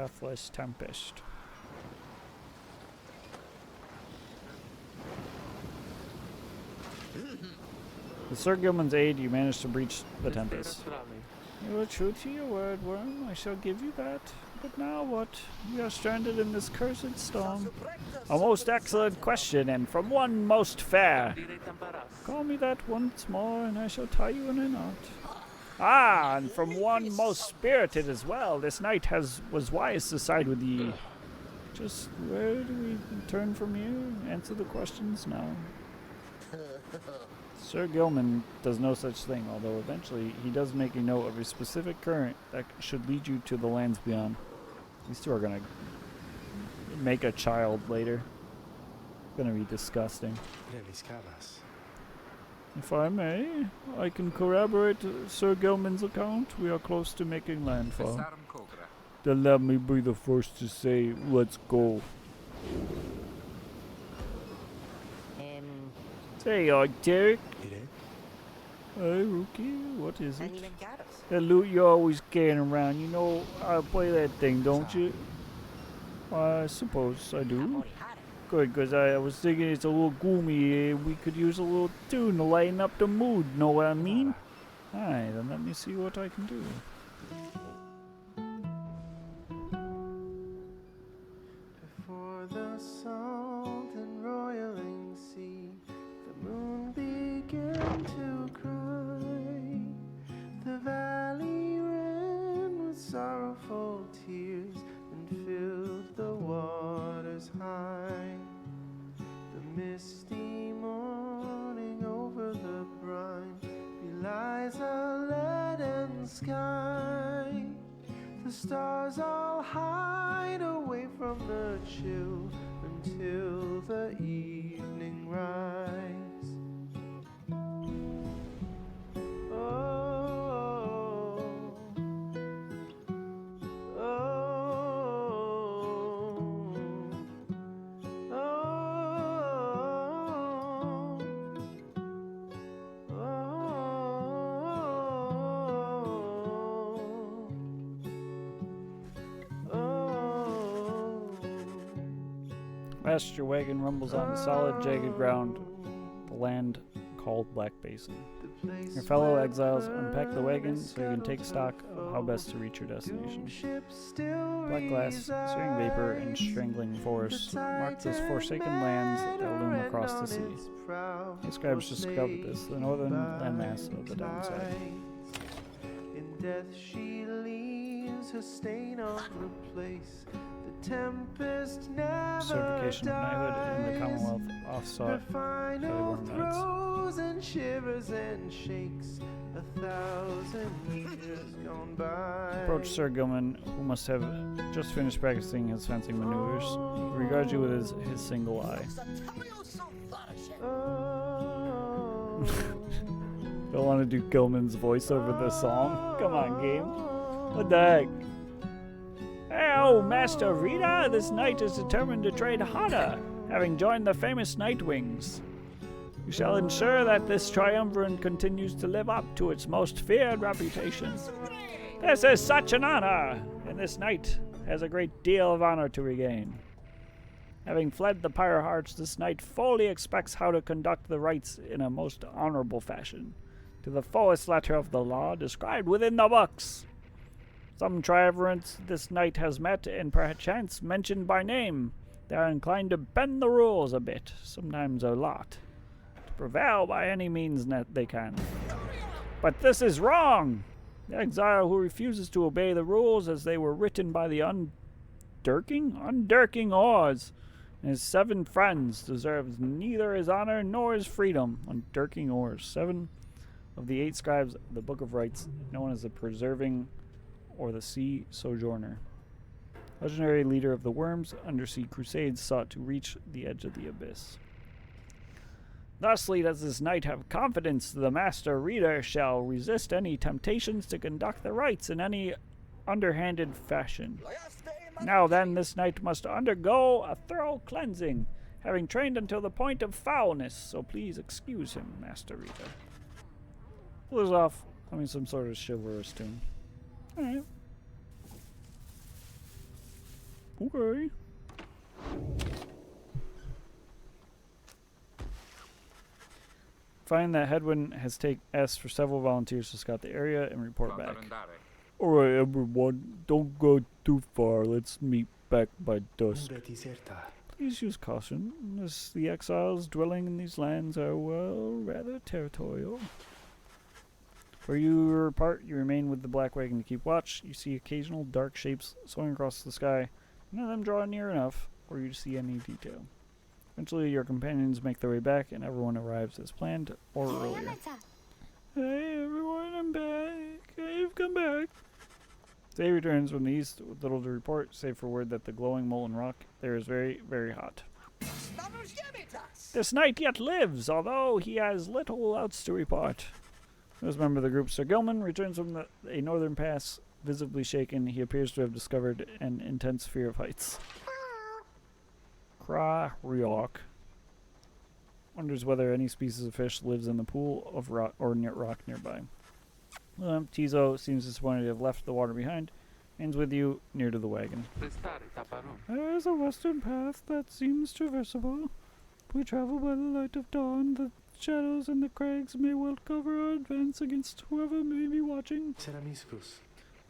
Deathless Tempest. With Sir Gilman's aid, you managed to breach the Tempest. You are true to your word, Worm. I shall give you that. But now what? We are stranded in this cursed storm. A most excellent question, and from one most fair. Call me that once more, and I shall tie you in a knot. Ah, and from one most spirited as well. This knight was wise to side with ye. Just where do we turn from here? Answer the questions now. Sir Gilman does no such thing, although eventually he does make a note of a specific current that should lead you to the lands beyond. These two are gonna make a child later. It's gonna be disgusting. If I may, I can corroborate Sir Gilman's account. We are close to making landfall. Then let me be the first to say, let's go. There you are, Derek. Hey, Rookie, what is it? That loot you're always carrying around. You know how to play that thing, don't you? I suppose I do. Good, because I was thinking it's a little gloomy. We could use a little tune to lighten up the mood, know what I mean? Alright, then let me see what I can do. Before the salt and roiling sea, the moon began to cry. The valley ran with sorrowful tears and filled the waters high. The misty morning over the brine belies a leaden sky. The stars all hide away from the chill until the evening rise. Oh, oh, oh, Last, your wagon rumbles on solid, jagged ground, the land called Black Basin. Your fellow exiles unpack the wagon so you can take stock of how best to reach your destination. Black glass, searing vapor, and strangling forests mark those forsaken lands that loom across the sea. The scribes discovered this, the northern landmass of the downside. In death she leaves her stain on the place. The tempest never Certification of knighthood in the dies. Commonwealth offsought by the Worm Knights. Throws and shivers and shakes 1,000 years gone by. Approach Sir Gilman, who must have just finished practicing his fencing maneuvers. He regards you with his single eye. Oh, Don't want to do Gilman's voice over this song? Come on, game. What the heck? Hey, oh, Master Rita, this knight is determined to trade harder, having joined the famous Nightwings. You shall ensure that this triumvirate continues to live up to its most feared reputation. This is such an honor, and this knight has a great deal of honor to regain. Having fled the Pyre Hearts, this knight fully expects how to conduct the rites in a most honorable fashion, to the fullest letter of the law described within the books. Some triumvirates this knight has met and perchance mentioned by name. They are inclined to bend the rules a bit, sometimes a lot, to prevail by any means that they can. But this is wrong! The exile who refuses to obey the rules as they were written by the undurking Oars and his 7 friends deserves neither his honor nor his freedom. Undurking Oars. 7 of the 8 scribes of the Book of Rites, known as the Preserving or the Sea Sojourner. Legendary leader of the Worms, undersea crusades sought to reach the edge of the abyss. Thusly does this knight have confidence the master reader shall resist any temptations to conduct the rites in any underhanded fashion. Now then, this knight must undergo a thorough cleansing, having trained until the point of foulness, so please excuse him, master reader. Pulls off, some sort of chivalrous tune. Alright. Okay. Find that Headwind has asked for several volunteers to scout the area and report back. Alright, everyone, don't go too far. Let's meet back by dusk. Please use caution, as the exiles dwelling in these lands are, well, rather territorial. For your part, you remain with the Black Wagon to keep watch. You see occasional dark shapes soaring across the sky. None of them draw near enough for you to see any detail. Eventually, your companions make their way back, and everyone arrives as planned or earlier. Hey, everyone, I'm back. I've come back. Day returns from the east with little to report, save for word that the glowing molten rock there is very, very hot. This knight yet lives, although he has little else to report. This member of the group, Sir Gilman, returns from a northern pass, visibly shaken. He appears to have discovered an intense fear of heights. Ryok wonders whether any species of fish lives in the pool of rock or rock nearby. Tizo seems disappointed to have left the water behind. Ends with you near to the wagon. There is a western path that seems traversable. If we travel by the light of dawn, the shadows and the crags may well cover our advance against whoever may be watching.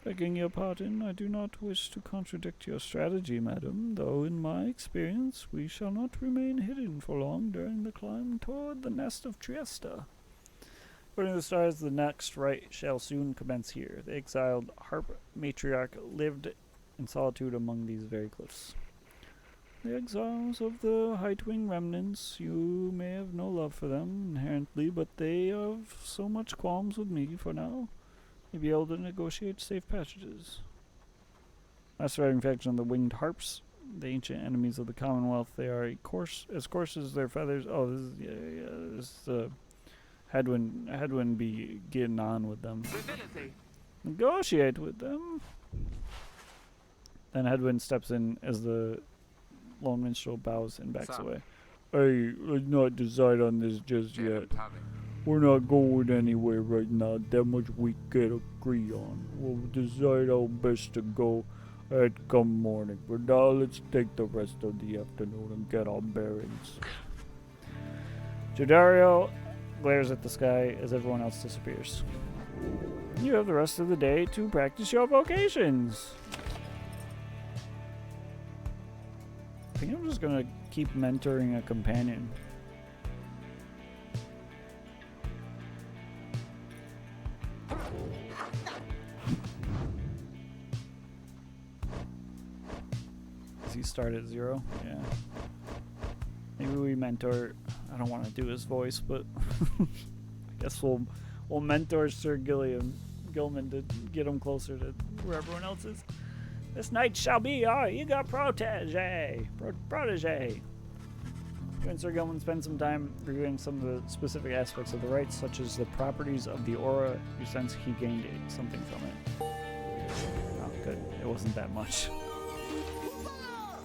Begging your pardon, I do not wish to contradict your strategy, madam, though in my experience we shall not remain hidden for long during the climb toward the nest of Trieste. According to the stars, the next rite shall soon commence here. The exiled harp matriarch lived in solitude among these very cliffs. The exiles of the Hightwing remnants, you may have no love for them inherently, but they have so much qualms with me for now. You'll be able to negotiate safe passages. Last surviving faction of the Winged Harps, the ancient enemies of the Commonwealth. They are as coarse as their feathers. Oh, this is the Headwind be getting on with them. Negotiate with them. Then Headwind steps in as the lone minstrel bows and backs away. Hey, let's not decide on this just yet. We're not going anywhere right now. That much we can agree on. We'll decide how best to go at come morning. But now let's take the rest of the afternoon and get our bearings. Jodario glares at the sky as everyone else disappears. You have the rest of the day to practice your vocations. I think I'm just gonna keep mentoring a companion. Does he start at 0? Yeah. Maybe we mentor. I don't want to do his voice, but I guess we'll mentor Sir Gilman to get him closer to where everyone else is. This knight shall be our eager protege. You and Sir Gilman spend some time reviewing some of the specific aspects of the rites, such as the properties of the aura. You sense he gained something from it. Oh, good. It wasn't that much.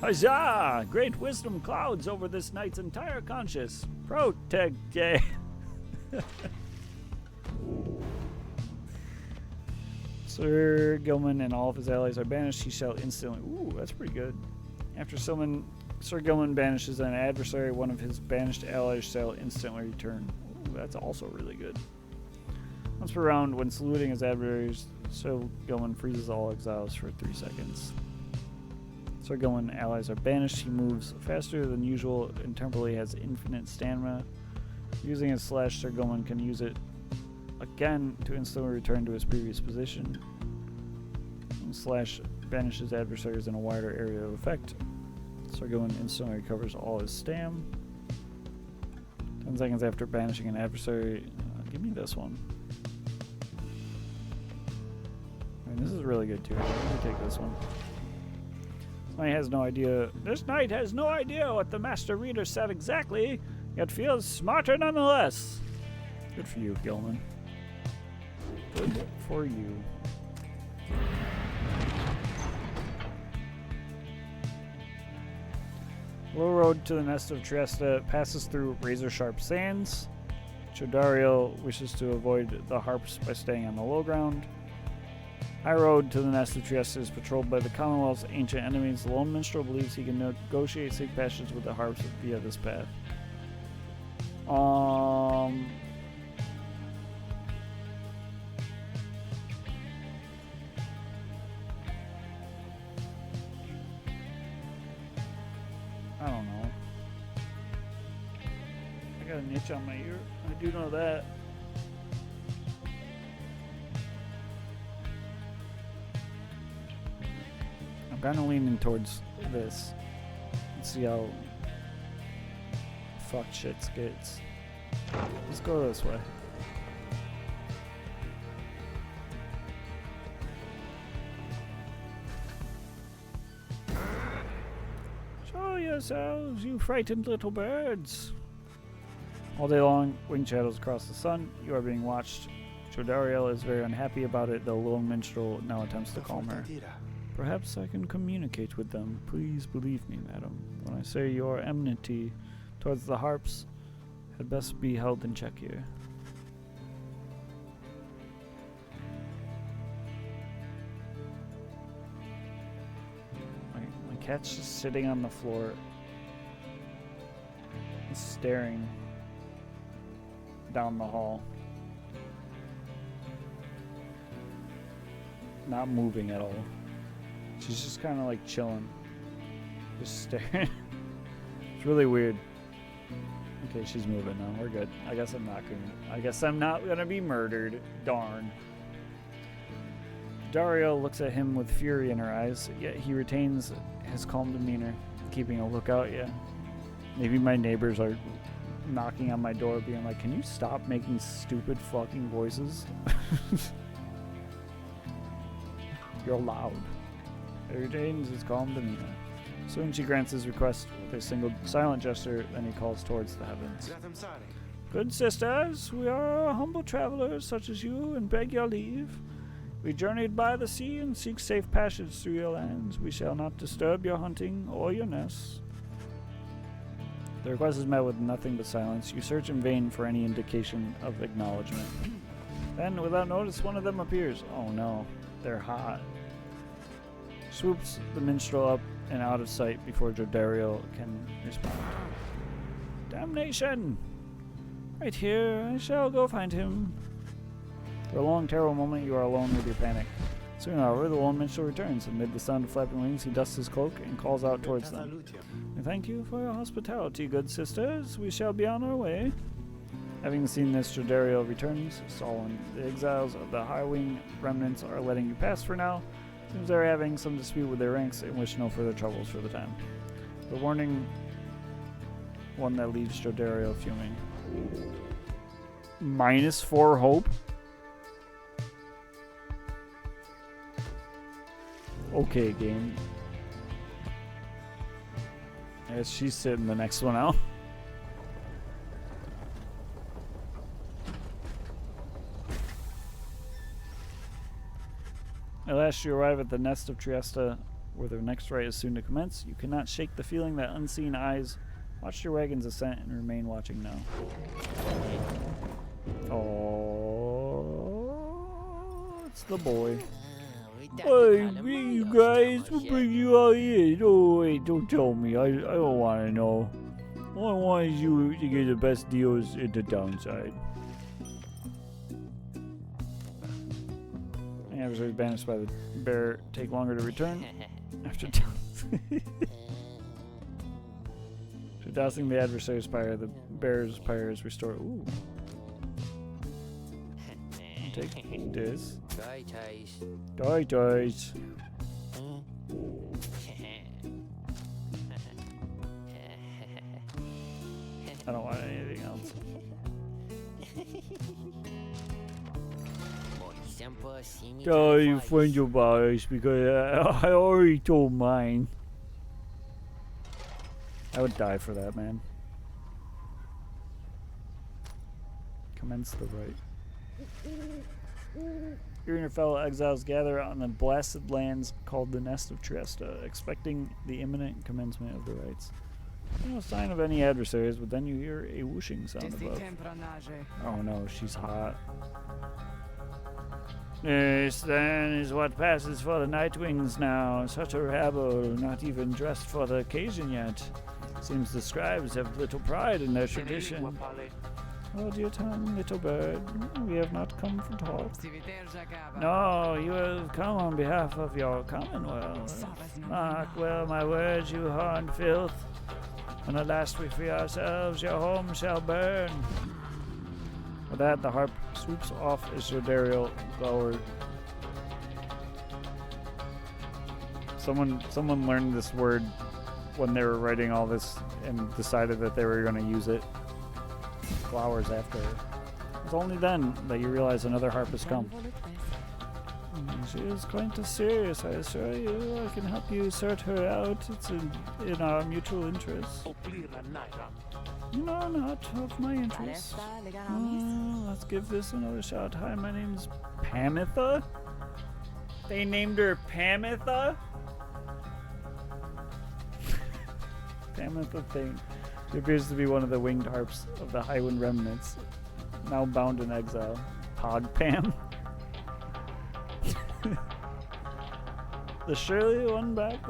Huzzah! Great wisdom clouds over this knight's entire conscience. Protege. Sir Gilman and all of his allies are banished. He shall instantly... Ooh, that's pretty good. After Sir Gilman banishes an adversary, one of his banished allies shall instantly return. Ooh, that's also really good. Once per round, when saluting his adversaries, Sir Gilman freezes all exiles for 3 seconds. Sir Gilman allies are banished. He moves faster than usual and temporarily has infinite stamina. Using his slash, Sir Gilman can use it again to instantly return to his previous position. And slash banishes adversaries in a wider area of effect. Sir Gilman instantly recovers all his stam. 10 seconds after banishing an adversary. Give me this one. I mean, this is really good too. I'm going to take this one. This knight has no idea what the master reader said exactly, yet feels smarter nonetheless. Good for you, Gilman. Good for you. Low road to the nest of Trieste passes through razor-sharp sands. Jodario wishes to avoid the harps by staying on the low ground. High road to the nest of Trieste is patrolled by the Commonwealth's ancient enemies. The lone minstrel believes he can negotiate safe passage with the harps via this path. I don't know. I got an itch on my ear. I do know that. I'm kind of leaning towards this. Let's see how fucked shit gets. Let's go this way. Show yourselves, you frightened little birds. All day long, winged shadows across the sun. You are being watched. Jodariel is very unhappy about it, though lone minstrel now attempts to calm her. Perhaps I can communicate with them. Please believe me, madam, when I say your enmity towards the harps had best be held in check here. My cat's just sitting on the floor, staring down the hall. Not moving at all. She's just kind of like chilling. Just staring. It's really weird. Okay, she's moving now. We're good. I guess I'm not gonna be murdered. Darn. Dario looks at him with fury in her eyes, yet he retains his calm demeanor, keeping a lookout. Yeah. Maybe my neighbors are knocking on my door being like, can you stop making stupid fucking voices? You're loud. He retains his calm demeanor. Soon she grants his request with a single silent gesture, then he calls towards the heavens. Good sisters, we are humble travelers such as you and beg your leave. We journeyed by the sea and seek safe passage through your lands. We shall not disturb your hunting or your nests. The request is met with nothing but silence. You search in vain for any indication of acknowledgement. Then, without notice, one of them appears. Oh no, they're hot. Swoops the minstrel up and out of sight before Jodariel can respond. Damnation! Right here, I shall go find him. For a long, terrible moment, you are alone with your panic. Soon, however, the lone minstrel returns. Amid the sound of flapping wings, he dusts his cloak and calls out towards them. Thank you for your hospitality, good sisters. We shall be on our way. Having seen this, Jodariel returns, sullen. The exiles of the High-Wing remnants are letting you pass for now. Seems they're having some dispute with their ranks and wish no further troubles for the time. The warning, one that leaves Jodariel fuming. -4 hope? Okay, game. I guess she's sitting the next one out. At last you arrive at the nest of Trieste, where the next rite is soon to commence. You cannot shake the feeling that unseen eyes watch your wagon's ascent and remain watching now. Oh, it's the boy. Hey, you guys, what bring you out here? Oh, wait, don't tell me. I don't want to know. All I want is you to get the best deals at the downside. Adversaries banished by the bear take longer to return. After dousing the adversary's pyre, the bear's pyre is restored. Ooh. Take this. Die, dies. I don't want anything else. Tell your friends about us because I already told mine. I would die for that, man. Commence the rite. You and your fellow exiles gather on the blasted lands called the Nest of Trieste, expecting the imminent commencement of the rites. No sign of any adversaries, but then you hear a whooshing sound above. Oh no, she's hot. This then is what passes for the Nightwings now. Such a rabble, not even dressed for the occasion yet. Seems the scribes have little pride in their tradition. Hold your tongue, little bird. We have not come for talk. No, you have come on behalf of your commonwealth. Mark well my words, you horned filth. When at last we free ourselves, your home shall burn. With that, the harp swoops off as Jodariel glowered. Someone learned this word when they were writing all this and decided that they were going to use it. Flowers after. It's only then that you realize another harp has come. She is quite serious, I assure you. I can help you sort her out. It's in our mutual interest. No, not of my interest. Let's give this another shot. Hi, my name's Pamitha. They named her Pamitha? Pamitha thing. She appears to be one of the winged harps of the Highwind remnants, now bound in exile. Pog Pam. The surly one back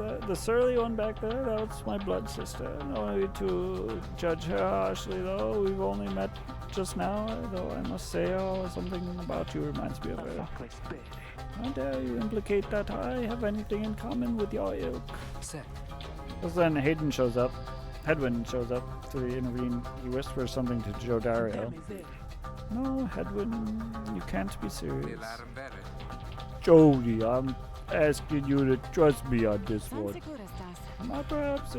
there, that's my blood sister. No need to judge her harshly, though. We've only met just now, though I must say, something about you reminds me of her. How dare you implicate that I have anything in common with your ilk? Because then Hedwyn shows up to intervene. He whispers something to Jodariel. No, Hedwyn, you can't be serious. Jody, I'm asking you to trust me on this one. Am I perhaps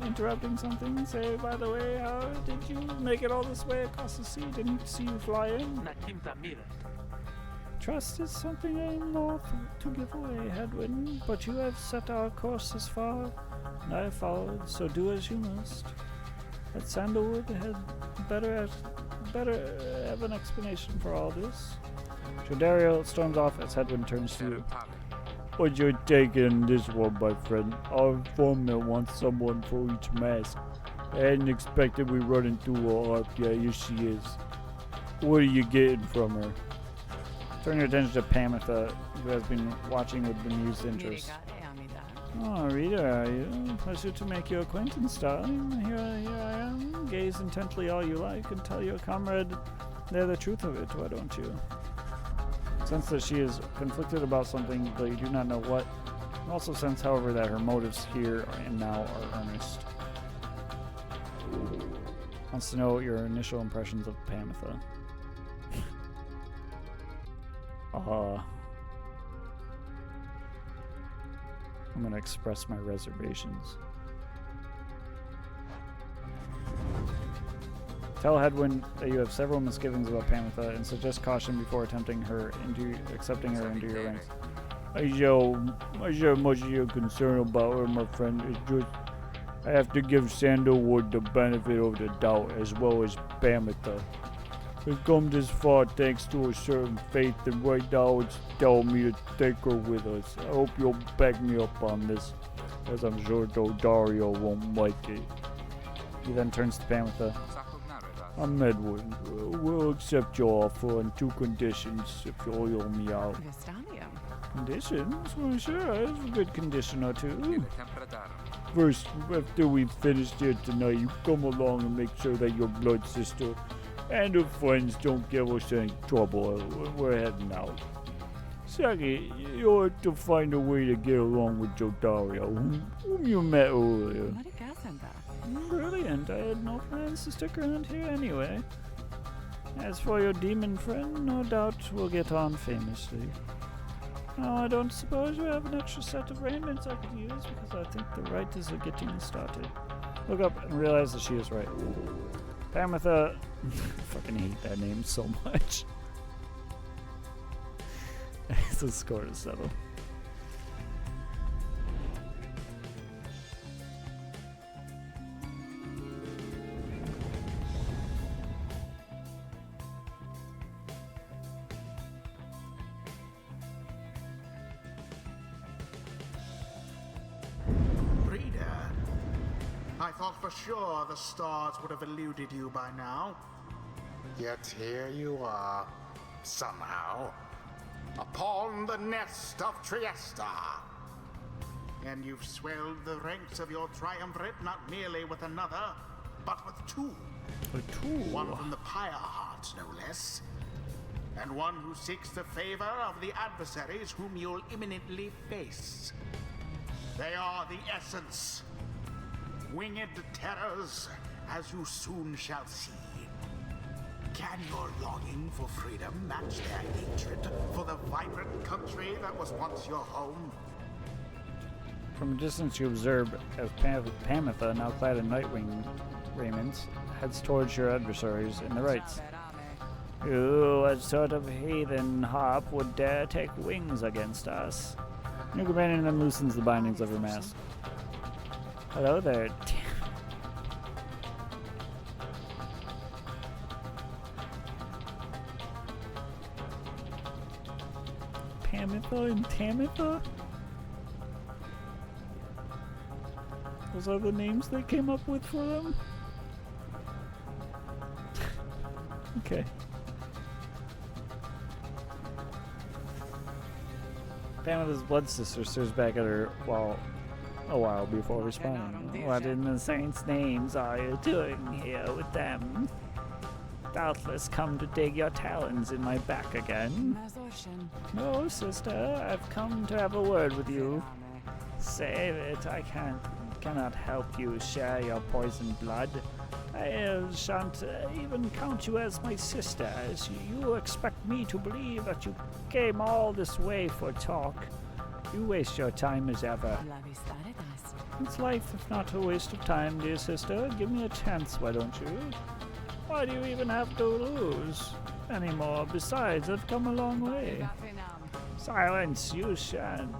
interrupting something? Say, by the way, how did you make it all this way across the sea? Didn't see you fly in? Trust is something I'm loath to give away, Hedwyn, but you have set our course this far, and I have followed, so do as you must. At Sandalwood had better have an explanation for all this. Jodariel storms off as Hedwyn turns to you. What you're taking this one, my friend. Our informant wants someone for each mask. I hadn't expected we run into a harp. Yeah, here she is. What are you getting from her? Turn your attention to Pamitha, who has been watching with bemused interest. Oh, Rita, are you? Pleasure to make your acquaintance, darling. Here I am. Gaze intently all you like and tell your comrade they're the truth of it, why don't you? Sense that she is conflicted about something, though you do not know what. You also sense, however, that her motives here and now are earnest. Wants to know your initial impressions of Pamitha. I'm gonna express my reservations. Tell Hedwyn that you have several misgivings about Pamitha and suggest caution before accepting her into your ranks. I share much of your concern about her, my friend. It's just I have to give Sandalwood the benefit of the doubt as well as Pamitha. We've come this far thanks to a certain faith, and right now it's telling me to take her with us. I hope you'll back me up on this, as I'm sure Jodariel won't like it. He then turns to Pamitha. I'm Edwin. We'll accept your offer on two conditions if you'll oil me out. Conditions? Well, sure, there's a good condition or two. First, after we've finished here tonight, you come along and make sure that your blood sister and her friends don't give us any trouble when we're heading out. Second, you'll have to find a way to get along with Jodariel, whom you met earlier. Brilliant. I had no plans to stick around here anyway. As for your demon friend, no doubt we'll get on famously. No, I don't suppose you have an extra set of raiments I could use, because I think the right is getting started. Look up and realize that she is right. Pamitha. I fucking hate that name so much. It's a score to settle. I thought for sure the stars would have eluded you by now. Yet here you are, somehow. upon the nest of Trieste. And you've swelled the ranks of your triumvirate not merely with another, but with two. One from the Pyre heart, no less. And one who seeks the favor of the adversaries whom you'll imminently face. They are the essence. Winged terrors, as you soon shall see. Can your longing for freedom match their hatred for the vibrant country that was once your home? From a distance you observe as Pamitha, now clad in Nightwing raiments, heads towards your adversaries in the rights. What sort of heathen harp would dare take wings against us? Your companion then loosens the bindings of her mask. Hello there. Pamitha and Tamitha? Those are the names they came up with for them? Okay. Pamitha's blood sister stares back at her a while before responding. What in the saints' names are you doing here with them? Doubtless come to dig your talons in my back again. No, sister, I've come to have a word with you. Save it, I cannot help you share your poisoned blood. I shan't even count you as my sister, as you expect me to believe that you came all this way for talk. You waste your time as ever. It's life, if not a waste of time, dear sister. Give me a chance, why don't you? Why do you even have to lose anymore? Besides, I've come a long way. Silence, you shan't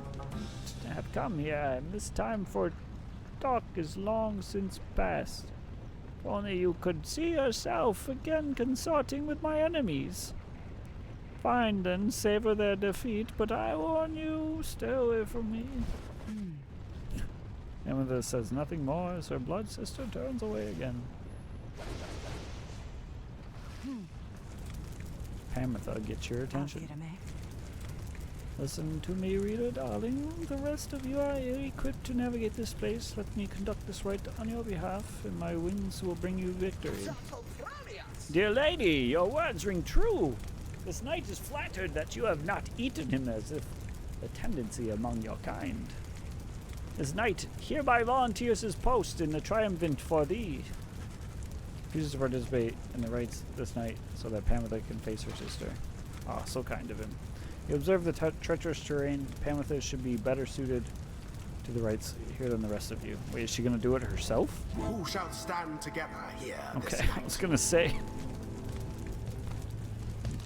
have come here, and this time for talk is long since past. If only you could see yourself again consorting with my enemies. Fine then, savor their defeat, but I warn you, stay away from me. Amethyst says nothing more as her blood sister turns away again. Pamitha, get your attention. Listen to me, Rita, darling. The rest of you are equipped to navigate this place. Let me conduct this rite on your behalf, and my wings will bring you victory. Dear lady, your words ring true. This knight is flattered that you have not eaten him, as if a tendency among your kind. This knight hereby volunteers his post in the triumvirate for thee. Chooses to participate in the rites this night so that Pamitha can face her sister. Ah, so kind of him. You observe the treacherous terrain. Pamitha should be better suited to the rites here than the rest of you. Wait, is she going to do it herself? Who shall stand together here? Okay, I was going to say.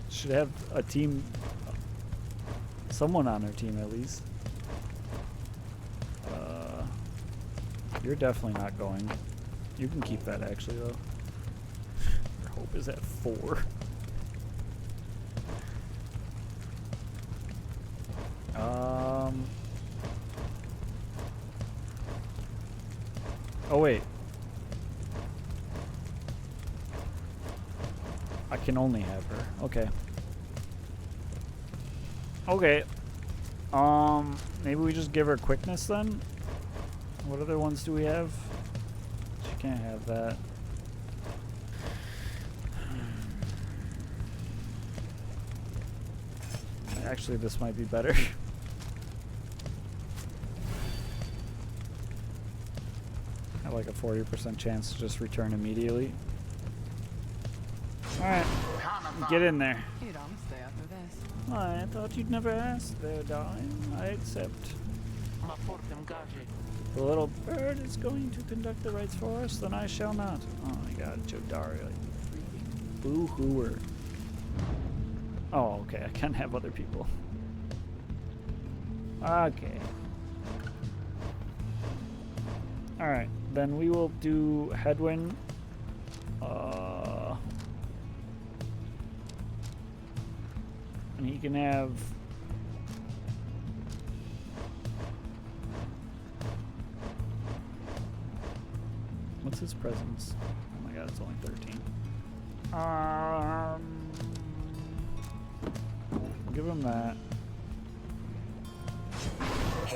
Should have a team. Someone on her team at least. You're definitely not going. You can keep that actually though. Your hope is at 4. Oh wait. I can only have her. Okay. Okay. Maybe we just give her quickness then? What other ones do we have? She can't have that. Actually, this might be better. Have like a 40% chance to just return immediately. Alright, get in there. You don't stay after this. I thought you'd never ask there, darling. I accept. The little bird is going to conduct the rites for us, then I shall not. Oh my god, Jodari, like freaking boo-hooer. Oh, okay, I can't have other people. Okay. Alright, then we will do Headwind. And he can have... What's his presence? Oh my god, it's only 13. Give him that.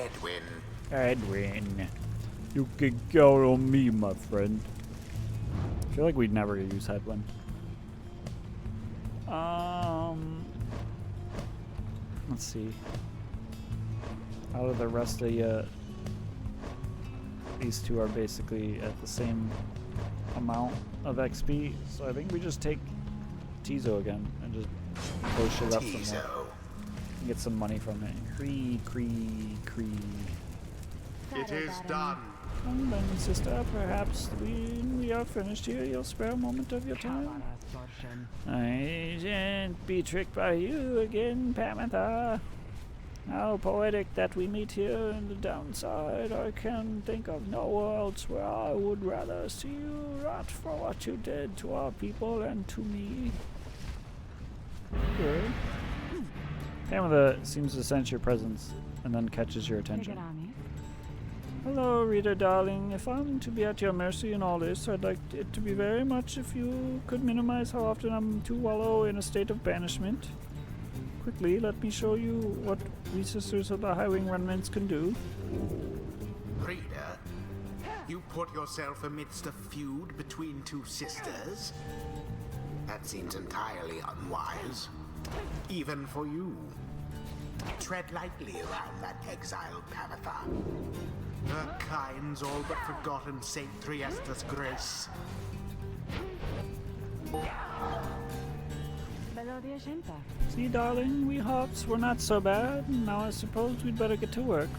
Headwind. Edwin, you can count on me, my friend. I feel like we'd never use Headwind. Let's see. Out of the rest of you, these two are basically at the same amount of XP, so I think we just take Tizo again and just push it up some more. And get some money from it. Cree. It is done. And then, sister, perhaps when we are finished here, you'll spare a moment of your time. I shan't be tricked by you again, Pamantha. How poetic that we meet here in the downside. I can think of nowhere else where I would rather see you rot for what you did to our people and to me. Okay. Pamela seems to sense your presence and then catches your attention. Hello, Rita, darling. If I'm to be at your mercy in all this, I'd like it to be very much if you could minimize how often I'm to wallow in a state of banishment. Quickly, let me show you what we sisters of the Highwing Remnants can do. Reader, you put yourself amidst a feud between two sisters? That seems entirely unwise. Even for you. Tread lightly around that exiled Pamantha. Her kind's all but forgotten Saint Triesta's grace. See, darling, we hearts were not so bad. Now I suppose we'd better get to work.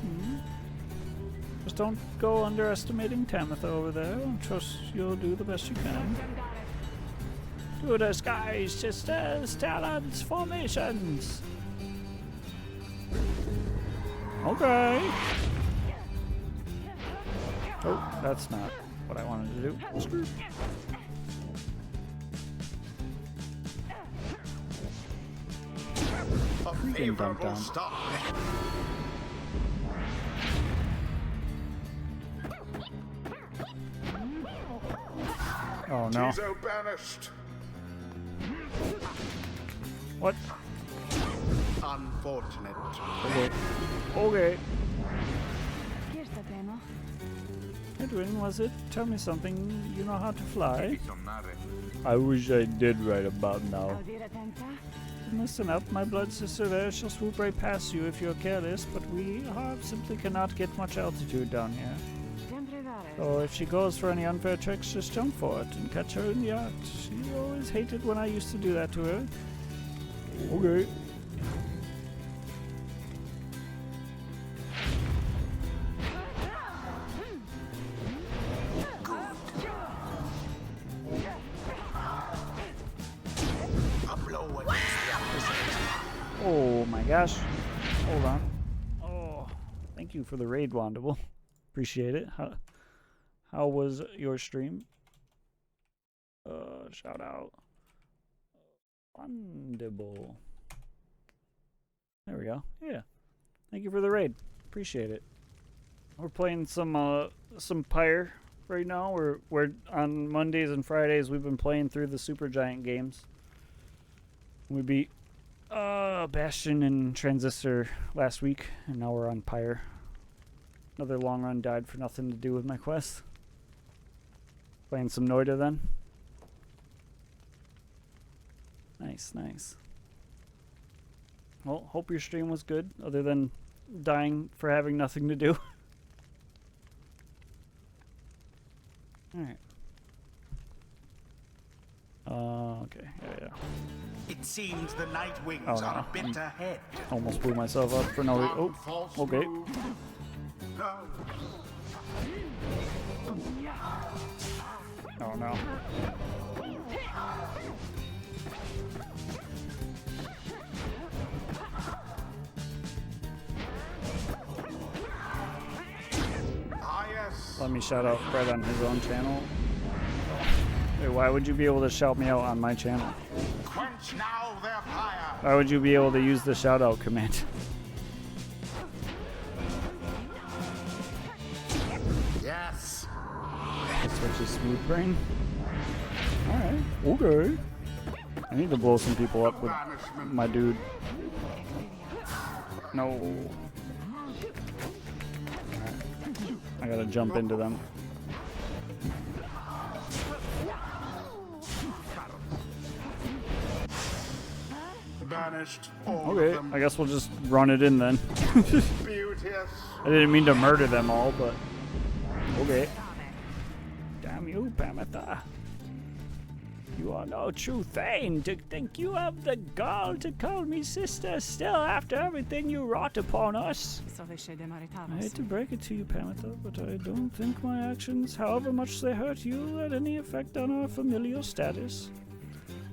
Just don't go underestimating Tamitha over there. I trust you'll do the best you can. To the skies, sisters, talents, formations. Okay. Oh, that's not what I wanted to do. Screw. A favorable start. Oh no. Tizo banished. What? Unfortunate. Okay. Okay. Edwin, was it? Tell me something. You know how to fly? I wish I did right about now. Listen up, my blood sister there. She'll swoop right past you if you're careless, but we simply cannot get much altitude down here. So if she goes for any unfair tricks, just jump for it and catch her in the act. She always hated when I used to do that to her. Okay. Oh my gosh. Hold on. Oh, thank you for the raid, Wandable. Appreciate it. How was your stream? Shout out. Wandable. There we go. Yeah. Thank you for the raid. Appreciate it. We're playing some Pyre right now. We're on Mondays and Fridays. We've been playing through the Super Giant games. We beat Bastion and Transistor last week, and now we're on Pyre. Another long run died for nothing to do with my quest. Playing some Noida then. Nice, nice. Well, hope your stream was good, other than dying for having nothing to do. Alright. Okay, yeah. It seems the Night Wings Oh, no. are a bit ahead. Almost blew myself up for no reason. Oh, False okay. move. No. Oh no. Ah, yes. Let me shout out Fred on his own channel. Wait, why would you be able to shout me out on my channel? Quench now their fire. Why would you be able to use the shout out command? Yes. Switch is smooth brain. Alright, okay. I need to blow some people up with my dude. No. I gotta jump into them. Banished all of Okay, them. I guess we'll just run it in then. Beauteous. I didn't mean to murder them all, but okay. Damn you, Pamitha. You are no true Thane to think you have the gall to call me sister still after everything you wrought upon us. I hate to break it to you, Pamitha, but I don't think my actions, however much they hurt you, had any effect on our familial status.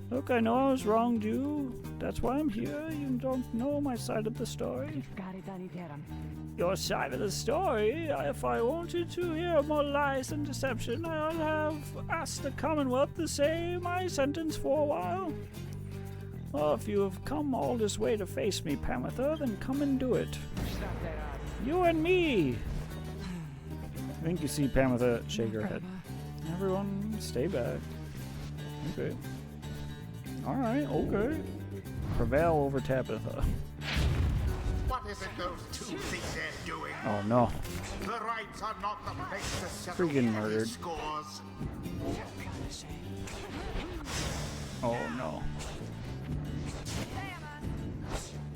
Look, I know I was wronged you. That's why I'm here. You don't know my side of the story. Your side of the story? If I wanted to hear more lies and deception, I'll have asked the Commonwealth to say my sentence for a while. Well, if you have come all this way to face me, Pamitha, then come and do it. You and me! I think you see Pamitha shake her head. Everyone, stay back. Okay. Alright, okay. Prevail over Tabitha. What is it those two think they're doing? Oh no. The rights are not the place to settle Freaking petty murdered. scores. Oh no.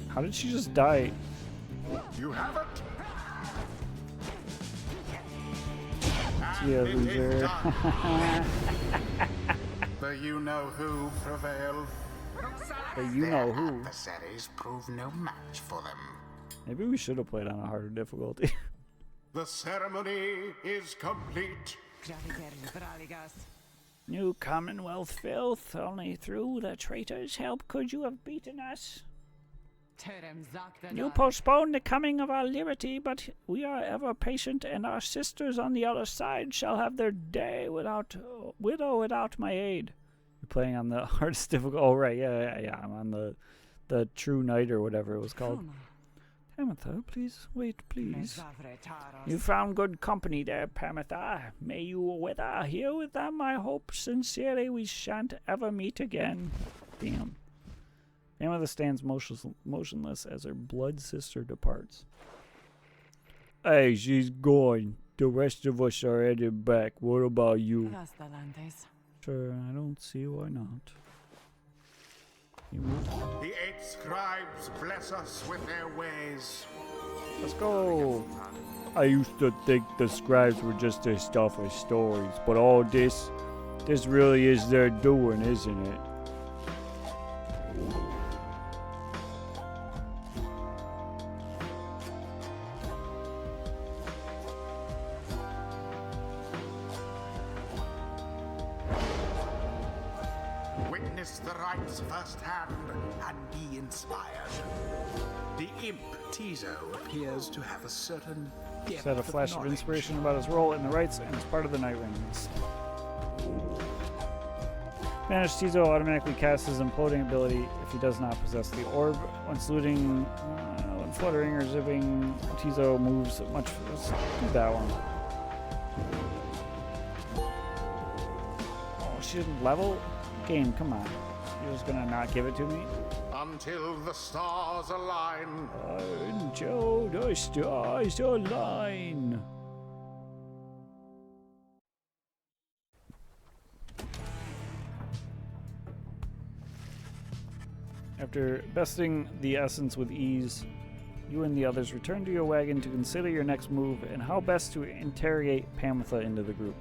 How did she just die? You have it. Yeah, And it is loser. done. The you-know-who prevail. The you-know-who. Their adversaries prove no match for them. Maybe we should have played on a harder difficulty. The ceremony is complete. New Commonwealth filth. Only through the traitor's help could you have beaten us. You postponed the coming of our liberty, but we are ever patient, and our sisters on the other side shall have their day without my aid. You're playing on the hardest difficult. Oh right, yeah. I'm on the True Knight or whatever it was called. Pamitha, please wait, please. You found good company there, Pamitha. May you wither here with them. I hope sincerely we shan't ever meet again. Damn. Pamitha stands motionless as her blood sister departs. Hey, she's gone. The rest of us are headed back. What about you? Sure, I don't see why not. You move. The 8 scribes bless us with their ways. Let's go. I used to think the scribes were just a stuff of stories, but all this really is their doing, isn't it? Witness the rites firsthand and be inspired. The imp Tizo appears to have a certain depth Set a flash of knowledge. inspiration about his role in the rites and is part of the Night Rings. Banished Tizo automatically casts his imploding ability if he does not possess the orb. When saluting, when fluttering or zipping, Tizo moves much. Let's do that one. Oh, she didn't level? Game, come on. You're just gonna not give it to me? Until the stars align. Until the stars align. After besting the essence with ease, you and the others return to your wagon to consider your next move and how best to interrogate Pamitha into the group.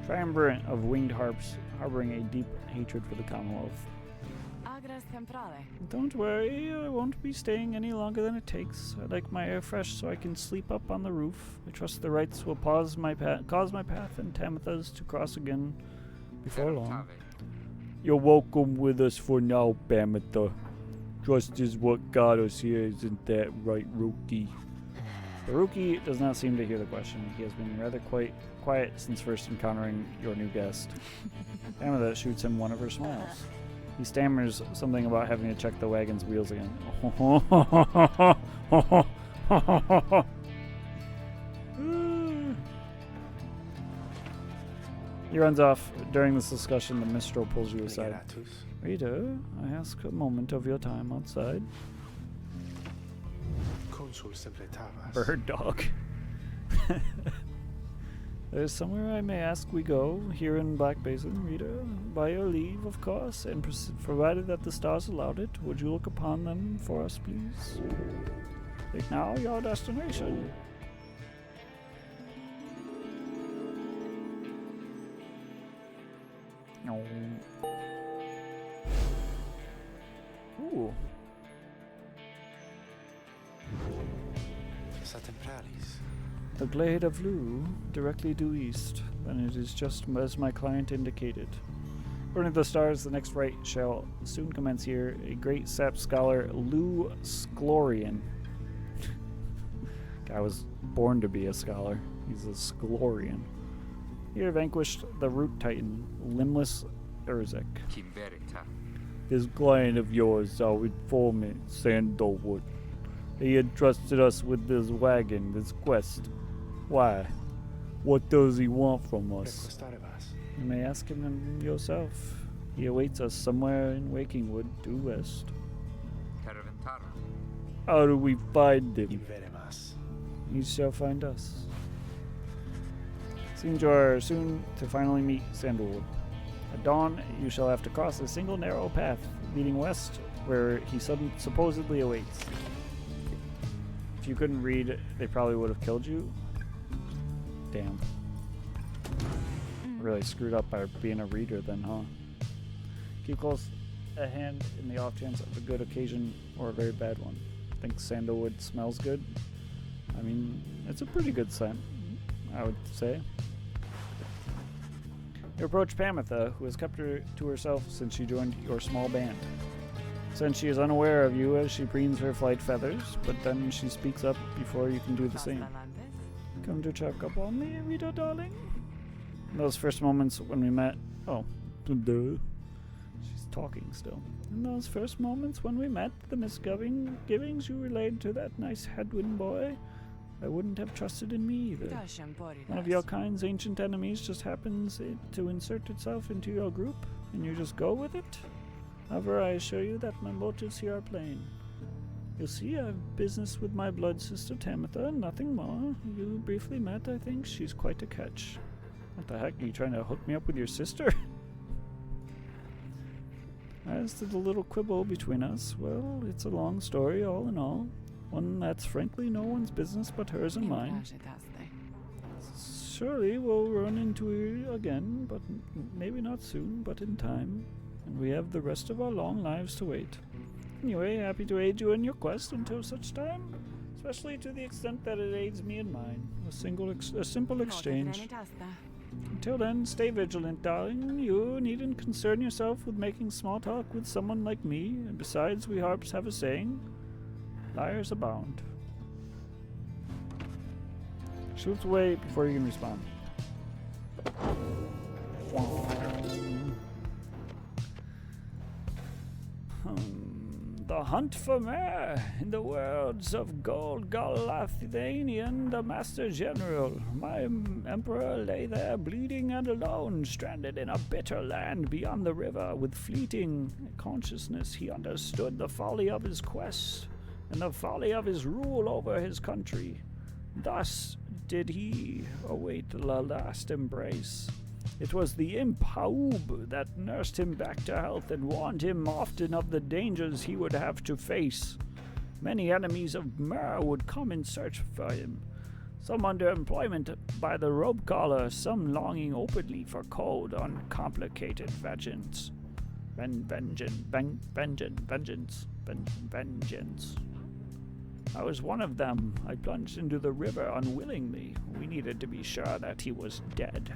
Triumvirate of winged harps harboring a deep hatred for the Commonwealth. Don't worry, I won't be staying any longer than it takes. I like my air fresh so I can sleep up on the roof. I trust the rites will cause my path and Tamitha's to cross again before long. You're welcome with us for now, Pamitha. Trust is what got us here, isn't that right, Rookie? The Rookie does not seem to hear the question. He has been rather quiet since first encountering your new guest. Pamitha shoots him one of her smiles. He stammers something about having to check the wagon's wheels again. He runs off. During this discussion, the minstrel pulls you aside. Reader, I ask a moment of your time outside. Bird dog. There's somewhere I may ask we go, here in Black Basin, Rita. By your leave, of course, and provided that the stars allowed it, would you look upon them for us, please? Take now your destination. No. Ooh. The glade of Lu, directly due east, and it is just as my client indicated. According to the stars, the next rite shall soon commence here. A great sap scholar, Lu Sklorian. Guy was born to be a scholar. He's a Sklorian. Here vanquished the root titan, limbless Urzek. This client of yours, our informant, Sandalwood. He entrusted us with this wagon, this quest. Why? What does he want from us? You may ask him yourself. He awaits us somewhere in Wakingwood, due west. How do we find him? You shall find us. Seems you are soon to finally meet Sandalwood. At dawn, you shall have to cross a single narrow path leading west, where he supposedly awaits. If you couldn't read, they probably would have killed you. Damn. Really screwed up by being a reader then, huh? Keep close at hand in the off chance of a good occasion or a very bad one. Think sandalwood smells good? I mean, it's a pretty good scent, I would say. You approach Pamitha, who has kept her to herself since she joined your small band. Since she is unaware of you as she preens her flight feathers, but then she speaks up before you can do the same. Come to check up on me, Rita, darling? In those first moments when we met... Oh, duh. She's talking still. In those first moments when we met, the misgivings you relayed to that nice Hedwin boy, I wouldn't have trusted in me either. One of your kind's ancient enemies just happens to insert itself into your group, and you just go with it? However, I assure you that my motives here are plain. You'll see, I have business with my blood sister Tamitha, nothing more. You briefly met, I think. She's quite a catch. What the heck? Are you trying to hook me up with your sister? As to the little quibble between us, well, it's a long story, all in all. One that's frankly no one's business but hers and mine. Surely we'll run into it again, but maybe not soon, but in time. And we have the rest of our long lives to wait. Anyway, happy to aid you in your quest until such time, especially to the extent that it aids me in mine. A simple exchange. Until then, stay vigilant, darling. You needn't concern yourself with making small talk with someone like me, and besides, we harps have a saying, liars abound. Shoots away before you can respond. The hunt for Pyre, in the words of Gold Galathanian, the Master General. My emperor lay there bleeding and alone, stranded in a bitter land beyond the river. With fleeting consciousness, he understood the folly of his quest and the folly of his rule over his country. Thus did he await the last embrace. It was the imp Haub that nursed him back to health and warned him often of the dangers he would have to face. Many enemies of Pyre would come in search for him, some under employment by the robe collar, some longing openly for cold, uncomplicated vengeance. Vengeance. I was one of them. I plunged into the river unwillingly. We needed to be sure that he was dead.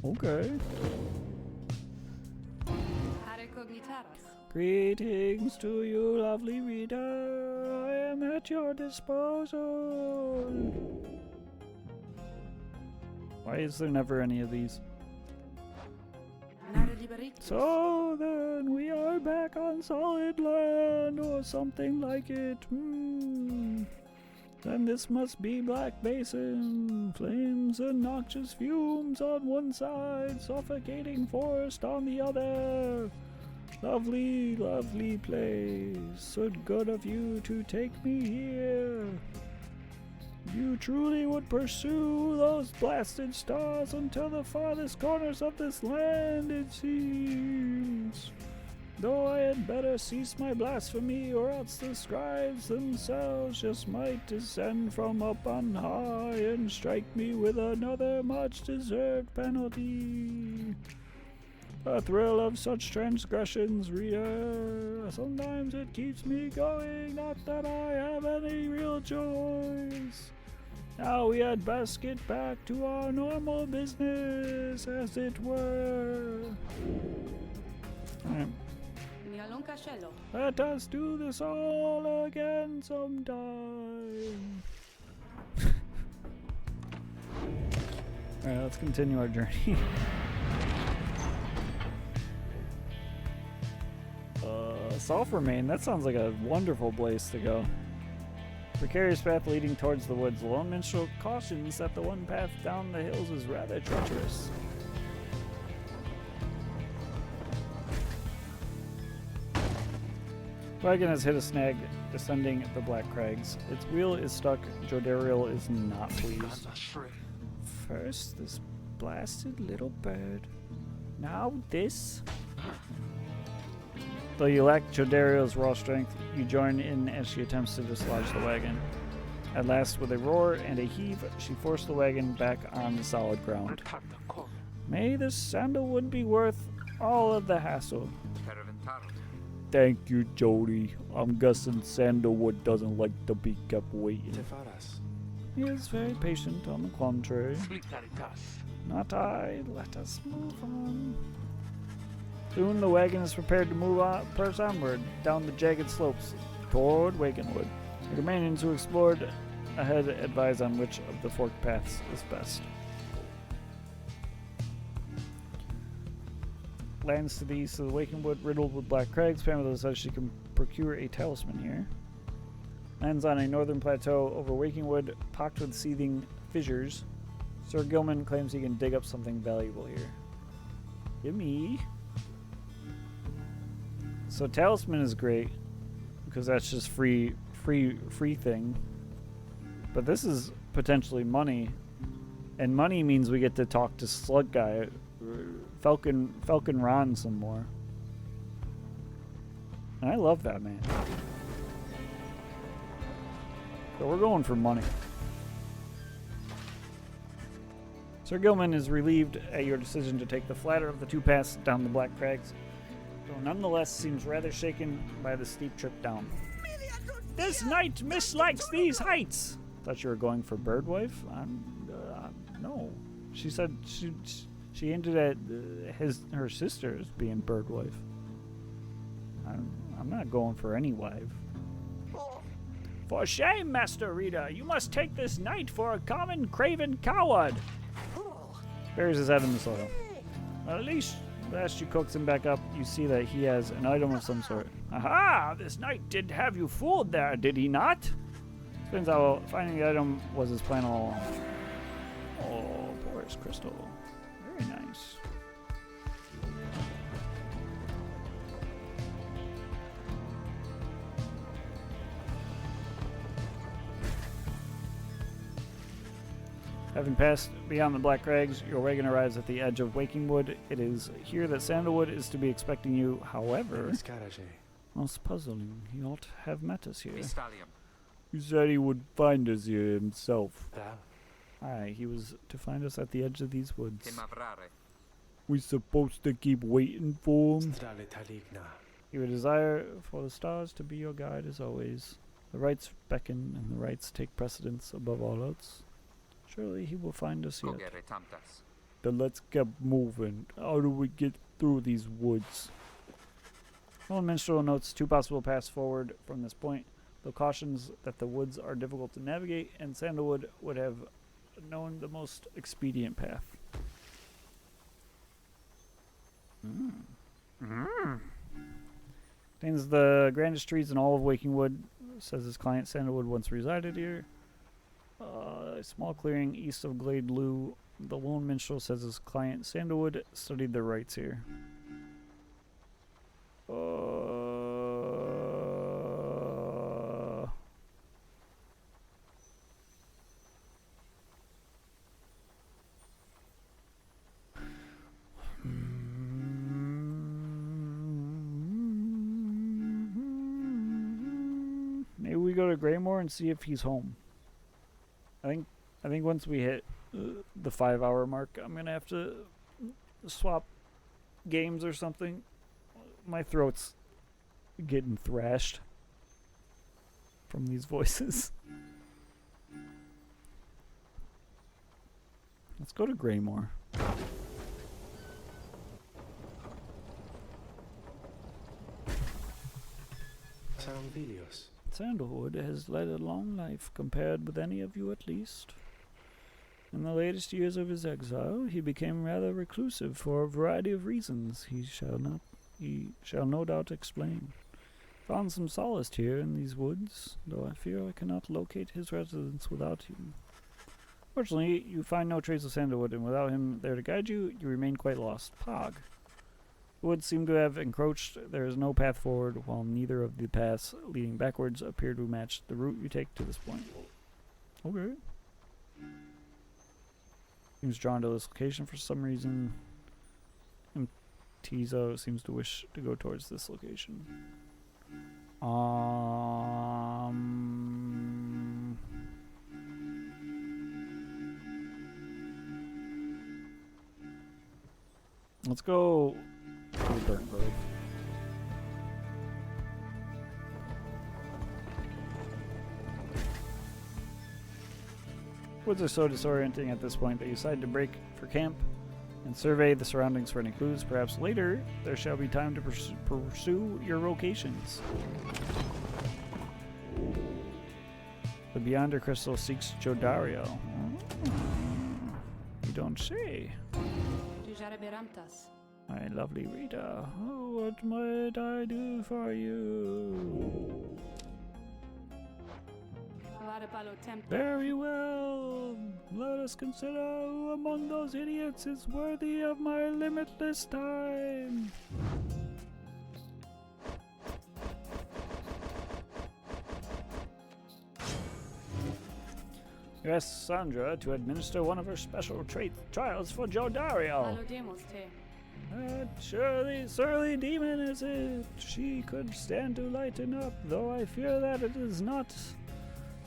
Okay. Greetings to you, lovely reader. I am at your disposal. Why is there never any of these? So then, we are back on solid land, or something like it. Then this must be Black Basin. Flames and noxious fumes on one side, suffocating forest on the other. Lovely, lovely place. So good of you to take me here. You truly would pursue those blasted stars until the farthest corners of this land, it seems. Though I had better cease my blasphemy, or else the scribes themselves just might descend from up on high and strike me with another much-deserved penalty. A thrill of such transgressions, reader, sometimes it keeps me going, not that I have any real choice. Now we had best get back to our normal business, as it were. Alright. Let us do this all again sometime. Alright, let's continue our journey. Sulphur Main, that sounds like a wonderful place to go. Precarious path leading towards the woods. The lone minstrel cautions that the one path down the hills is rather treacherous. Wagon has hit a snag descending the Black Crags. Its wheel is stuck. Jodariel is not pleased. First, this blasted little bird. Now this. Though you lack Jodariel's raw strength, you join in as she attempts to dislodge the wagon. At last, with a roar and a heave, she forced the wagon back on the solid ground. May this sandalwood be worth all of the hassle. Thank you, Jody. I'm guessing Sandalwood doesn't like to be kept waiting. He is very patient, on the contrary. Not I. Let us move on. Soon the wagon is prepared to press onward down the jagged slopes toward Wakenwood. The companions who explored ahead advise on which of the forked paths is best. Lands to the east of the Wakenwood, riddled with black crags. Pamela says she can procure a talisman here. Lands on a northern plateau over Wakenwood, pocked with seething fissures. Sir Gilman claims he can dig up something valuable here. Gimme. So talisman is great because that's just free thing. But this is potentially money, and money means we get to talk to Slug Guy, Falcon Ron some more. And I love that man. So we're going for money. Sir Gilman is relieved at your decision to take the flatter of the two paths down the Black Crags, though nonetheless seems rather shaken by the steep trip down. This knight mislikes these heights! Thought you were going for Birdwife? No. She said she hinted at her sister as being Birdwife. I'm not going for any wife. For shame, Master Rita! You must take this knight for a common craven coward! Buries his head in the soil. At least, as you coax him back up, you see that he has an item of some sort. Aha! This knight did have you fooled there, did he not? Explains how finding the item was his plan all along. Oh, porous crystal. Very nice. Having passed beyond the Black Crags, your wagon arrives at the edge of Wakingwood. It is here that Sandalwood is to be expecting you. However, most puzzling, he ought to have met us here. He said he would find us here himself. Aye, he was to find us at the edge of these woods. We supposed to keep waiting for him? You would desire for the stars to be your guide as always. The rights beckon and the rights take precedence above all else. Surely he will find us yet. Then let's get moving. How do we get through these woods? Lone Minstrel notes two possible paths forward from this point, though cautions that the woods are difficult to navigate, and Sandalwood would have known the most expedient path. Contains the grandest trees in all of Wakingwood, says his client. Sandalwood once resided here. A small clearing east of Glade Lou. The Lone Minstrel says his client Sandalwood studied their rights here. we go to Greymore and see if he's home. I think once we hit the 5-hour mark, I'm gonna have to swap games or something. My throat's getting thrashed from these voices. Let's go to Greymore. Sandalwood has led a long life, compared with any of you at least. In the latest years of his exile, he became rather reclusive for a variety of reasons he shall no doubt explain. Found some solace here in these woods, though I fear I cannot locate his residence without you. Fortunately, you find no trace of Sandalwood, and without him there to guide you, you remain quite lost. Pog. The woods seem to have encroached. There is no path forward, while neither of the paths leading backwards appear to match the route you take to this point. Okay. Seems drawn to this location for some reason. And Tizo seems to wish to go towards this location. Let's go to the Burnt Grove. Woods are so disorienting at this point that you decide to break for camp and survey the surroundings for any clues. Perhaps later there shall be time to pursue your vocations. The Beyonder Crystal seeks Jodario. You don't say. My lovely Rita, what might I do for you? Very well. Let us consider who among those idiots is worthy of my limitless time. You ask Sandra to administer one of her special trials for Jodario. That surly demon is it. She could stand to lighten up, though I fear that it is not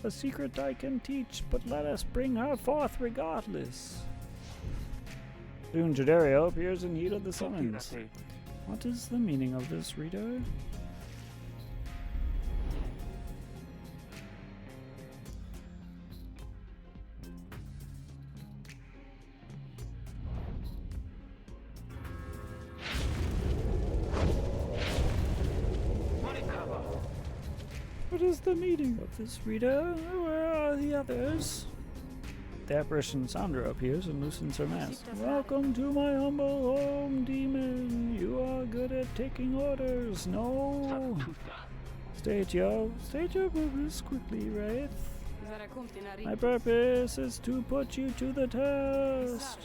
a secret I can teach, but let us bring her forth regardless. Soon Jodario appears in heat of the summons. What is the meaning of this, reader? What is the meaning of this, reader? Where are the others? The apparition Sandra appears and loosens her mask. Welcome to my humble home, demon. You are good at taking orders, no? State your purpose quickly, Wraith. My purpose is to put you to the test.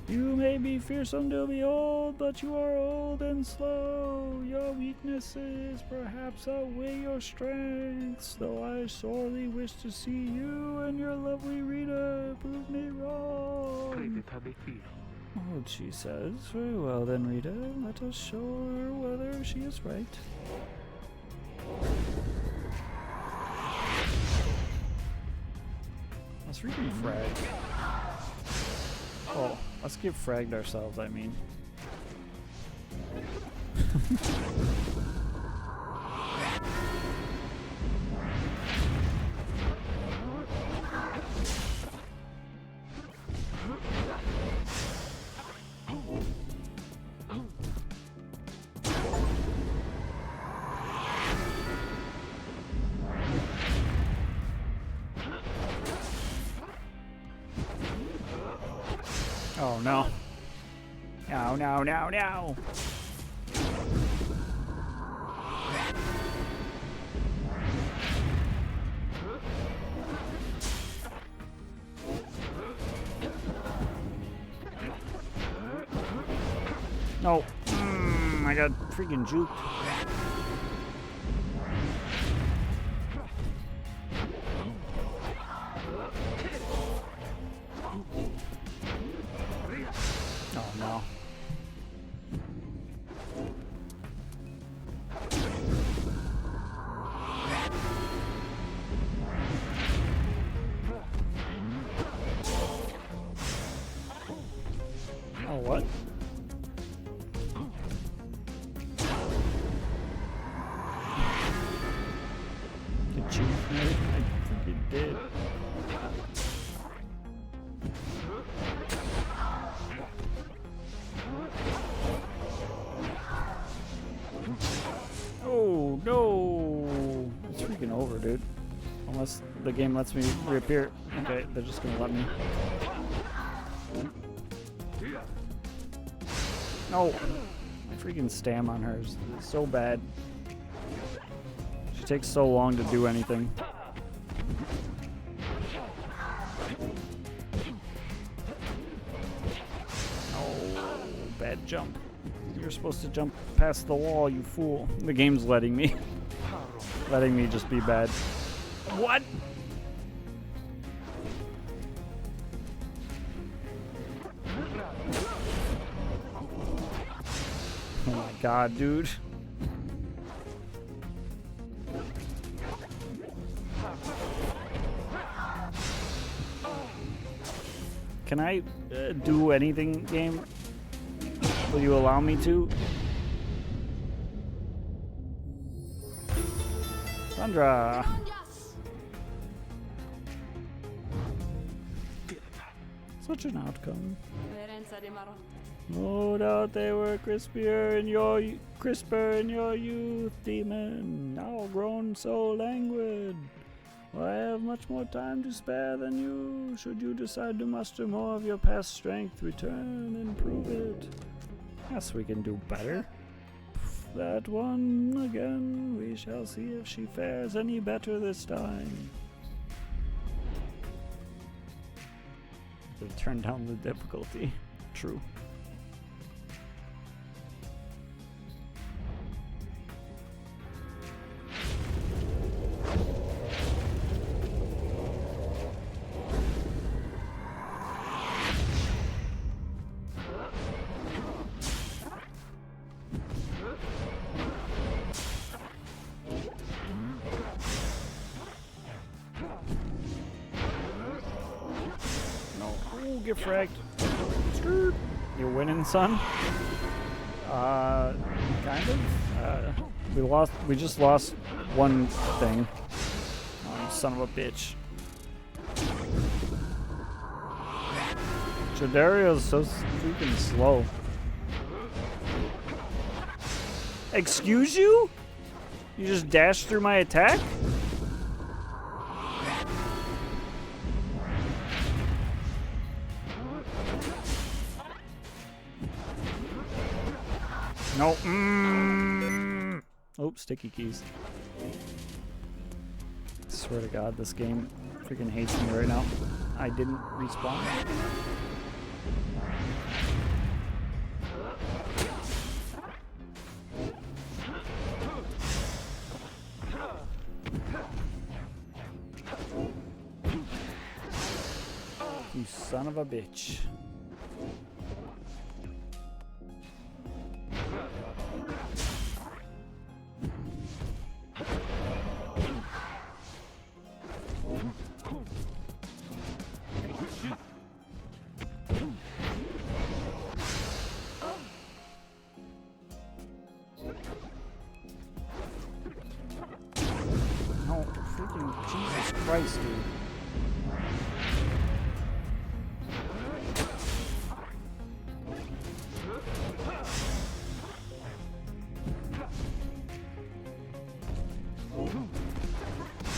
You may be fearsome to behold, but you are old and slow. Your weaknesses perhaps outweigh your strengths, though I sorely wish to see you and your lovely Rita prove me wrong. Oh, she says. Very well then, Rita. Let us show her whether she is right. Let's freaking frag. Oh, let's get fragged ourselves, I mean. Oh no. No, no, no, no. No. I got freaking juked. Oh no. What? Did you? I think you did. Oh no! It's freaking over, dude. Unless the game lets me reappear. Okay, they're just gonna let me. No! My freaking stam on her is so bad. She takes so long to do anything. Oh, bad jump. You're supposed to jump past the wall, you fool. The game's letting me. Letting me just be bad. What? Oh my god, dude. Can I do anything, game? Will you allow me to? Sandra! Such an outcome. No doubt they were crisper in your youth, demon. Now grown so languid. Well, I have much more time to spare than you. Should you decide to muster more of your past strength, return and prove it. Yes, we can do better. That one again. We shall see if she fares any better this time. Turn down the difficulty. True. Get fragged. Skirt. You're winning, son. Kind of. We just lost one thing. Oh, you son of a bitch. Jadario's so freaking slow. Excuse you? You just dashed through my attack? No. Oh, sticky keys. I swear to God, this game freaking hates me right now. I didn't respawn. You son of a bitch. No, freaking Jesus Christ, dude.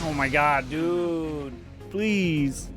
Oh my God, dude. Please.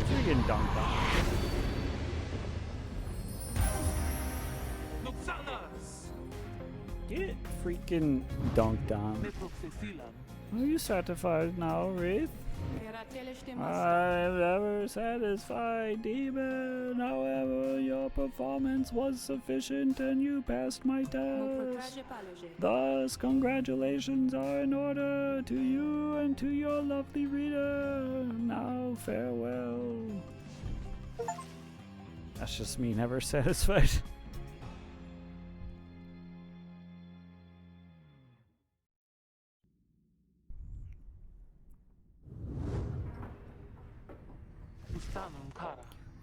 Freaking dunked on. Get freaking dunked on. Are you satisfied now, Wraith? I'm ever satisfied, demon. However, your performance was sufficient and you passed my test. Thus, congratulations are in order to you and to your lovely reader. Now, farewell. That's just me never satisfied.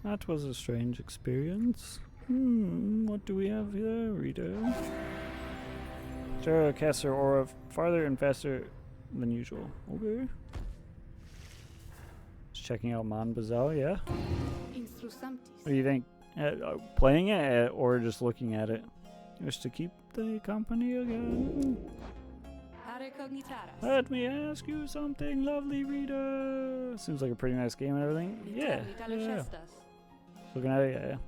That was a strange experience. What do we have here, reader? Sarah casts her aura farther and faster than usual. Okay. Just checking out Mon Bazal, yeah? What do you think? Playing it or just looking at it? Just to keep the company again? Let me ask you something, lovely reader. Seems like a pretty nice game and everything. Yeah. Looking at it,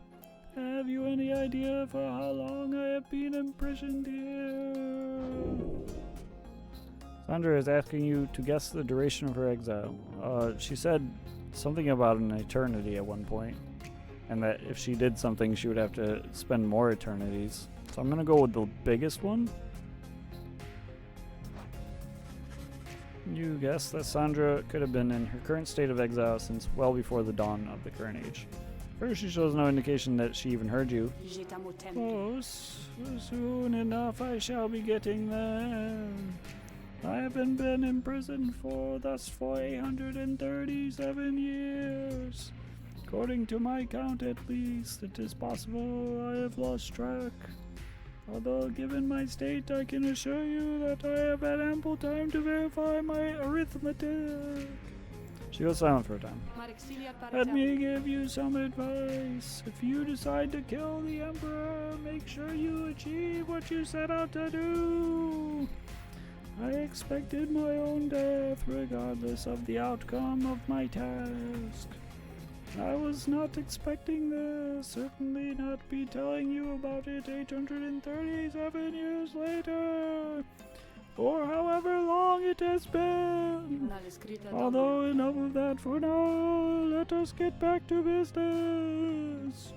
yeah. Have you any idea for how long I have been imprisoned here? Sandra is asking you to guess the duration of her exile. She said something about an eternity at one point, and that if she did something, she would have to spend more eternities. So I'm gonna go with the biggest one. You guess that Sandra could have been in her current state of exile since well before the dawn of the current age. First, she shows no indication that she even heard you. Oh, soon enough I shall be getting there. I haven't been in prison for 837 years. According to my count, at least, it is possible I have lost track. Although, given my state, I can assure you that I have had ample time to verify my arithmetic. She goes silent for a time. Let me give you some advice. If you decide to kill the Emperor, make sure you achieve what you set out to do. I expected my own death, regardless of the outcome of my task. I was not expecting this, certainly not be telling you about it 837 years later, or however long it has been. Although enough of that for now, let us get back to business.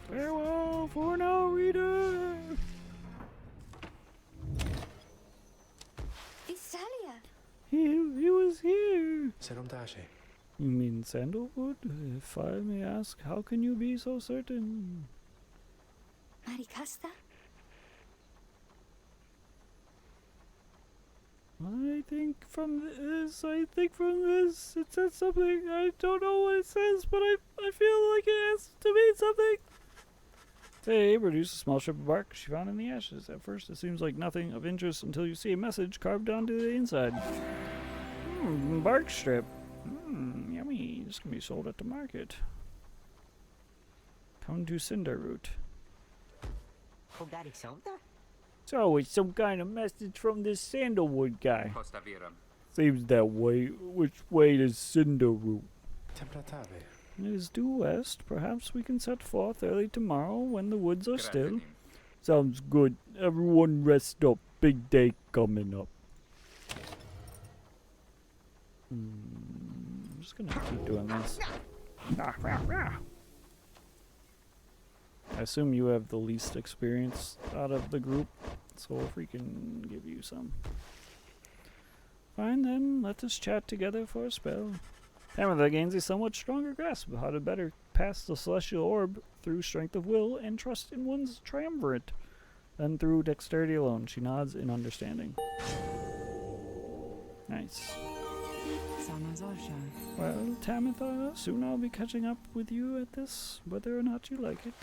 Farewell for now, reader. He was here. You mean Sandalwood? If I may ask, how can you be so certain? Maricasta? I think from this, it says something. I don't know what it says, but I feel like it has to mean something. They produce a small strip of bark she found in the ashes. At first, it seems like nothing of interest until you see a message carved onto the inside. Bark strip. Yummy. This can be sold at the market. Come to Cinderroot. So it's some kind of message from this Sandalwood guy. Seems that way. Which way is Cinderroot? It is due west. Perhaps we can set forth early tomorrow when the woods are still. Sounds good. Everyone rest up. Big day coming up. I'm just gonna keep doing this. I assume you have the least experience out of the group, so if we can give you some. Fine then, let us chat together for a spell. Pamela gains a somewhat stronger grasp of how to better pass the celestial orb through strength of will and trust in one's triumvirate than through dexterity alone. She nods in understanding. Nice. Well, Tamitha, soon I'll be catching up with you at this, whether or not you like it.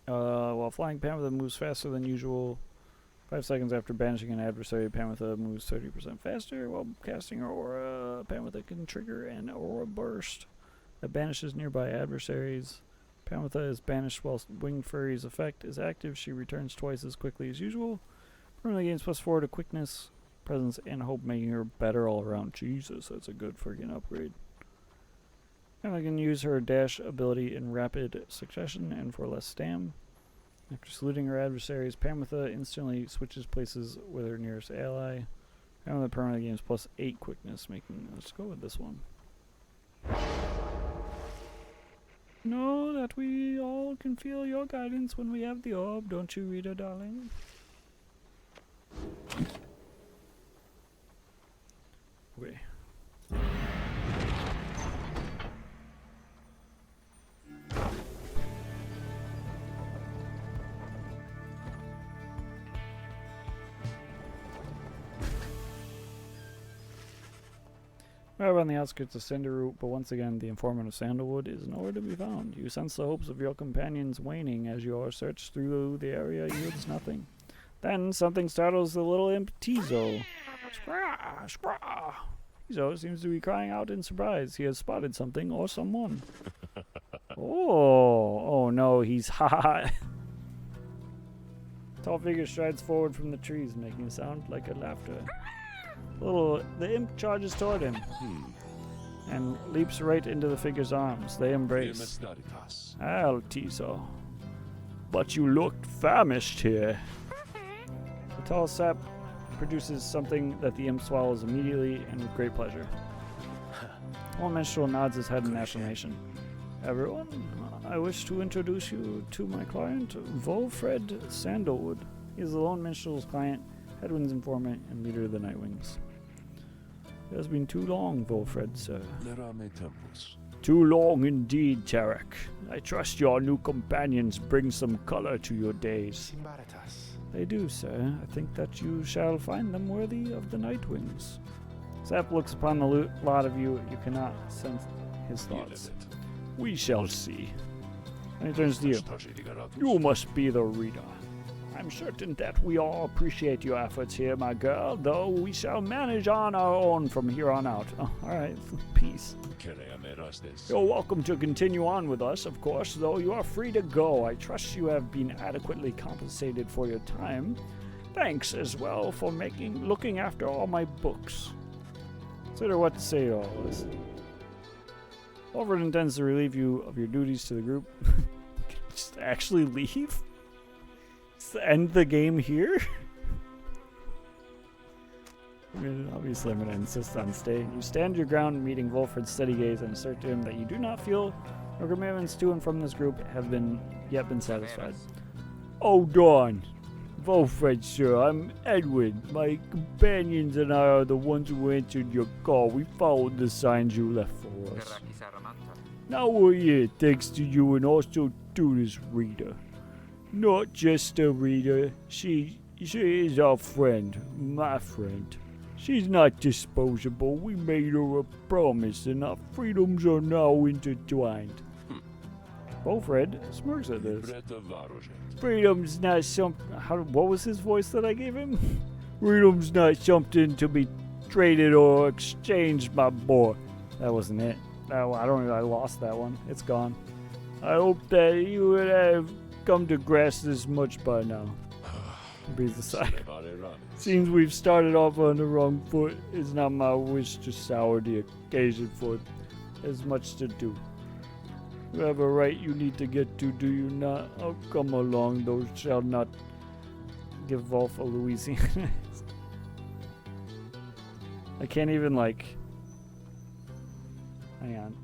While flying, Pamitha moves faster than usual. 5 seconds after banishing an adversary, Pamitha moves 30% faster. While casting her aura, Pamitha can trigger an aura burst that banishes nearby adversaries. Pamitha is banished while Winged Furry's effect is active. She returns twice as quickly as usual. Permanently gains +4 to quickness, presence, and hope, making her better all around. Jesus, that's a good freaking upgrade. And I can use her dash ability in rapid succession and for less stam. After saluting her adversaries, Pamitha instantly switches places with her nearest ally. Pamitha permanently gains plus 8 quickness, making... Let's go with this one. Know that we all can feel your guidance when we have the orb, don't you, Rita, darling? Okay. We're on the outskirts of Cinderroot, but once again, the informant of Sandalwood is nowhere to be found. You sense the hopes of your companions waning as your search through the area yields nothing. Then something startles the little imp Tizo. Scrah! Scrah! Tizo seems to be crying out in surprise. He has spotted something or someone. Oh no, he's hot. Tall figure strides forward from the trees, making a sound like a laughter. The imp charges toward him and leaps right into the figure's arms. They embrace. Tizo, but you looked famished here. The tall sap produces something that the imp swallows immediately and with great pleasure. One minstrel nods his head in affirmation. Everyone, I wish to introduce you to my client, Volfred Sandalwood. He is the lone minstrel's client, Headwind's informant, and leader of the Nightwings. It has been too long, Volfred, sir. Too long indeed, Tarek. I trust your new companions bring some color to your days. They do, sir. I think that you shall find them worthy of the Nightwings. Zap looks upon the lot of you. You cannot sense his thoughts. We shall see. And he turns to you. You must be the reader. I'm certain that we all appreciate your efforts here, my girl, though we shall manage on our own from here on out. Oh, alright, peace. You're welcome to continue on with us, of course, though you are free to go. I trust you have been adequately compensated for your time. Thanks as well for looking after all my books. Consider what to say to all this. Volfred intends to relieve you of your duties to the group. Just actually leave? End the game here? I mean, obviously I'm going to insist on staying. You stand your ground, meeting Volfred's steady gaze, and assert to him that you do not feel your commitments to and from this group have yet been satisfied. Oh, darn. Volfred, sir, I'm Edwin. My companions and I are the ones who answered your call. We followed the signs you left for us. Now we're here, thanks to you and also to this reader. Not just a reader, she is our friend, my friend. She's not disposable. We made her a promise and our freedoms are now intertwined. Volfred smirks at this. Freedom's not something... What was his voice that I gave him? Freedom's not something to be traded or exchanged, my boy. That wasn't it. I lost that one. It's gone. I hope that you would have come to grasp this much by now. Breathes a sigh. Seems we've started off on the wrong foot. It's not my wish to sour the occasion for there's much to do. You have a right you need to get to, do you not? Oh, come along, those shall not give Volf a Louisiana. I can't even, like... Hang on.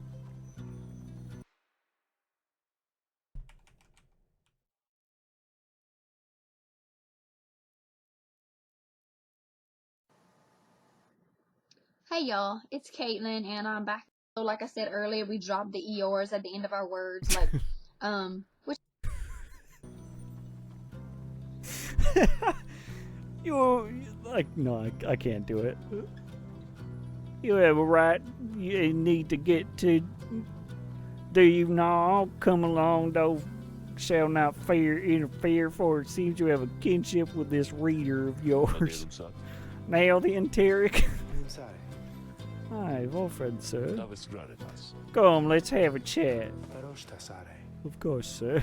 Hey y'all, it's Caitlin and I'm back. So like I said earlier, we dropped the ERs at the end of our words, like, which... No, I can't do it. You have a right, you need to get to, do you not come along, though shall not interfere, for it seems you have a kinship with this reader of yours. Nail the enteric. Hi, Volfred, sir. Come, let's have a chat. Of course, sir.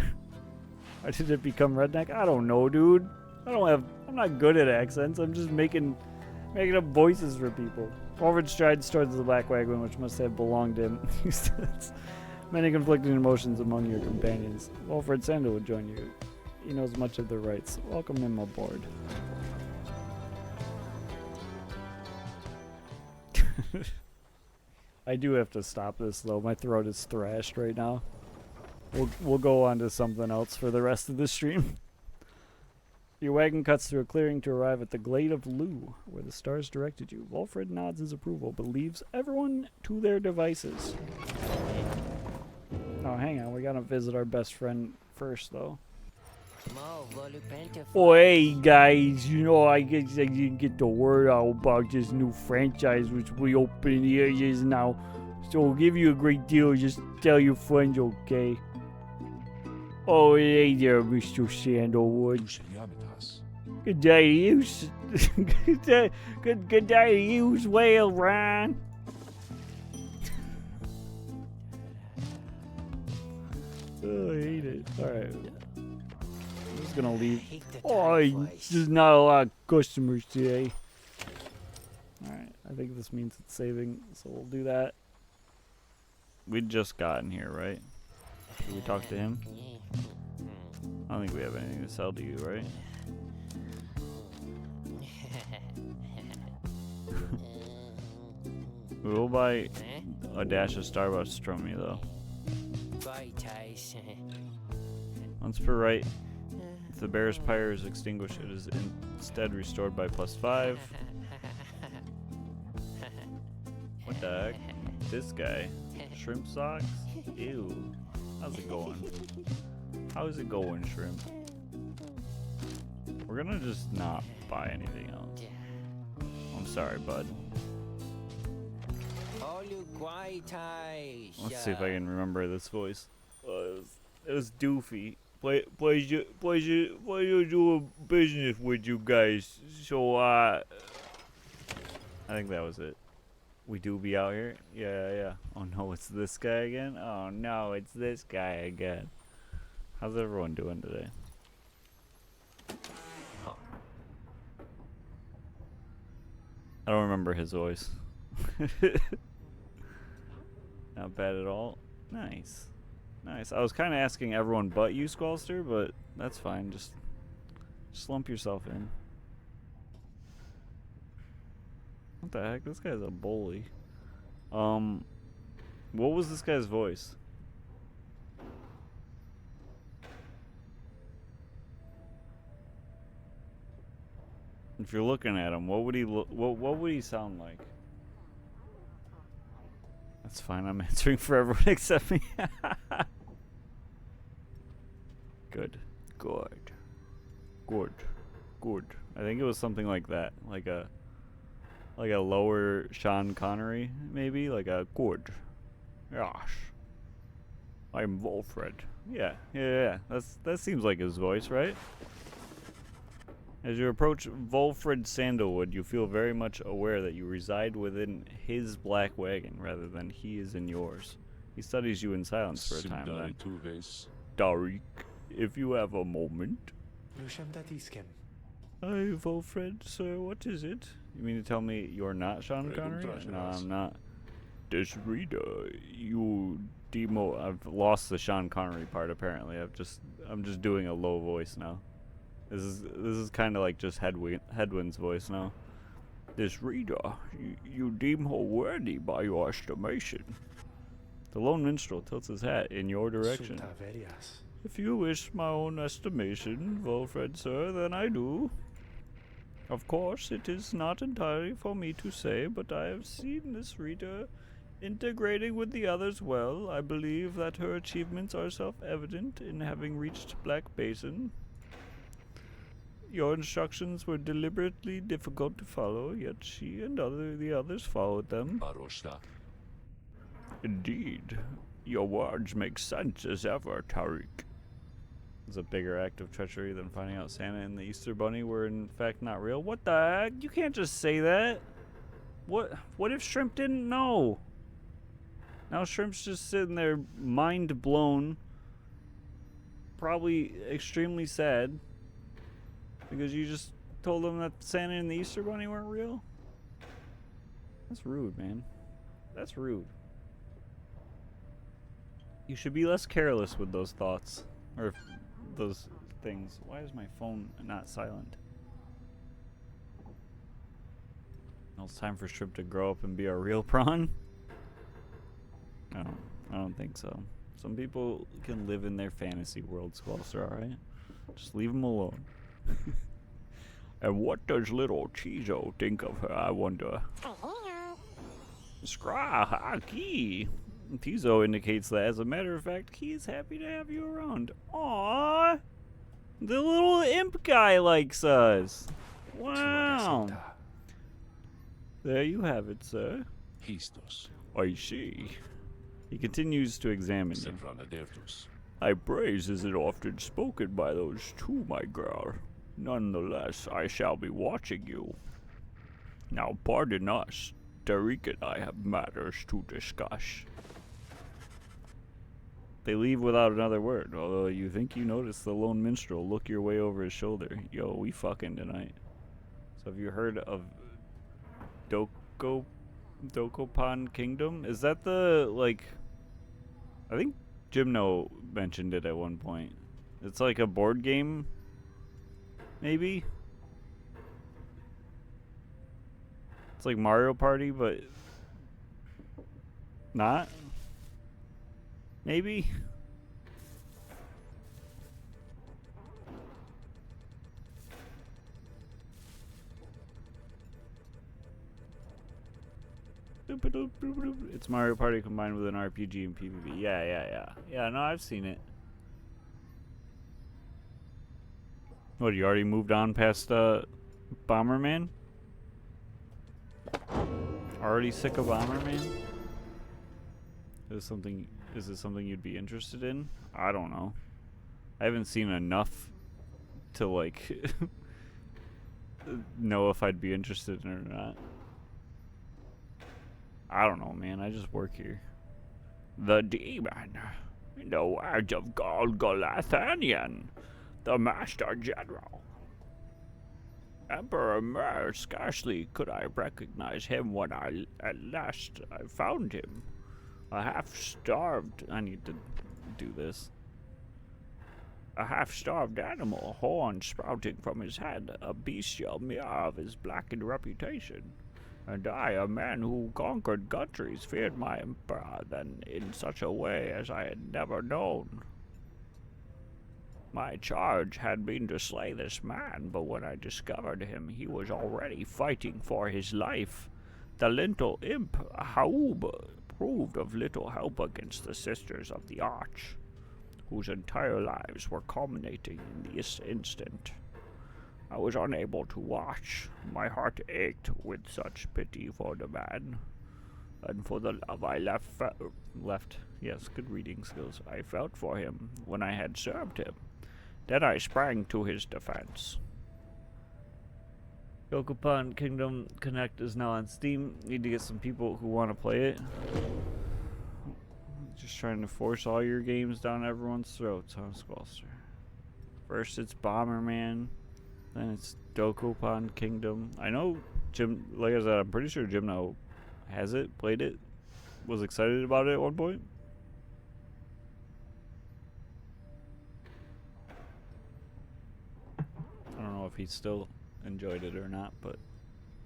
Why did it become redneck? I don't know, dude. I'm not good at accents. I'm just making up voices for people. Wolfred strides towards the black wagon, which must have belonged to him. Many conflicting emotions among your companions. Wolfred Sandal would join you. He knows much of their rights. Welcome him aboard. I do have to stop this though. My throat is thrashed right now. We'll go on to something else for the rest of the stream. Your wagon cuts through a clearing to arrive at the Glade of Lu, where the stars directed you. Wolfred nods his approval, but leaves everyone to their devices. Oh, hang on. We gotta visit our best friend first, though. Oh, hey, guys. You know, I guess I didn't get the word out about this new franchise which we open here just now. So I'll give you a great deal. Just tell your friends, okay? Oh, hey there, Mr. Sandalwood. Good day to you. Good day to you as well, Ryan. Oh, I hate it. Alright. I'm just gonna leave. Oh, there's not a lot of customers today. Alright, I think this means it's saving, so we'll do that. We'd just gotten here, right? Should we talk to him? I don't think we have anything to sell to you, right? We will buy a dash of Starbucks from you, though. Once per right, if the bear's pyre is extinguished, it is instead restored by +5. What the heck? This guy? Shrimp socks? Ew. How's it going? How's it going, Shrimp? We're gonna just not buy anything else. I'm sorry, bud. Let's see if I can remember this voice. It was doofy. Pleasure doing business with you guys. So, I think that was it. We do be out here? Yeah. Oh no, it's this guy again? Oh no, it's this guy again. How's everyone doing today? I don't remember his voice. Not bad at all. Nice. Nice. I was kind of asking everyone but you, Squallster, but that's fine. Just lump yourself in. What the heck? This guy's a bully. What was this guy's voice? If you're looking at him, what would he what would he sound like? That's fine. I'm answering for everyone except me. Good. I think it was something like that, like a lower Sean Connery, maybe, like a good. Gosh, I'm Wolfred. Yeah. That seems like his voice, right? As you approach Wolfred Sandalwood, you feel very much aware that you reside within his black wagon rather than he is in yours. He studies you in silence for a time then. Darik, if you have a moment. Hi, Wolfred, sir, what is it? You mean to tell me you're not Sean Connery? No, I'm not. This reader, you demo. I've lost the Sean Connery part apparently. I'm just doing a low voice now. This is kind of like just Headwind's voice now. This reader, you deem her worthy by your estimation. The lone minstrel tilts his hat in your direction. If you wish my own estimation, Wolfred, sir, then I do. Of course, it is not entirely for me to say, but I have seen this reader integrating with the others well. I believe that her achievements are self-evident in having reached Black Basin. Your instructions were deliberately difficult to follow, yet she and the others followed them. Indeed. Your words make sense as ever, Tariq. It's a bigger act of treachery than finding out Santa and the Easter Bunny were in fact not real. What the heck? You can't just say that. What if Shrimp didn't know? Now Shrimp's just sitting there mind blown. Probably extremely sad. Because you just told him that Santa and the Easter Bunny weren't real? That's rude, man. That's rude. You should be less careless with those thoughts. Or those things. Why is my phone not silent? Well, it's time for Strip to grow up and be a real prawn? No, I don't think so. Some people can live in their fantasy worlds, Squalster, alright? Just leave them alone. And what does little Chizo think of her, I wonder? Scra, Key. Tizo indicates that, as a matter of fact, Key is happy to have you around. Aww! The little imp guy likes us. Wow. There you have it, sir. I see. He continues to examine him. Thy praise isn't often spoken by those two, my girl. Nonetheless, I shall be watching you. Now, pardon us. Tariq and I have matters to discuss. They leave without another word, although you think you notice the lone minstrel look your way over his shoulder. Yo, we fucking tonight. So have you heard of Dokopon Kingdom? Is that the, like... I think Gymno mentioned it at one point. It's like a board game, maybe? It's like Mario Party, but not? Maybe? It's Mario Party combined with an RPG and PvP. Yeah. Yeah, no, I've seen it. What, you already moved on past Bomberman? Already sick of Bomberman? Is it something you'd be interested in? I don't know. I haven't seen enough to like know if I'd be interested in it or not. I don't know, man. I just work here. The demon, in the words of Golgolathanian, the Master General. Emperor Mer, scarcely could I recognize him when at last I found him. A half-starved... I need to do this. A half-starved animal, horns sprouting from his head, a bestial mirror of his blackened reputation. And I, a man who conquered countries, feared my emperor then in such a way as I had never known. My charge had been to slay this man, but when I discovered him, he was already fighting for his life. The little imp, Haub, proved of little help against the Sisters of the Arch, whose entire lives were culminating in this instant. I was unable to watch. My heart ached with such pity for the man, and for the love I left. Yes, good reading skills. I felt for him when I had served him. Then I sprang to his defense. Dokopon Kingdom Connect is now on Steam. Need to get some people who want to play it. Just trying to force all your games down everyone's throats, huh, Squalster? First it's Bomberman, then it's Dokopon Kingdom. I know like I said, I'm pretty sure Gymno has it, played it, was excited about it at one point. I don't know if he still enjoyed it or not, but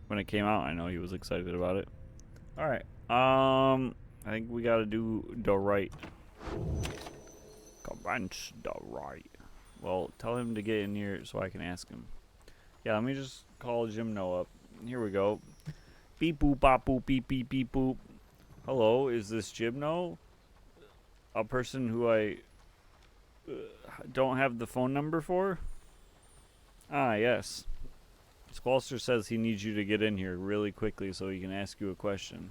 when it came out, I know he was excited about it. Alright, I think we gotta do the right. Commence the right. Well, tell him to get in here so I can ask him. Yeah, let me just call Gymno up. Here we go. Beep boop bop boop beep beep beep boop. Hello, is this Gymno? A person who I don't have the phone number for? Ah, yes. Squalster says he needs you to get in here really quickly so he can ask you a question.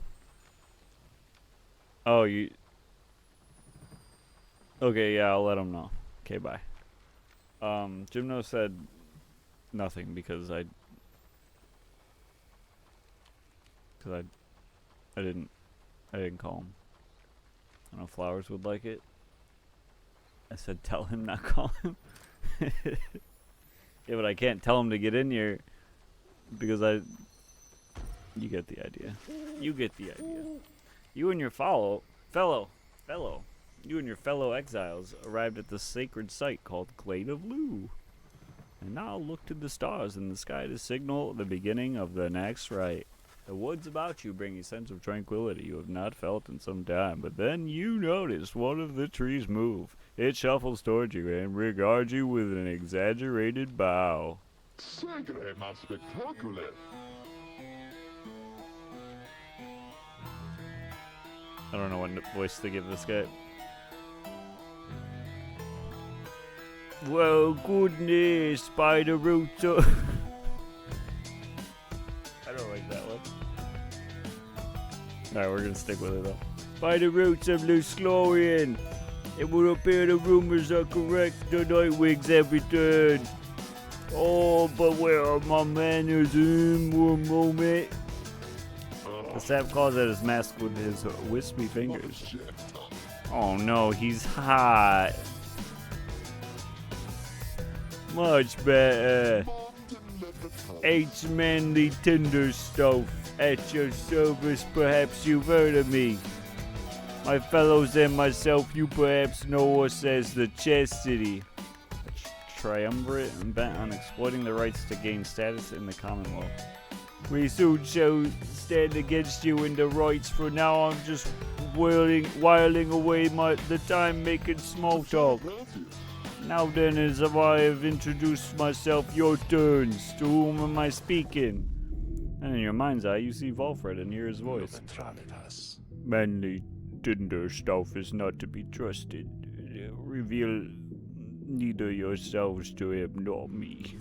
Oh, you... Okay, yeah, I'll let him know. Okay, bye. Gymno said nothing because I didn't call him. I don't know if Flowers would like it. I said tell him, not call him. Yeah, but I can't tell him to get in here because You get the idea. You get the idea. You and your you and your fellow exiles arrived at the sacred site called Glade of Lu. And now look to the stars in the sky to signal the beginning of the next rite. The woods about you bring a sense of tranquility you have not felt in some time, but then you notice one of the trees move. It shuffles towards you and regards you with an exaggerated bow. Sacre más spectacular. I don't know what voice to give this guy. Well, goodness, by the roots of... I don't like that one. Alright, we're gonna stick with it though. By the roots of Lusclorian, it would appear the rumors are correct. The Nightwings have returned. Oh, but where are my manners? One moment. The sap claws at his mask with his wispy fingers. Oh no, he's hot. Much better. H manly tinder stuff at your service. Perhaps you've heard of me. My fellows and myself, you perhaps know us as the Chastity. A triumvirate and bent on exploiting the rights to gain status in the Commonwealth. We soon shall stand against you in the rights. For now, I'm just whiling away the time making small talk. Now then, as I have introduced myself, your turns. To whom am I speaking? And in your mind's eye, you see Volfred and hear his voice. Manly tinder stuff is not to be trusted. Reveal neither yourselves to him nor me.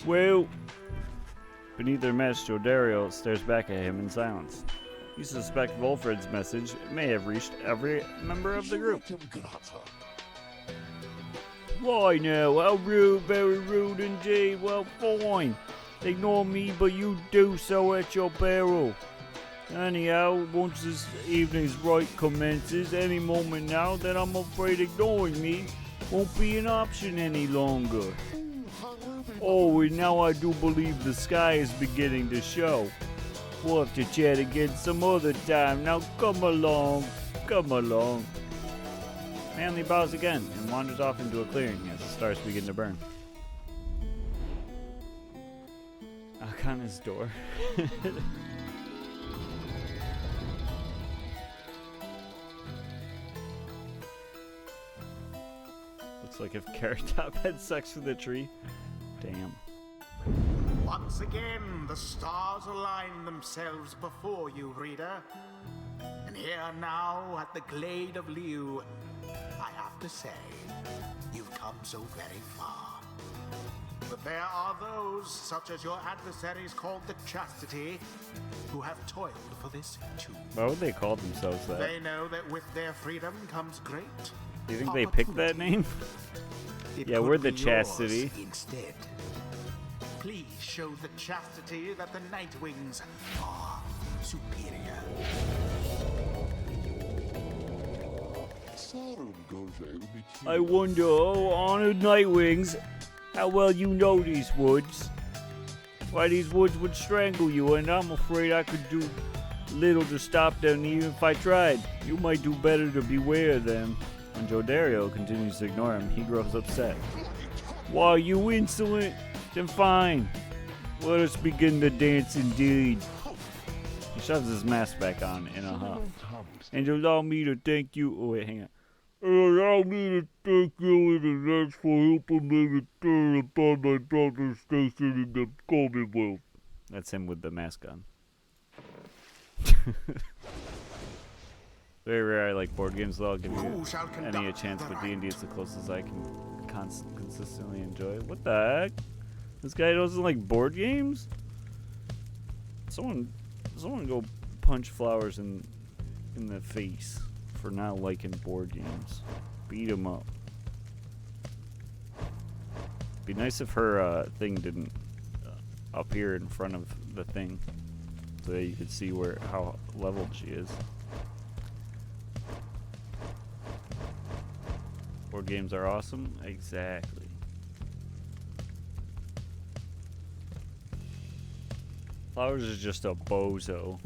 Well, beneath their mask, Jodario stares back at him in silence. You suspect Volfred's message may have reached every member of the group. Why now? How rude, very rude indeed. Well, fine. Ignore me, but you do so at your peril. Anyhow, once this evening's rite commences, any moment now, then I'm afraid ignoring me won't be an option any longer. Oh, and now I do believe the sky is beginning to show. We'll have to chat again some other time. Now come along, come along. Manly bows again and wanders off into a clearing as the stars begin to burn. Knock on his door. Looks like if Carrot Top had sex with a tree. Damn. Once again, the stars align themselves before you, reader. And here now at the Glade of Liu, I have to say, you've come so very far. But there are those, such as your adversaries called the Chastity, who have toiled for this too. Why would they call themselves that? They know that with their freedom comes great. Do you think they picked that name? Yeah, we're the Chastity. Instead, please show the Chastity that the Nightwings are superior. I wonder, oh, honored Nightwings, how well you know these woods. Why, these woods would strangle you, and I'm afraid I could do little to stop them even if I tried. You might do better to beware of them. When Jodario continues to ignore him, he grows upset. Why, you insolent? Then fine. Let us begin the dance indeed. He shoves his mask back on in a huff. And allow me to thank you. Oh, wait, hang on. Allow me to thank you in advance for helping me return upon my brother's station in the Commonwealth. That's him with the mask on. Very rare. I like board games, though. I'll give you any a chance, but D&D is the closest I can consistently enjoy. What the heck? This guy doesn't like board games? Someone go punch Flowers in the face for not liking board games. Beat him up. Be nice if her thing didn't appear in front of the thing, so that you could see how leveled she is. Board games are awesome? Exactly. Flowers is just a bozo.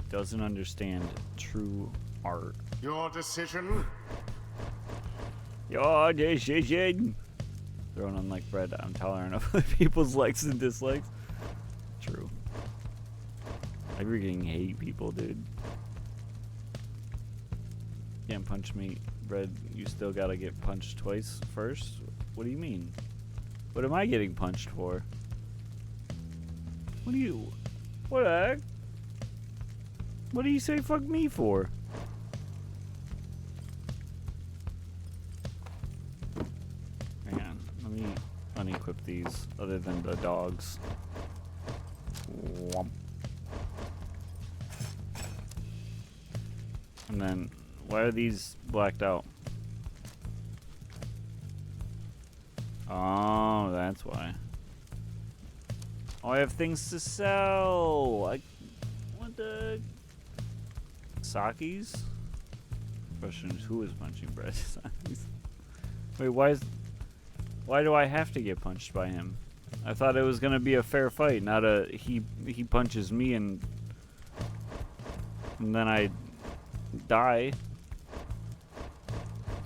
Doesn't understand true art. Your decision? Your decision. Throwing on like bread. I'm tolerant of other people's likes and dislikes. True. I freaking hate people, dude. Can't punch me, Bread. You still gotta get punched twice first? What do you mean? What am I getting punched for? What do you... What the heck? What do you say fuck me for? Hang on. Let me unequip these other than the dogs. Womp. And then, why are these blacked out? Oh, that's why. Oh, I have things to sell. What the? Sakis? Question is, who is punching Bread? Sakis. Wait, why do I have to get punched by him? I thought it was gonna be a fair fight, not a he punches me and then I die.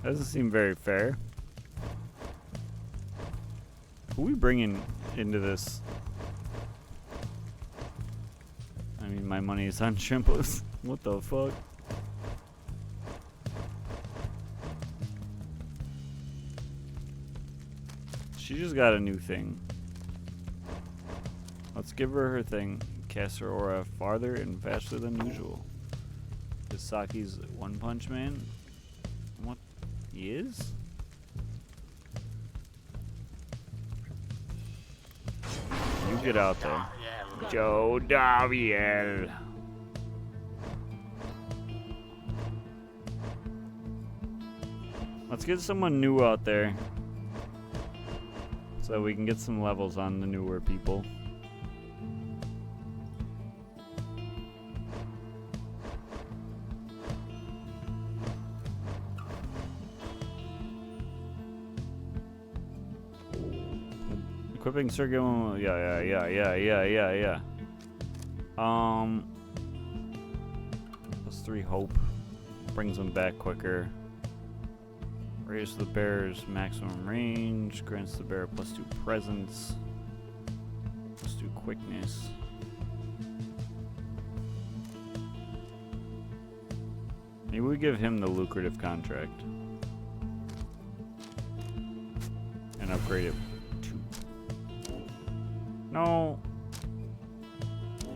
Doesn't seem very fair. Who are we bringing into this? I mean, my money is on Shrimpos. What the fuck? She just got a new thing. Let's give her thing. Cast her aura farther and faster than usual. Is Saki's One Punch Man? What? He is? You get out there. Joe Daviel. Let's get someone new out there. So we can get some levels on the newer people. Equipping circuit. Yeah. +3 hope. Brings them back quicker. Raise the bear's maximum range. Grants the bear +2 presence. +2 quickness. Maybe we give him the lucrative contract. And upgrade it. No.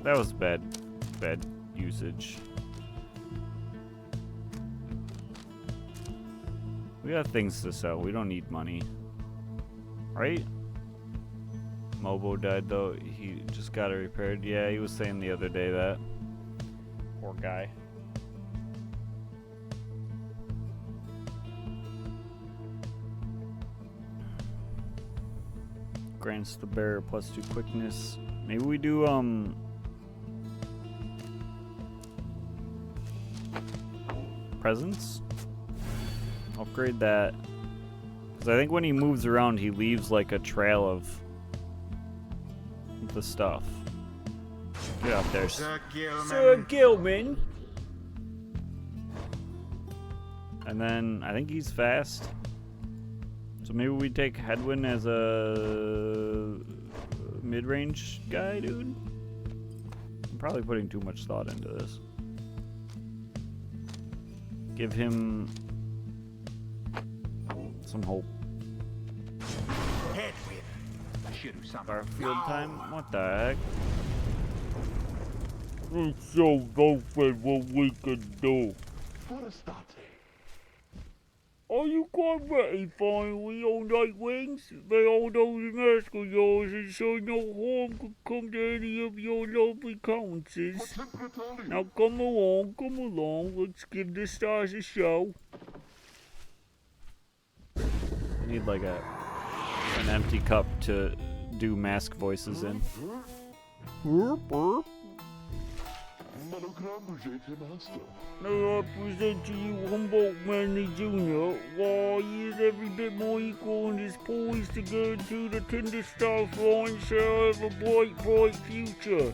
That was bad usage. We got things to sell. We don't need money. Right? Mobo died though. He just got it repaired. Yeah, he was saying the other day that. Poor guy. Grants the bearer +2 quickness. Maybe we do presence. Upgrade that. Because I think when he moves around, he leaves like a trail of the stuff. Get out there, Sir Gilman. Sir Gilman. And then I think he's fast. So maybe we take Headwind as a mid-range guy, dude. I'm probably putting too much thought into this. Give him some hope. Headwind. Garfield time? What the heck? Let's show Dolphin what we can do. Are you quite ready finally on Nightwings? May all those masks of yours and so no harm could come to any of your lovely countenances. Now come along, let's give the stars a show. Need like an empty cup to do mask voices in. May I present to you Humboldt Manley Jr. While he is every bit more equal and is poised to guarantee the tender staff line shall have a bright, bright future.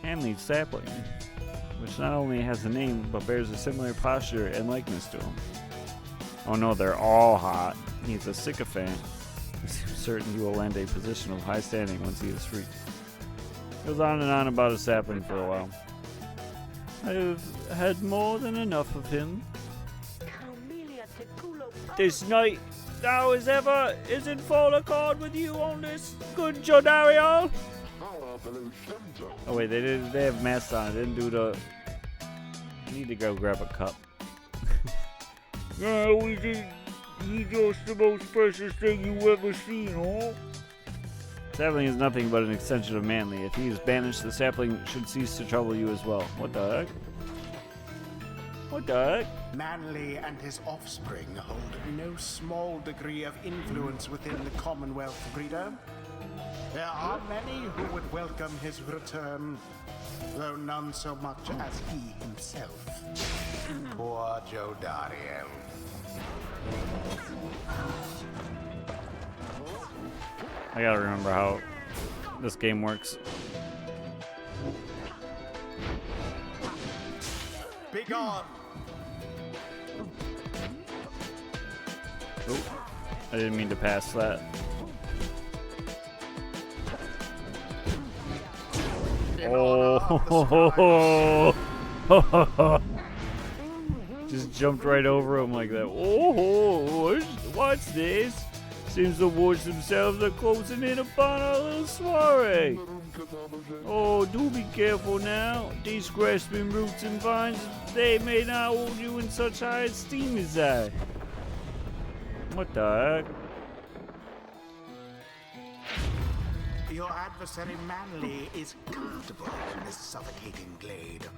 Manly sapling, which not only has a name, but bears a similar posture and likeness to him. Oh no, they're all hot. He's a sycophant. He seems certain he will land a position of high standing once he is free. Goes on and on about a sapling for a while. I've had more than enough of him. This night, thou as ever, is in full accord with you on this, good Jodariel. Oh wait, they have masks on. They didn't do the... I need to go grab a cup. Now he's just the most precious thing you ever seen, huh? Sapling is nothing but an extension of Manly. If he is banished, the sapling should cease to trouble you as well. What the heck? What the heck? Manly and his offspring hold no small degree of influence within the Commonwealth, Breeder. There are many who would welcome his return, though none so much as he himself. Poor Jodariel. I gotta remember how this game works. Be gone! Oh, I didn't mean to pass that. Oh, just jumped right over him like that. Oh, what's this? Seems the woods themselves are closing in upon our little soiree. Oh, do be careful now. These grasping roots and vines, they may not hold you in such high esteem as I. What the heck? Your adversary Manly is comfortable in this suffocating glade.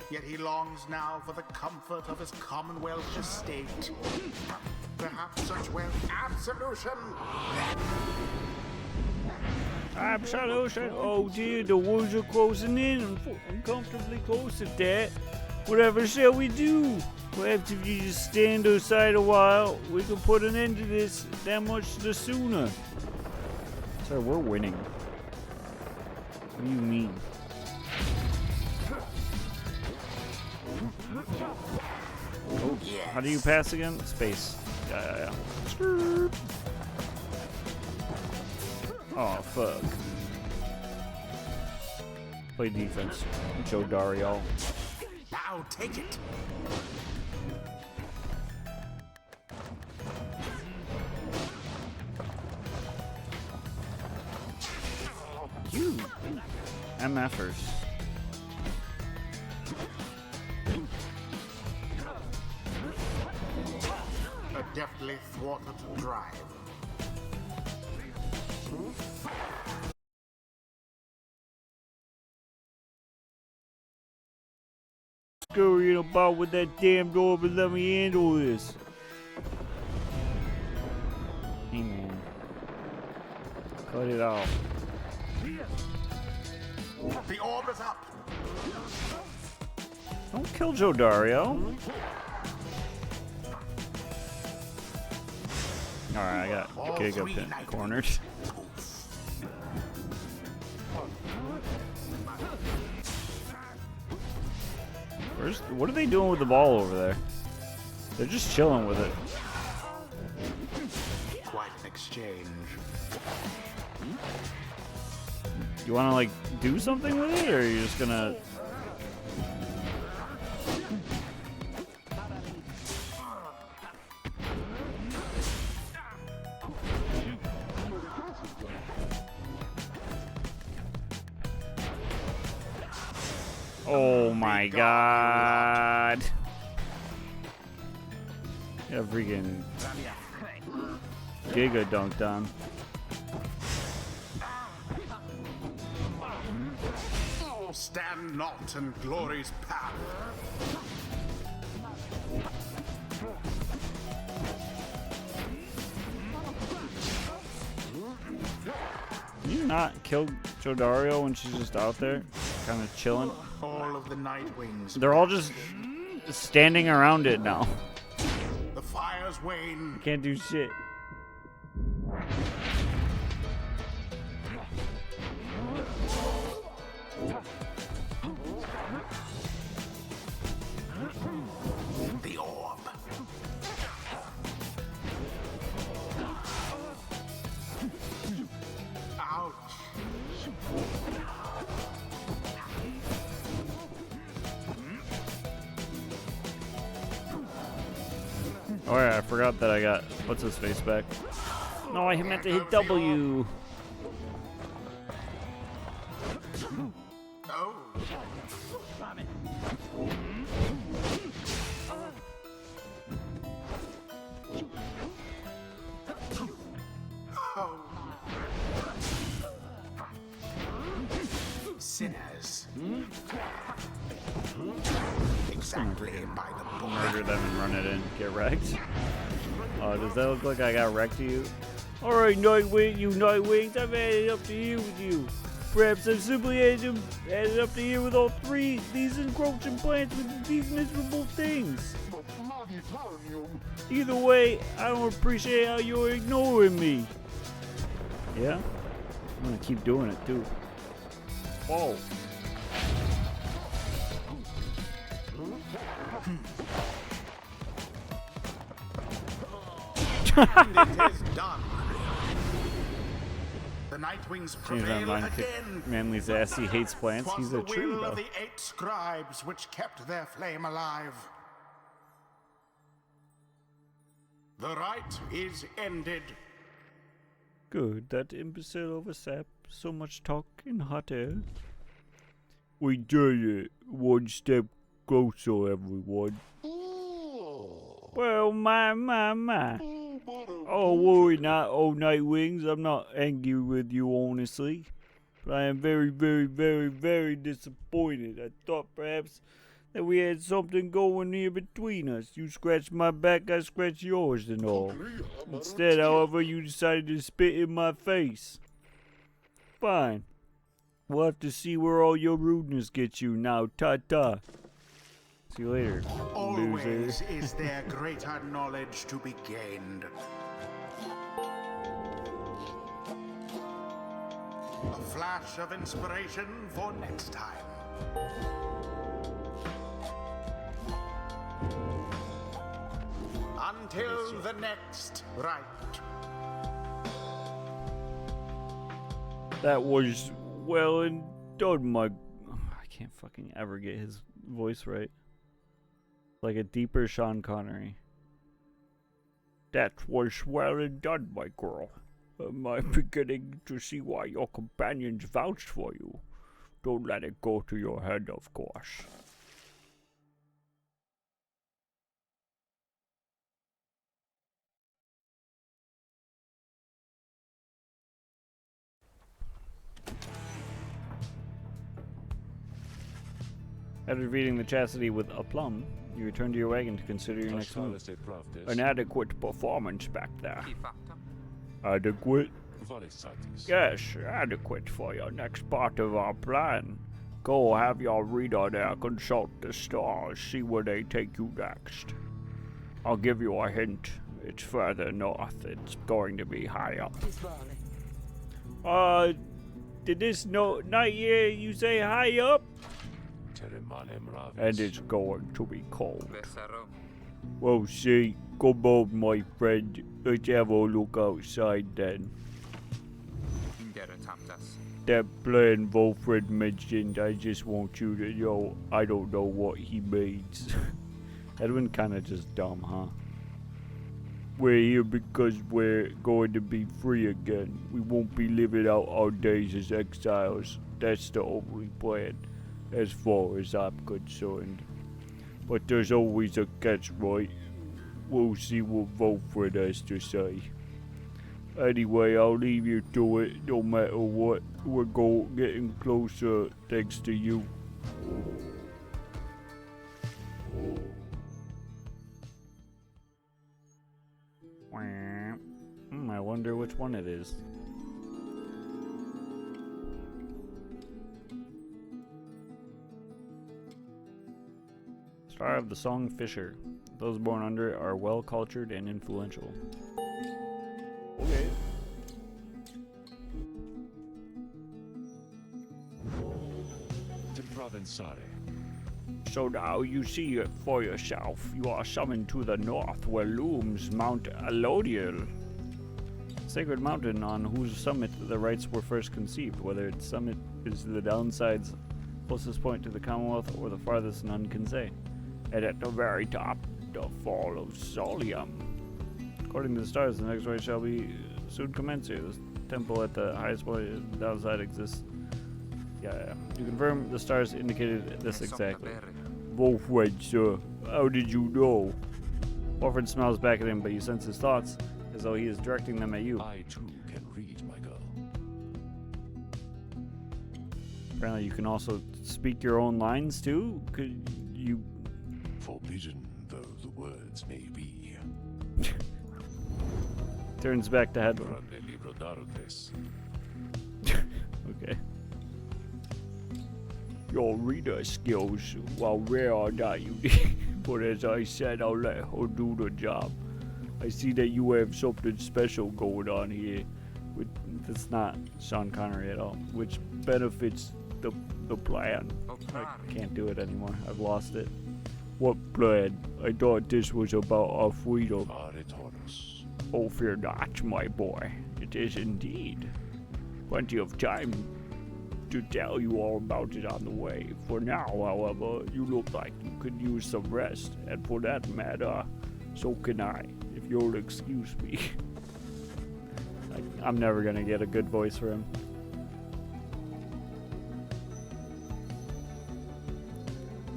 Yet he longs now for the comfort of his Commonwealth estate. Perhaps such wealth absolution. Absolution. Oh dear, the woods are closing in. Uncomfortably close at that. Whatever shall we do? Perhaps if you just stand aside a while, we can put an end to this that much the sooner. Sir, we're winning. What do you mean? Oh, how do you pass again? Space. Yeah. Skirt. Oh, fuck. Play defense. Jodariel. Now take it. You. MFers. A deftly thwarted drive. Scurrying about with that damn door, but let me handle this. Hey man. Cut it off. The orb is up. Don't kill Jodariel. Alright, I got Giga cornered. What are they doing with the ball over there? They're just chilling with it. Quite an exchange. You want to like do something with it, or are you just gonna? Oh my god! Yeah, freaking Giga dunked on. Stand not in glory's path. Can you not kill Jodariel when she's just out there? kind of chilling. All of the Nightwings. They're all just standing around it now. The fires wane. Can't do shit. The orb. Ouch. Oh yeah, I forgot that I got what's his face back. No, I meant to hit W. Oh. Oh. Sinners. Exactly by the book. Murder them and run it in. Get wrecked. Oh, does that look like I got wrecked to you? Alright, Nightwing, you Nightwings, I've added up to here with you. Perhaps I've simply added up to here with all three these encroaching plants with these miserable things. Either way, I don't appreciate how you're ignoring me. Yeah? I'm gonna keep doing it too. Whoa. And it is done. The Nightwings Change my prevail mind. again. Manly's ass, he hates plants. 'Twas He's the a tree will though. of the 8 scribes which kept their flame alive. The rite is ended. Good, that imbecile oversap. So much talk in hot air. We did it. One step closer, everyone. Well, my. Oh, worry not, oh Nightwings. I'm not angry with you, honestly. But I am very, very, very, very disappointed. I thought perhaps that we had something going here between us. You scratched my back, I scratched yours and all. Instead, however, you decided to spit in my face. Fine. We'll have to see where all your rudeness gets you now. Ta-ta. See you later, Always loser. is there greater knowledge to be gained. A flash of inspiration for next time. Until the next rite. That was well and done, my... I can't fucking ever get his voice right. Like a deeper Sean Connery. That was well and done, my girl. I'm beginning to see why your companions vouched for you. Don't let it go to your head, of course. After reading the chastity with aplomb, you return to your wagon to consider your next move. An adequate performance back there. Adequate? Yes, adequate for your next part of our plan. Go have your reader there consult the stars, see where they take you next. I'll give you a hint. It's further north. It's going to be high up. Did this night here you say high up? And it's going to be cold. Well, see, come on, my friend. Let's have a look outside then. That plan Wolfred mentioned, I just want you to know, I don't know what he means. Edwin kinda just dumb, huh? We're here because we're going to be free again. We won't be living out our days as exiles. That's the only plan, as far as I'm concerned. But there's always a catch, right? We'll see what Wolfred has to say. Anyway, I'll leave you to it, no matter what. We're getting closer thanks to you. I wonder which one it is. Star of the Song Fisher. Those born under it are well cultured and influential. Okay. So now you see it for yourself. You are summoned to the north where looms Mount Alodiel, sacred mountain on whose summit the rites were first conceived. Whether its summit is the downside's closest point to the Commonwealth or the farthest, none can say. And at the very top, the fall of Solium. According to the stars, the next rite shall be soon commence here. The temple at the highest point of the downside exists. Yeah. You confirm the stars indicated this exactly. Wolfred, sir. How did you know? Wolfred smiles back at him, but you sense his thoughts, as though he is directing them at you. I too can read, my girl. Apparently you can also speak your own lines too? Could you... Forbidden though the words may be. Turns back to head. Okay. Your reader skills, while rare are not unique, but as I said, I'll let her do the job. I see that you have something special going on here. That's not Sean Connery at all, which benefits the plan. I can't do it anymore. I've lost it. What plan? I thought this was about our freedom. Oh, fear not, my boy. It is indeed. Plenty of time to tell you all about it on the way. For now, however, you look like you could use some rest, and for that matter, so can I, if you'll excuse me. I'm never gonna get a good voice for him.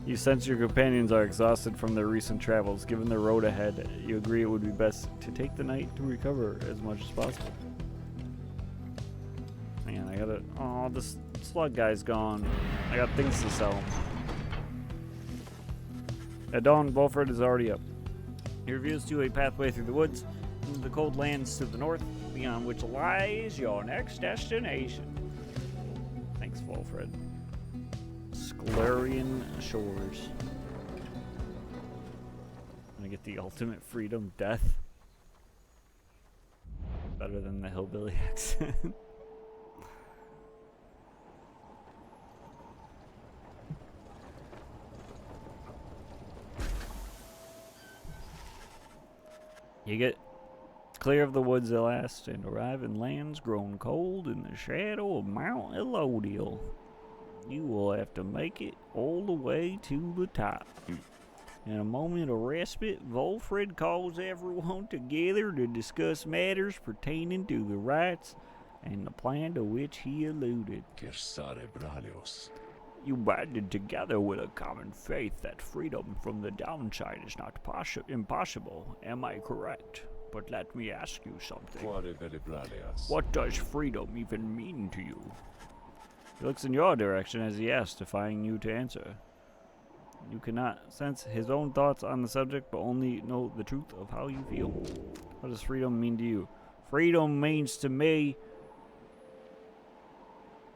You sense your companions are exhausted from their recent travels. Given the road ahead, you agree it would be best to take the night to recover as much as possible. Man, I gotta... Oh, this slug guy's gone. I got things to sell. At dawn, Wolfred is already up. He reveals to you a pathway through the woods into the cold lands to the north, beyond which lies your next destination. Thanks, Wolfred. Sclerian Shores. I'm gonna get the ultimate freedom, death. Better than the hillbilly accent. You get clear of the woods at last and arrive in lands grown cold in the shadow of Mount Elodiel. You will have to make it all the way to the top. In a moment of respite, Wolfred calls everyone together to discuss matters pertaining to the rites and the plan to which he alluded. You banded together with a common faith that freedom from the downside is not impossible. Am I correct? But let me ask you something. What does freedom even mean to you? He looks in your direction as he asks, defying you to answer. You cannot sense his own thoughts on the subject, but only know the truth of how you feel. What does freedom mean to you? Freedom means to me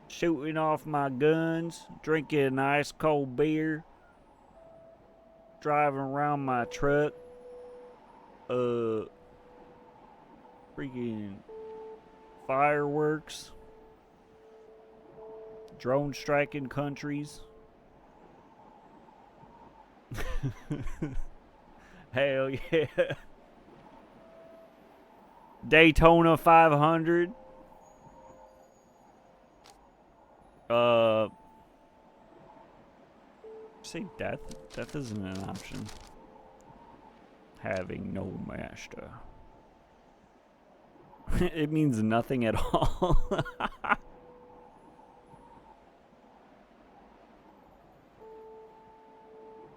shooting off my guns, drinking an ice cold beer, driving around my truck, freaking fireworks, drone striking countries. Hell yeah. Daytona 500. Say death. Death isn't an option. Having no master. It means nothing at all.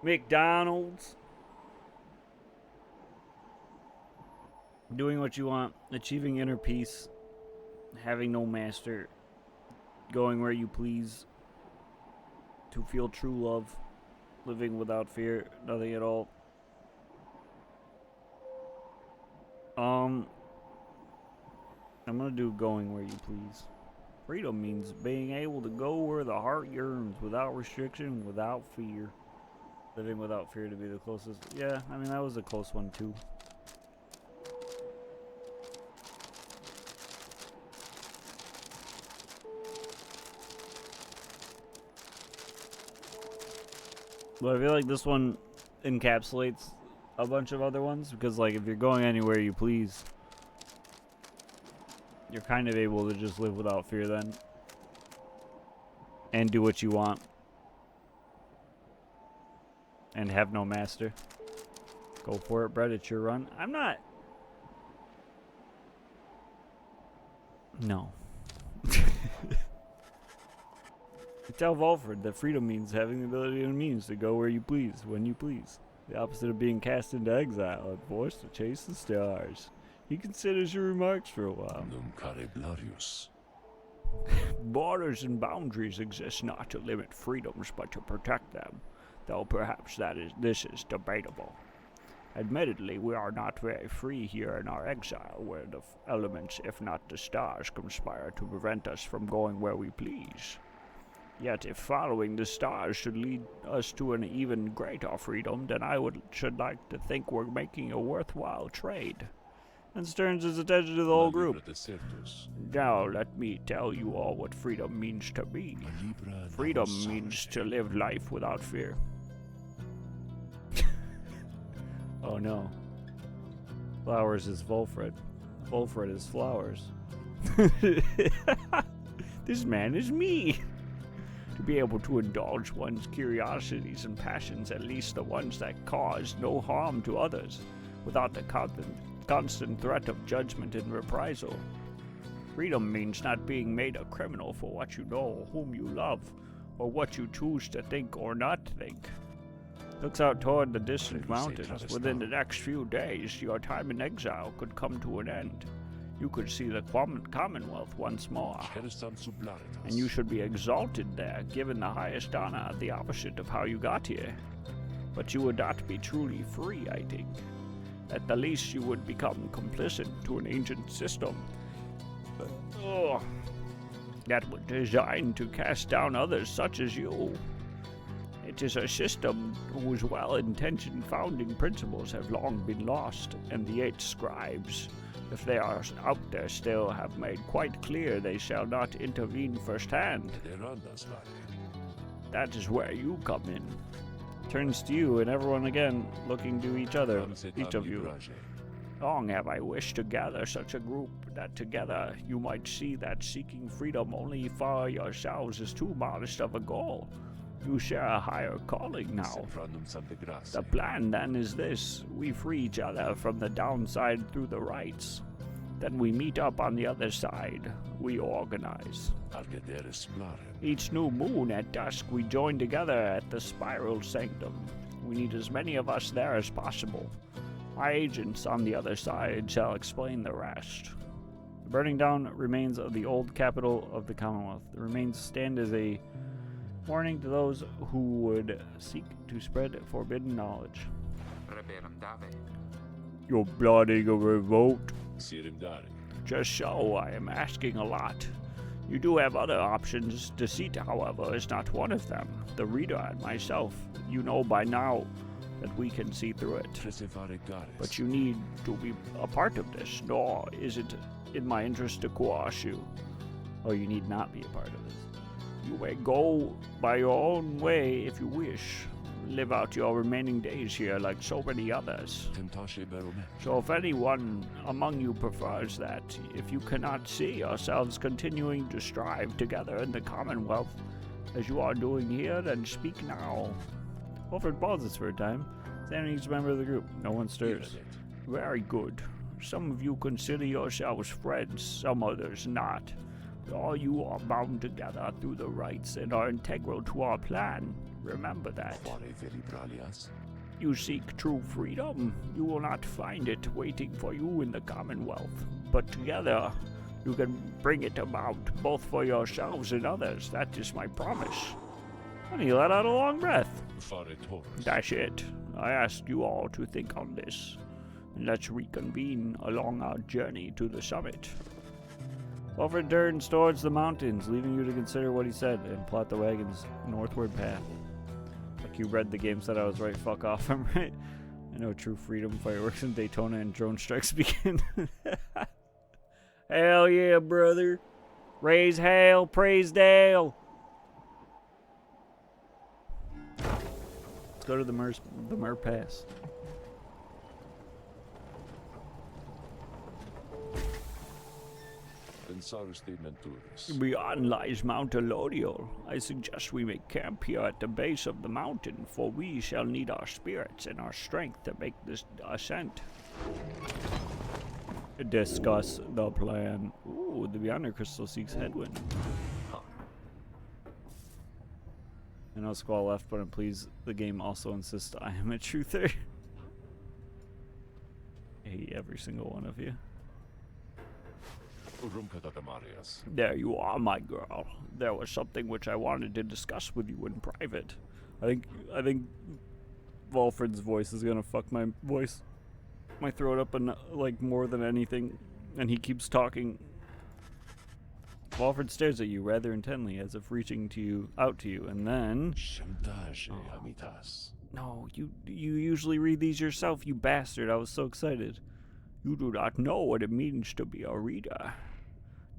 McDonald's. Doing what you want. Achieving inner peace. Having no master. Going where you please. To feel true love. Living without fear. Nothing at all. I'm gonna do going where you please. Freedom means being able to go where the heart yearns, without restriction, without fear. Living without fear to be the closest. Yeah, I mean, that was a close one, too. But I feel like this one encapsulates a bunch of other ones, because like if you're going anywhere you please, you're kind of able to just live without fear then. And do what you want. And have no master. Go for it, Brett, it's your run. I'm not... No. Tell Volfred that freedom means having the ability and means to go where you please, when you please. The opposite of being cast into exile and forced to chase the stars. He considers your remarks for a while. Num care glorious. Borders and boundaries exist not to limit freedoms, but to protect them, though perhaps this is debatable. Admittedly, we are not very free here in our exile, where the elements, if not the stars, conspire to prevent us from going where we please. Yet, if following the stars should lead us to an even greater freedom, then I should like to think we're making a worthwhile trade. And turns his attention to the whole group. Now, let me tell you all what freedom means to me. Freedom means to live life without fear. Oh no. Flowers is Volfred. Volfred is flowers. This man is me. To be able to indulge one's curiosities and passions, at least the ones that cause no harm to others, without the constant threat of judgment and reprisal. Freedom means not being made a criminal for what you know, whom you love, or what you choose to think or not think. Looks out toward the distant mountains. Within the next few days, your time in exile could come to an end. You could see the Commonwealth once more, and you should be exalted there, given the highest honor, the opposite of how you got here. But you would not be truly free, I think. At the least, you would become complicit to an ancient system that was designed to cast down others such as you. It is a system whose well-intentioned founding principles have long been lost, and the 8 scribes, if they are out there still, have made quite clear they shall not intervene firsthand. That is where you come in. Turns to you and everyone again, looking to each other, each of you. Long have I wished to gather such a group, that together you might see that seeking freedom only for yourselves is too modest of a goal. You share a higher calling now. The plan then is this: we free each other from the downside through the rights. Then we meet up on the other side. We organize. Each new moon at dusk we join together at the Spiral Sanctum. We need as many of us there as possible. My agents on the other side shall explain the rest. The burning down remains of the old capital of the Commonwealth. The remains stand as a warning to those who would seek to spread forbidden knowledge. You're plotting a revolt? Just so, I am asking a lot. You do have other options. Deceit, however, is not one of them. The reader and myself, you know by now that we can see through it. But you need to be a part of this, nor is it in my interest to coerce you. Oh, you need not be a part of this. You may go by your own way if you wish. Live out your remaining days here like so many others. So if anyone among you prefers that, if you cannot see yourselves continuing to strive together in the Commonwealth as you are doing here, then speak now. Wilfred pauses for a time, standing each member of the group. No one stirs. Very good. Some of you consider yourselves friends, some others not. All you are bound together through the rights and are integral to our plan. Remember that. You seek true freedom, you will not find it waiting for you in the Commonwealth. But together, you can bring it about, both for yourselves and others. That is my promise. And he let out a long breath. That's it. I ask you all to think on this. And let's reconvene along our journey to the summit. Wilfred turns towards the mountains, leaving you to consider what he said and plot the wagon's northward path. you read the game, said I was right. Fuck off, I'm right. I know true freedom, fireworks in Daytona, and drone strikes begin. Hell yeah, brother. Raise hail, praise Dale. Let's go to the Mer Pass. Beyond lies Mount Elodial. I suggest we make camp here at the base of the mountain, for we shall need our spirits and our strength to make this ascent. Discuss the plan. Ooh, the Beyonder Crystal seeks headwind. I know Squall left, but please, the game also insists I am a truther. I hate every single one of you. There you are, my girl. There was something which I wanted to discuss with you in private. I think Volfred's voice is gonna fuck my throat up and like more than anything, and he keeps talking. Volfred stares at you rather intently, as if reaching out to you, and then. No, you usually read these yourself, you bastard. I was so excited. You do not know what it means to be a reader.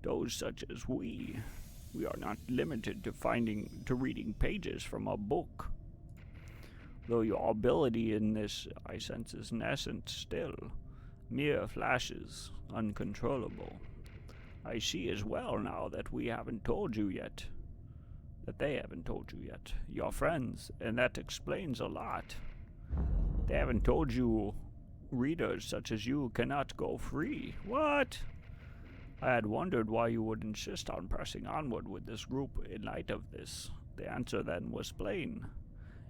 Those such as we are not limited to reading pages from a book. Though your ability in this, I sense, is nascent still, mere flashes, uncontrollable. I see as well now that we haven't told you yet, that they haven't told you yet, your friends, and that explains a lot. They haven't told you readers such as you cannot go free. What? I had wondered why you would insist on pressing onward with this group in light of this. The answer then was plain.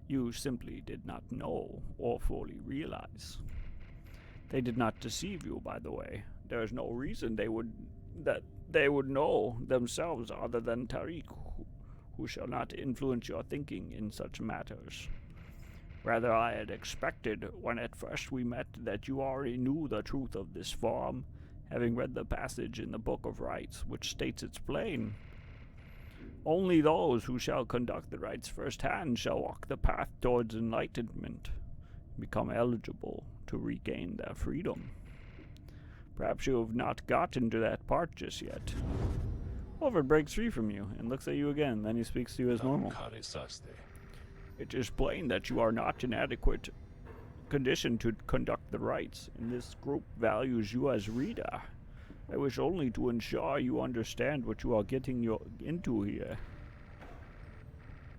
You simply did not know or fully realize. They did not deceive you, by the way. There is no reason they would know themselves other than Tariq, who shall not influence your thinking in such matters. Rather, I had expected, when at first we met, that you already knew the truth of this form, having read the passage in the Book of Rites, which states it's plain. Only those who shall conduct the rites firsthand shall walk the path towards enlightenment, become eligible to regain their freedom. Perhaps you have not gotten to that part just yet. Wolford breaks free from you and looks at you again, then he speaks to you as normal. It is plain that you are not in adequate condition to conduct the rites, and this group values you as reader. I wish only to ensure you understand what you are getting into here.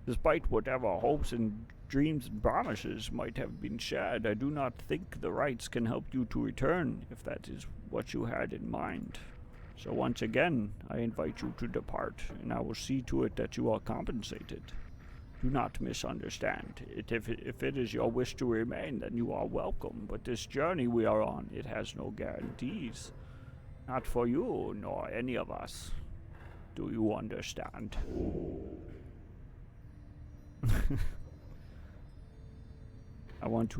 Despite whatever hopes and dreams and promises might have been shared, I do not think the rites can help you to return, if that is what you had in mind. So once again, I invite you to depart, and I will see to it that you are compensated. Do not misunderstand. If it is your wish to remain, then you are welcome. But this journey we are on, it has no guarantees. Not for you, nor any of us. Do you understand? I want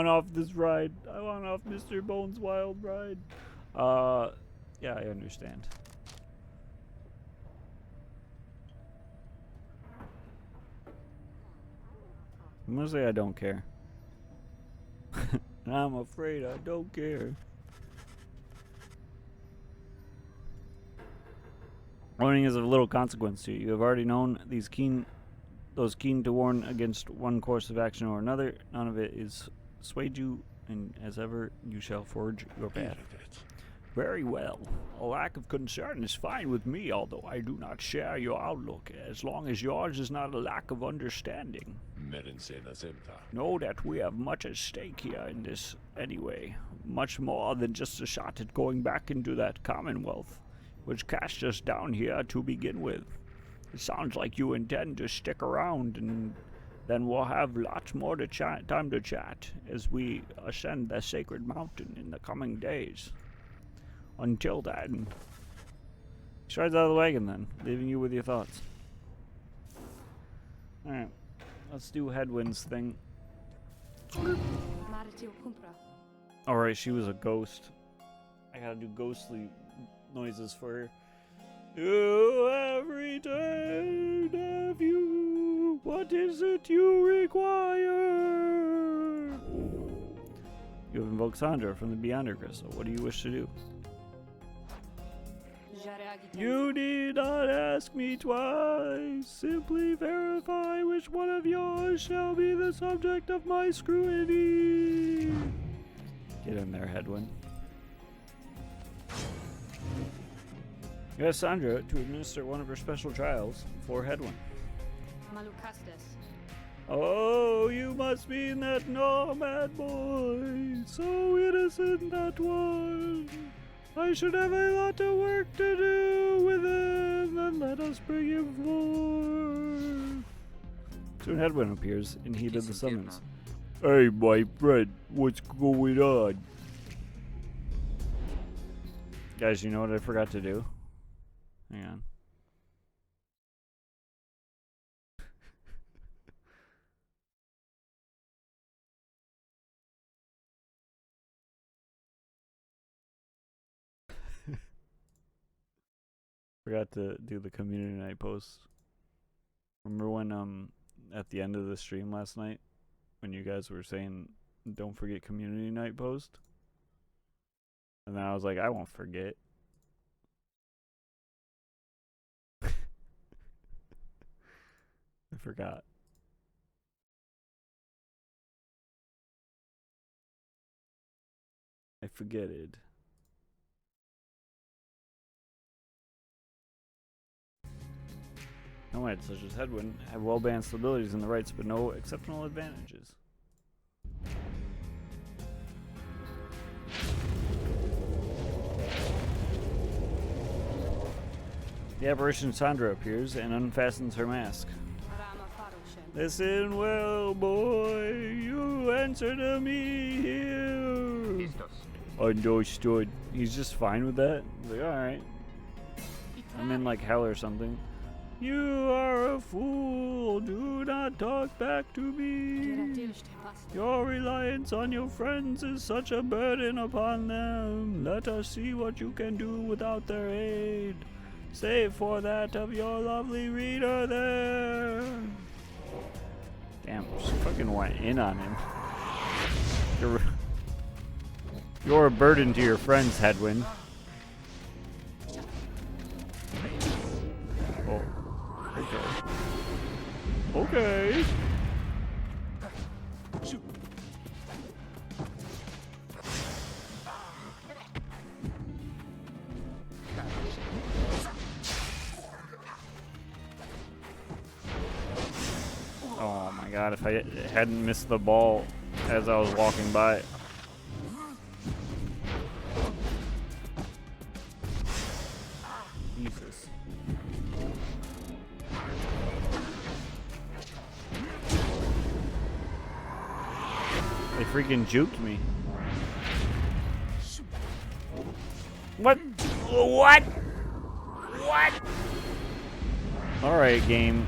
off this ride. I want off Mr. Bones' wild ride. Yeah, I understand. I'm gonna say I don't care. And I'm afraid I don't care. Warning is of little consequence to you. You have already known those keen to warn against one course of action or another. None of it is swayed you, and as ever, you shall forge your path. Very well. A lack of concern is fine with me, although I do not share your outlook, as long as yours is not a lack of understanding. Know that we have much at stake here in this anyway. Much more than just a shot at going back into that Commonwealth, which cast us down here to begin with. It sounds like you intend to stick around, and then we'll have lots more time to chat as we ascend the sacred mountain in the coming days. Until then. He strides out of the wagon then, leaving you with your thoughts. Alright, let's do Headwind's thing. Alright, she was a ghost. I gotta do ghostly noises for her. You have returned, have you? What is it you require? You have invoked Sandra from the Beyonder Crystal. What do you wish to do? You need not ask me twice. Simply verify which one of yours shall be the subject of my scrutiny. Get in there, Hedwyn. You ask Sandra to administer one of her special trials for Hedwyn. Oh, you must mean that nomad boy. So innocent, that one. I should have a lot of work to do with him, then let us bring him forth. Soon Hedwyn appears and heeded the summons. Hey, my friend, what's going on? Guys, you know what I forgot to do? Hang on. Forgot to do the community night post. Remember when at the end of the stream last night when you guys were saying don't forget community night post? And then I was like, I won't forget. I forgot. I forgetted. Nomads such as Hedwyn have well-balanced abilities and the rights, but no exceptional advantages. The apparition Sandra appears and unfastens her mask. Listen well, boy. You answer to me here. Understood. He's just fine with that. He's like, alright. I'm in like hell or something. You are a fool. Do not talk back to me. Your reliance on your friends is such a burden upon them. Let us see what you can do without their aid. Save for that of your lovely reader there. Damn, she fucking went in on him. You're a burden to your friends, Hedwyn. Oh. Okay. Shoot. Oh my god, if I hadn't missed the ball as I was walking by. Jesus. They freaking juked me. What? What? What? Alright, game.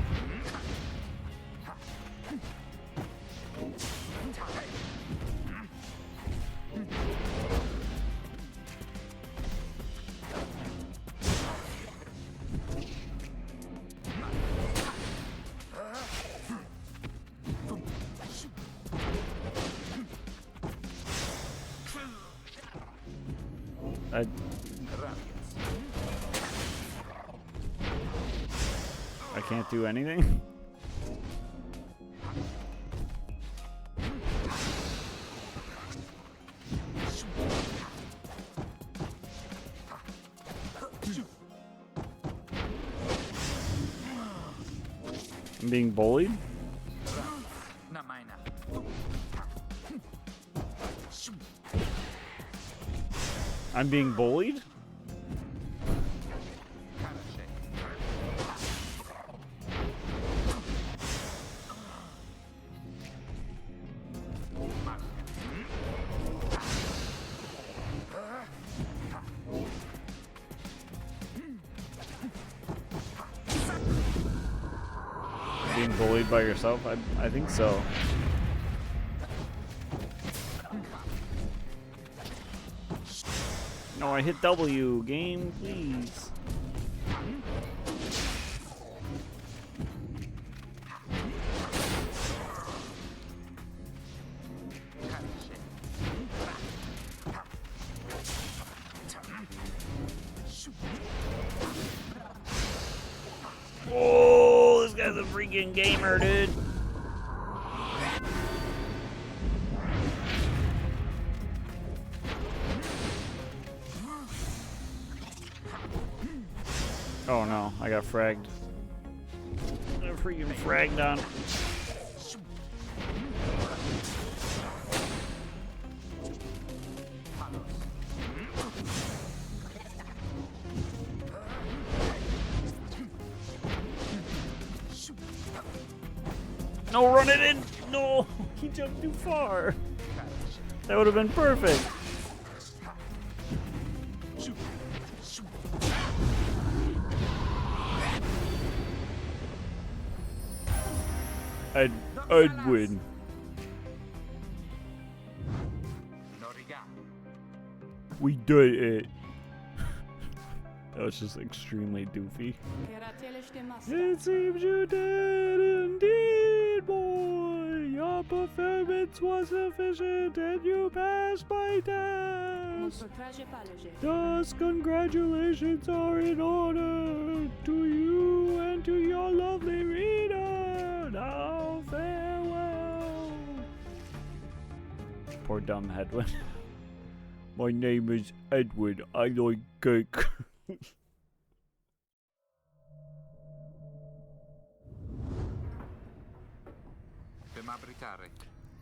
I can't do anything. I'm being bullied? I'm being bullied? Being bullied by yourself? I think so. No, I hit W. Game, please. freaking gamer, dude. Oh no, I got fragged. I got freaking fragged on. No, run it in! No! He jumped too far. That would have been perfect. I'd win. We did it. That was just extremely doofy. It seems you did indeed, boy. Your performance was sufficient and you passed my test. Thus, congratulations are in order to you and to your lovely reader. Now, farewell. Poor dumb Hedwin. My name is Edwin. I like cake.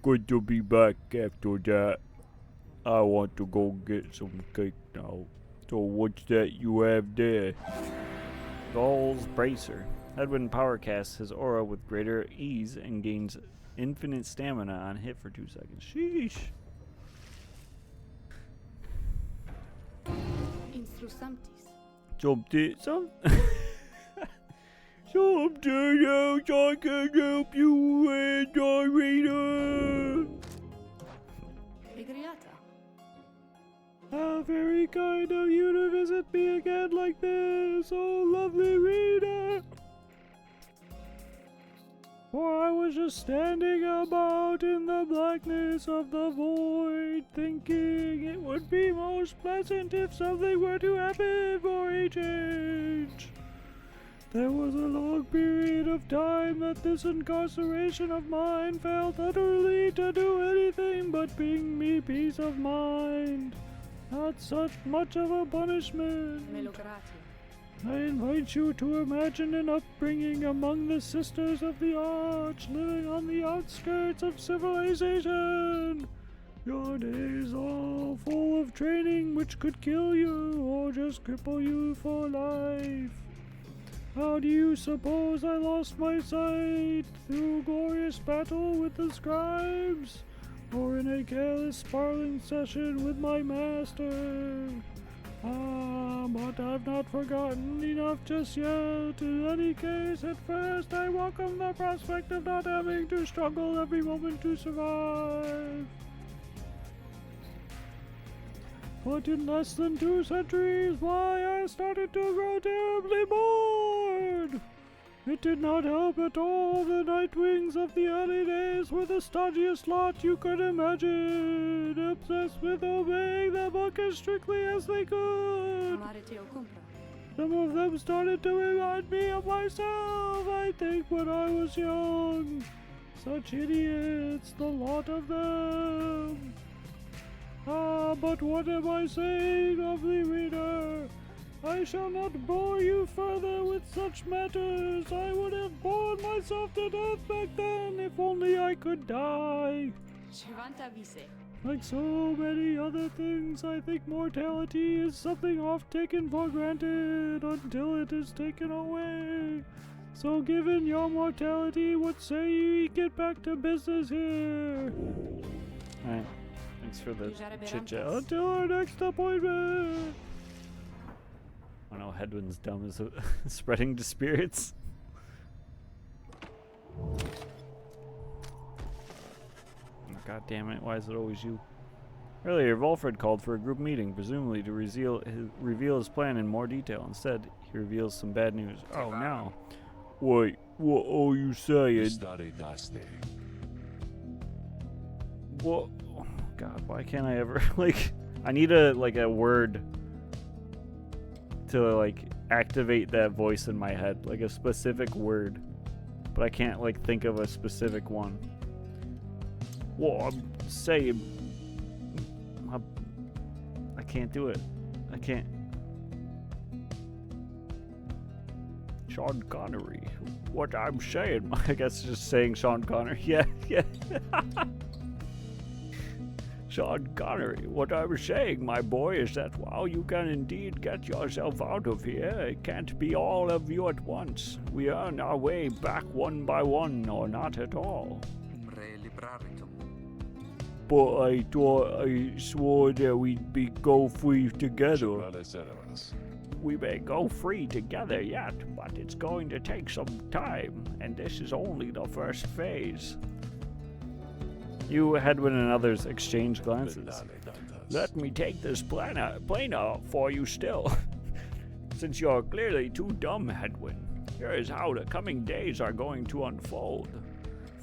Good to be back after that. I want to go get some cake now. So what's that you have there? Gaul's Bracer. Edwin power casts his aura with greater ease and gains infinite stamina on hit for 2 seconds. Sheesh. Something else I can help you with, reader. How very kind of you to visit me again like this, oh lovely reader. For I was just standing about in the blackness of the void, thinking it would be most pleasant if something were to happen for a change. There was a long period of time that this incarceration of mine failed utterly to do anything but bring me peace of mind. Not such much of a punishment. I invite you to imagine an upbringing among the Sisters of the Arch, living on the outskirts of civilization. Your days all full of training which could kill you or just cripple you for life. How do you suppose I lost my sight? Through glorious battle with the scribes? Or in a careless sparring session with my master? But I've not forgotten enough just yet. In any case, at first I welcome the prospect of not having to struggle every moment to survive. But in less than 2 centuries, why, I started to grow terribly bored. It did not help at all. The Nightwings of the early days were the stodgiest lot you could imagine, obsessed with obeying the book as strictly as they could. Some of them started to remind me of myself, I think, when I was young. Such idiots, the lot of them. But what am I saying, lovely reader? I shall not bore you further with such matters. I would have bored myself to death back then if only I could die. Like so many other things, I think mortality is something oft taken for granted until it is taken away. So given your mortality, what say you get back to business here? Alright, thanks for the chit-chat. Until our next appointment! I don't know, Hedwin's dumb as spreading to spirits. God damn it, why is it always you? Earlier, Volfred called for a group meeting, presumably to reveal his plan in more detail. Instead, he reveals some bad news. Oh no. Wait, what are you saying? What? Oh, God, why can't I ever, like, I need a word to, like, activate that voice in my head, like a specific word. but I can't like think of a specific one. Well, I'm saying I can't do it. I can't. Sean Connery. What I'm saying, I guess just saying Sean Connery. Yeah, yeah. Sean Connery. What I was saying, my boy, is that while you can indeed get yourself out of here, it can't be all of you at once. We earn our way back one by one, or not at all. But I thought I swore that we'd go free together. We may go free together yet, but it's going to take some time, and this is only the first phase. You, Hedwyn, and others exchange glances. Let me take this planer for you still. Since you're clearly too dumb, Hedwyn, here is how the coming days are going to unfold.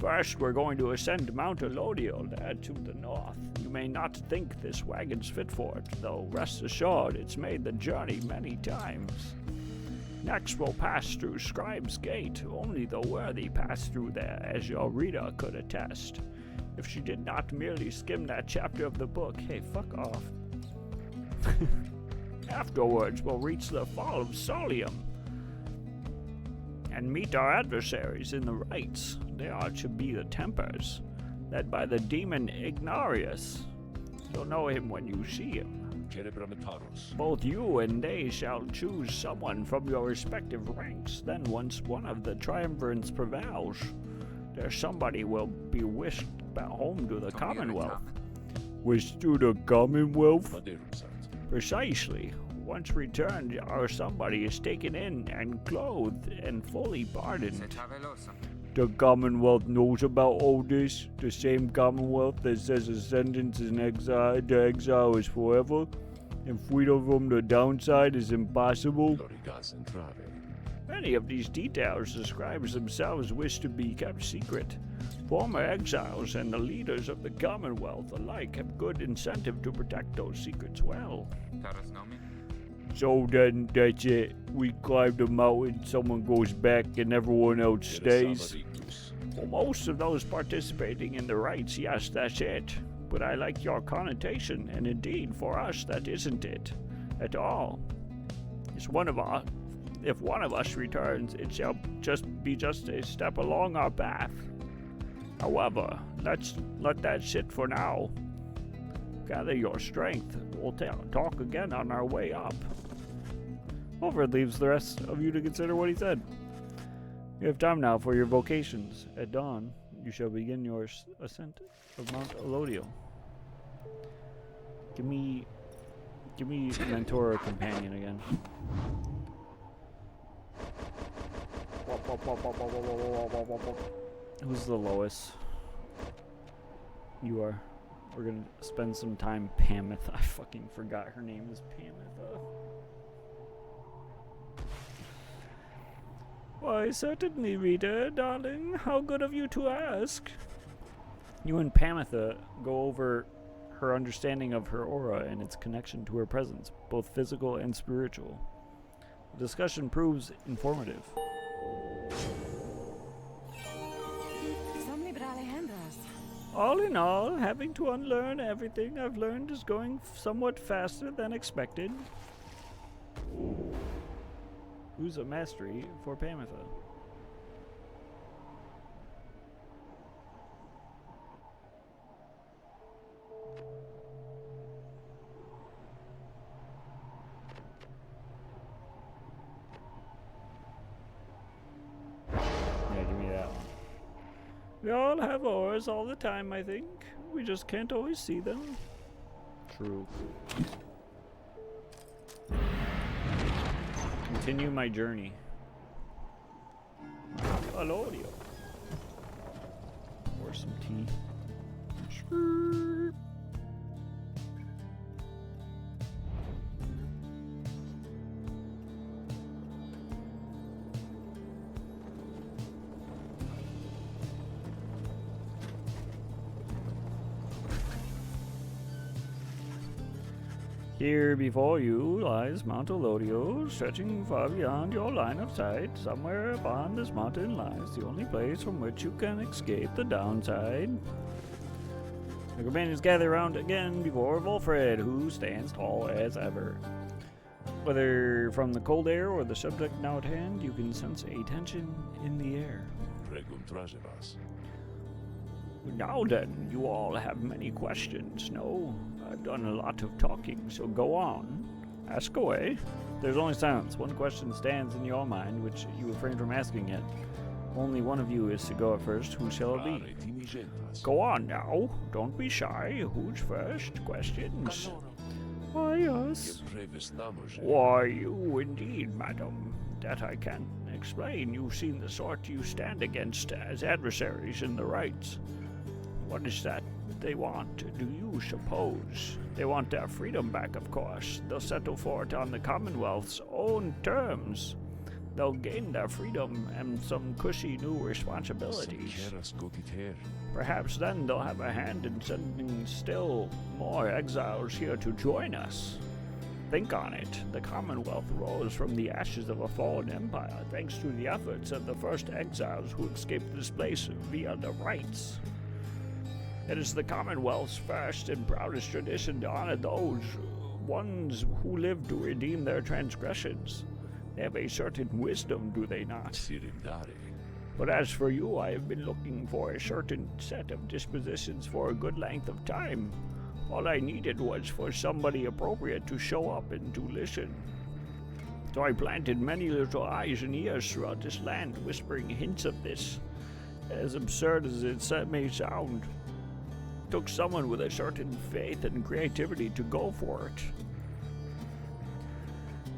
First, we're going to ascend Mount Elodial there to the north. You may not think this wagon's fit for it, though rest assured it's made the journey many times. Next, we'll pass through Scribe's Gate. Only the worthy pass through there, as your reader could attest. If she did not merely skim that chapter of the book, hey, fuck off. Afterwards, we'll reach the Fall of Solium and meet our adversaries in the rites. They are to be the Tempers, led by the demon Ignarius. You'll know him when you see him. Both you and they shall choose someone from your respective ranks. Then once one of the triumvirates prevails, there somebody will be whisked back home to the Commonwealth. Whisked to the Commonwealth? Precisely. Once returned, our somebody is taken in and clothed and fully pardoned. The Commonwealth knows about all this. The same Commonwealth that says ascendance and exile is forever, and freedom from the downside is impossible. Many of these details the scribes themselves wish to be kept secret. Former exiles and the leaders of the Commonwealth alike have good incentive to protect those secrets well. So then that's it. We climb the mountain, someone goes back, and everyone else stays. For most of those participating in the rites, yes, that's it. But I like your connotation, and indeed, for us, that isn't it at all. If one of us returns, it shall be just a step along our path. However, let's let that sit for now. Gather your strength. We'll talk again on our way up. Over leaves the rest of you to consider what he said. You have time now for your vocations. At dawn, you shall begin your ascent of Mount Elodial. Give me mentor or companion again. Who's the lowest? You are. We're gonna spend some time Pamith. I fucking forgot her name is Pamith. Why, certainly, Rita, darling. How good of you to ask. You and Pamitha go over her understanding of her aura and its connection to her presence, both physical and spiritual. The discussion proves informative. All in all, having to unlearn everything I've learned is going somewhat faster than expected. Who's a mastery for Pamitha? Yeah, give me that one. We all have auras all the time, I think. We just can't always see them. True. Continue my journey. Elodial. Pour some tea. Sure. Here before you lies Mount Elodio, stretching far beyond your line of sight. Somewhere upon this mountain lies the only place from which you can escape the downside. The companions gather around again before Volfred, who stands tall as ever. Whether from the cold air or the subject now at hand, you can sense a tension in the air. Pregum tragevas. Now then, you all have many questions, no? I've done a lot of talking, so go on. Ask away. There's only silence. One question stands in your mind, which you refrain from asking it. Only one of you is to go at first. Who shall it be? Go on now. Don't be shy. Who's first? Questions? Why us? Why you indeed, madam. That I can't explain. You've seen the sort you stand against as adversaries in the rights. What is that they want, do you suppose? They want their freedom back, of course. They'll settle for it on the Commonwealth's own terms. They'll gain their freedom and some cushy new responsibilities. Perhaps then they'll have a hand in sending still more exiles here to join us. Think on it. The Commonwealth rose from the ashes of a fallen empire thanks to the efforts of the first exiles who escaped this place via the rights. It is the Commonwealth's first and proudest tradition to honor those ones who live to redeem their transgressions. They have a certain wisdom, do they not? But as for you, I have been looking for a certain set of dispositions for a good length of time. All I needed was for somebody appropriate to show up and to listen. So I planted many little eyes and ears throughout this land, whispering hints of this. As absurd as it may sound, it took someone with a certain faith and creativity to go for it.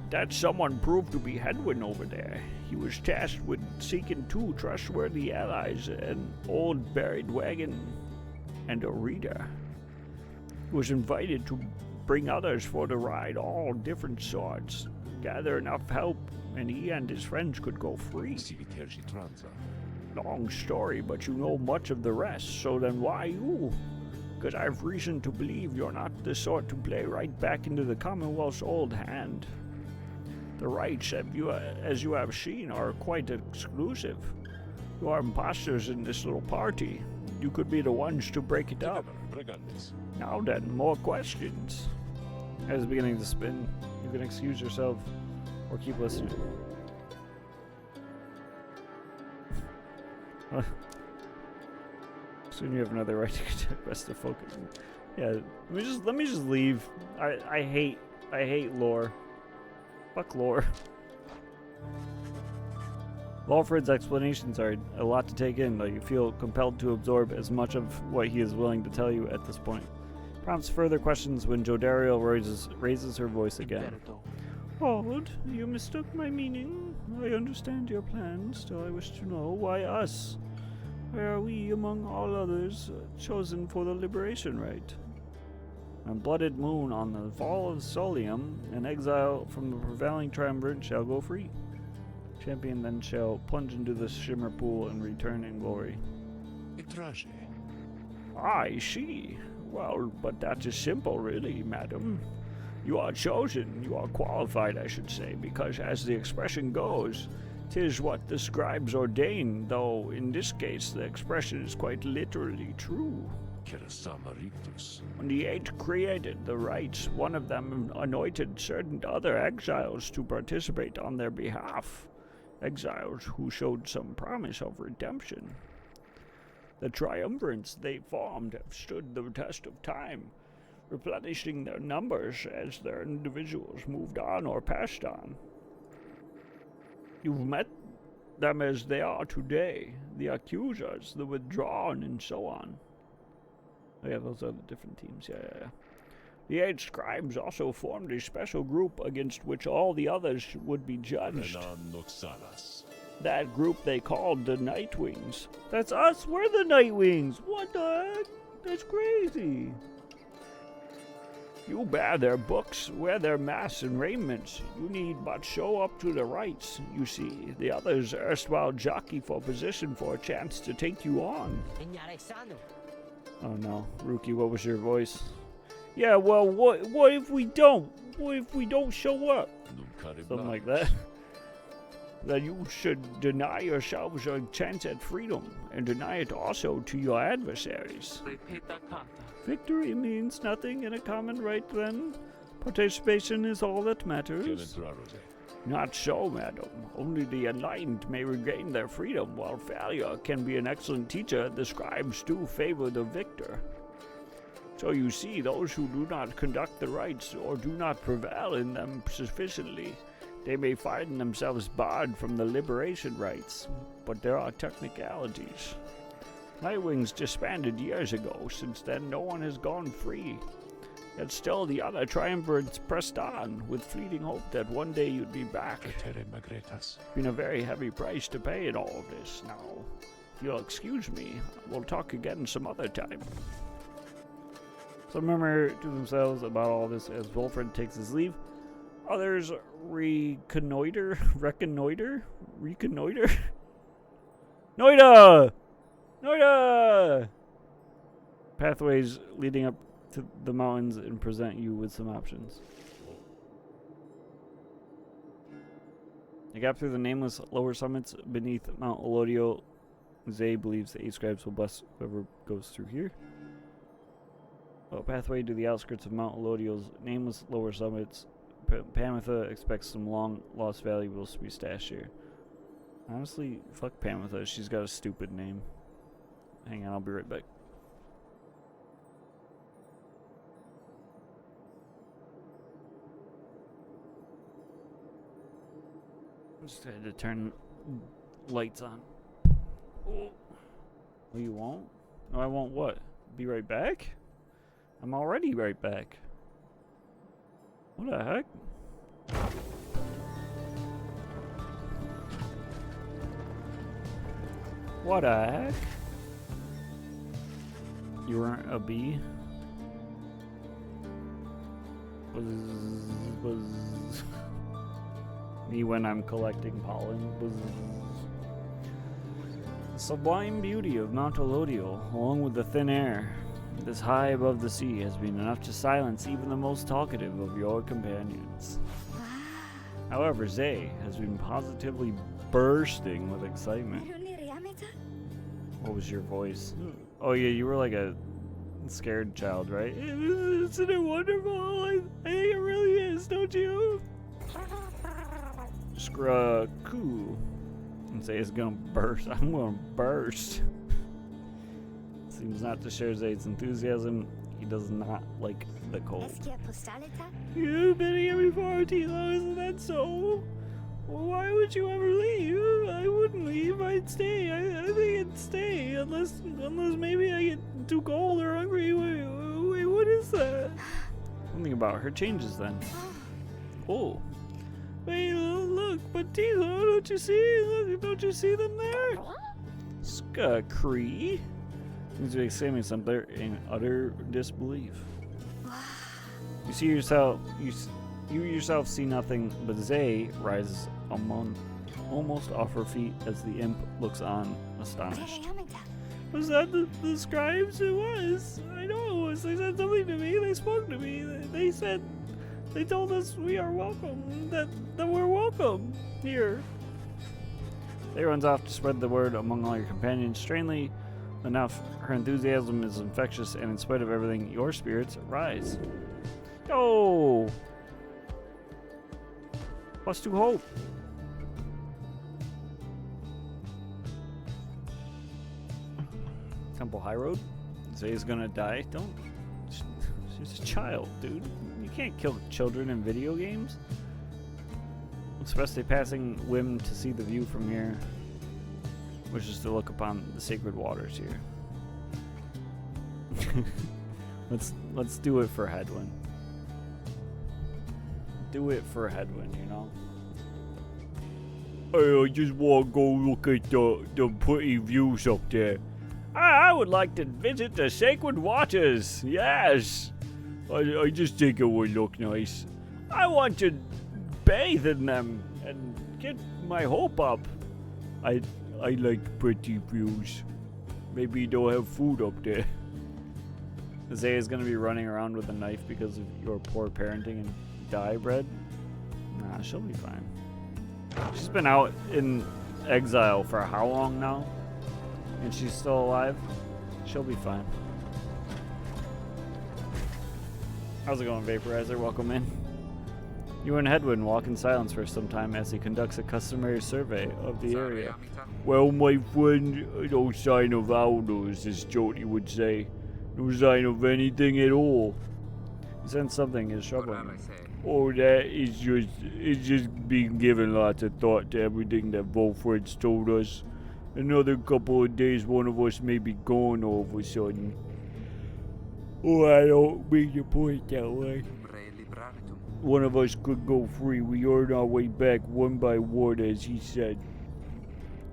That someone proved to be Hedwin over there. He was tasked with seeking two trustworthy allies, an old buried wagon and a reader. He was invited to bring others for the ride, all different sorts, gather enough help, and he and his friends could go free. Long story, but you know much of the rest, so then why you? Because I've reason to believe you're not the sort to play right back into the Commonwealth's old hand. The rights, as you have seen, are quite exclusive. You are imposters in this little party. You could be the ones to break it up. Now then, more questions. As it's beginning to spin, you can excuse yourself or keep listening. Soon you have another right to conduct best of focus. Yeah, let me just leave. I hate lore. Fuck lore. Walfred's explanations are a lot to take in, though you feel compelled to absorb as much of what he is willing to tell you at this point. Prompts further questions when Jodariel raises her voice again. Hold, you mistook my meaning. I understand your plan, still I wish to know why us? Why are we, among all others, chosen for the liberation rite? On blooded moon on the fall of Solium, an exile from the prevailing triumvirate shall go free. Champion then shall plunge into the shimmer pool and return in glory. I see. Well, but that is simple, really, madam. You are chosen, you are qualified, I should say, because as the expression goes, 'tis what the scribes ordain, though in this case the expression is quite literally true. When the Eight created the rites, one of them anointed certain other exiles to participate on their behalf, exiles who showed some promise of redemption. The triumvirates they formed have stood the test of time, replenishing their numbers as their individuals moved on or passed on. You've met them as they are today, the accusers, the withdrawn, and so on. Oh yeah, those are the different teams, yeah. The Eight Scribes also formed a special group against which all the others would be judged. That group they called the Nightwings. That's us, we're the Nightwings! What the heck? That's crazy! You bear their books, wear their masks and raiments. You need but show up to the rites, you see. The others erstwhile jockey for position for a chance to take you on. Oh no, Rookie, what was your voice? Yeah, well, what if we don't? What if we don't show up? Something like that. Then you should deny yourselves a chance at freedom, and deny it also to your adversaries. Victory means nothing in a common right, then? Participation is all that matters? Not so, madam. Only the enlightened may regain their freedom, while failure can be an excellent teacher. The scribes do favor the victor. So you see, those who do not conduct the rites or do not prevail in them sufficiently, they may find themselves barred from the liberation rites, but there are technicalities. Nightwings disbanded years ago. Since then, no one has gone free. Yet still, the other triumvirates pressed on, with fleeting hope that one day you'd be back. It's been a very heavy price to pay in all of this. Now, if you'll excuse me, we'll talk again some other time. Some murmur to themselves about all this as Wolfred takes his leave. Others reconnoiter? Noida! Noida! Pathways leading up to the mountains and present you with some options. A gap through the nameless lower summits beneath Mount Elodio. Zay believes the 8 scribes will bless whoever goes through here. A pathway to the outskirts of Mount Elodio's nameless lower summits. Pamitha expects some long lost valuables to be stashed here. Honestly, fuck Pamitha. She's got a stupid name. Hang on, I'll be right back. Just had to turn lights on. Oh, you won't? No, I won't what? Be right back? I'm already right back. What the heck? What the heck? You weren't a bee? Buzz. Me when I'm collecting pollen. Buzz. The sublime beauty of Mount Elodio, along with the thin air, this high above the sea, has been enough to silence even the most talkative of your companions. However, Zay has been positively bursting with excitement. What was your voice? Oh yeah, you were like a scared child, right? Isn't it wonderful? I think it really is, don't you? Scraku. And Zay is gonna burst. I'm gonna burst. Seems not to share Zayd's enthusiasm. He does not like the cold. You've been here before, Tilo, isn't that so? Well, why would you ever leave? I wouldn't leave. I'd stay. I think I'd stay. Unless maybe I get too cold or hungry. Wait, what is that? Something about her changes then. Oh. Wait, look, but Tilo, don't you see? Look, don't you see them there? Skakri. Seems to be exclaiming something in utter disbelief. You see yourself. You yourself see nothing, but Zay rises almost off her feet as the imp looks on, astonished. Was that the scribes? It was. I know it was. They said something to me. They spoke to me. They told us we are welcome. That we're welcome here. Zay runs off to spread the word among all your companions. Strangely enough, her enthusiasm is infectious, and in spite of everything, your spirits rise. Yo! Plus 2 hope. Temple High Road. Zay's gonna die. Don't. She's a child, dude. You can't kill children in video games. Express a passing whim to see the view from here, which is to look upon the sacred waters here. Let's do it for Headwind. Do it for Headwind, you know? Hey, I just want to go look at the pretty views up there. I would like to visit the sacred waters. Yes. I just think it would look nice. I want to bathe in them and get my hope up. I like pretty views. Maybe they'll have food up there. Zay is going to be running around with a knife because of your poor parenting and dye bread. Nah, she'll be fine. She's been out in exile for how long now? And she's still alive? She'll be fine. How's it going, Vaporizer? Welcome in. You and Hedwin walk in silence for some time as he conducts a customary survey of the area. Well, my friend, no sign of owls, as Jody would say. No sign of anything at all. He sensed something is troubling him. Oh, that is just been giving lots of thought to everything that Volfred's told us. Another couple of days, one of us may be gone all of a sudden. Oh, I don't mean to point that way. One of us could go free. We earn our way back one by one, as he said.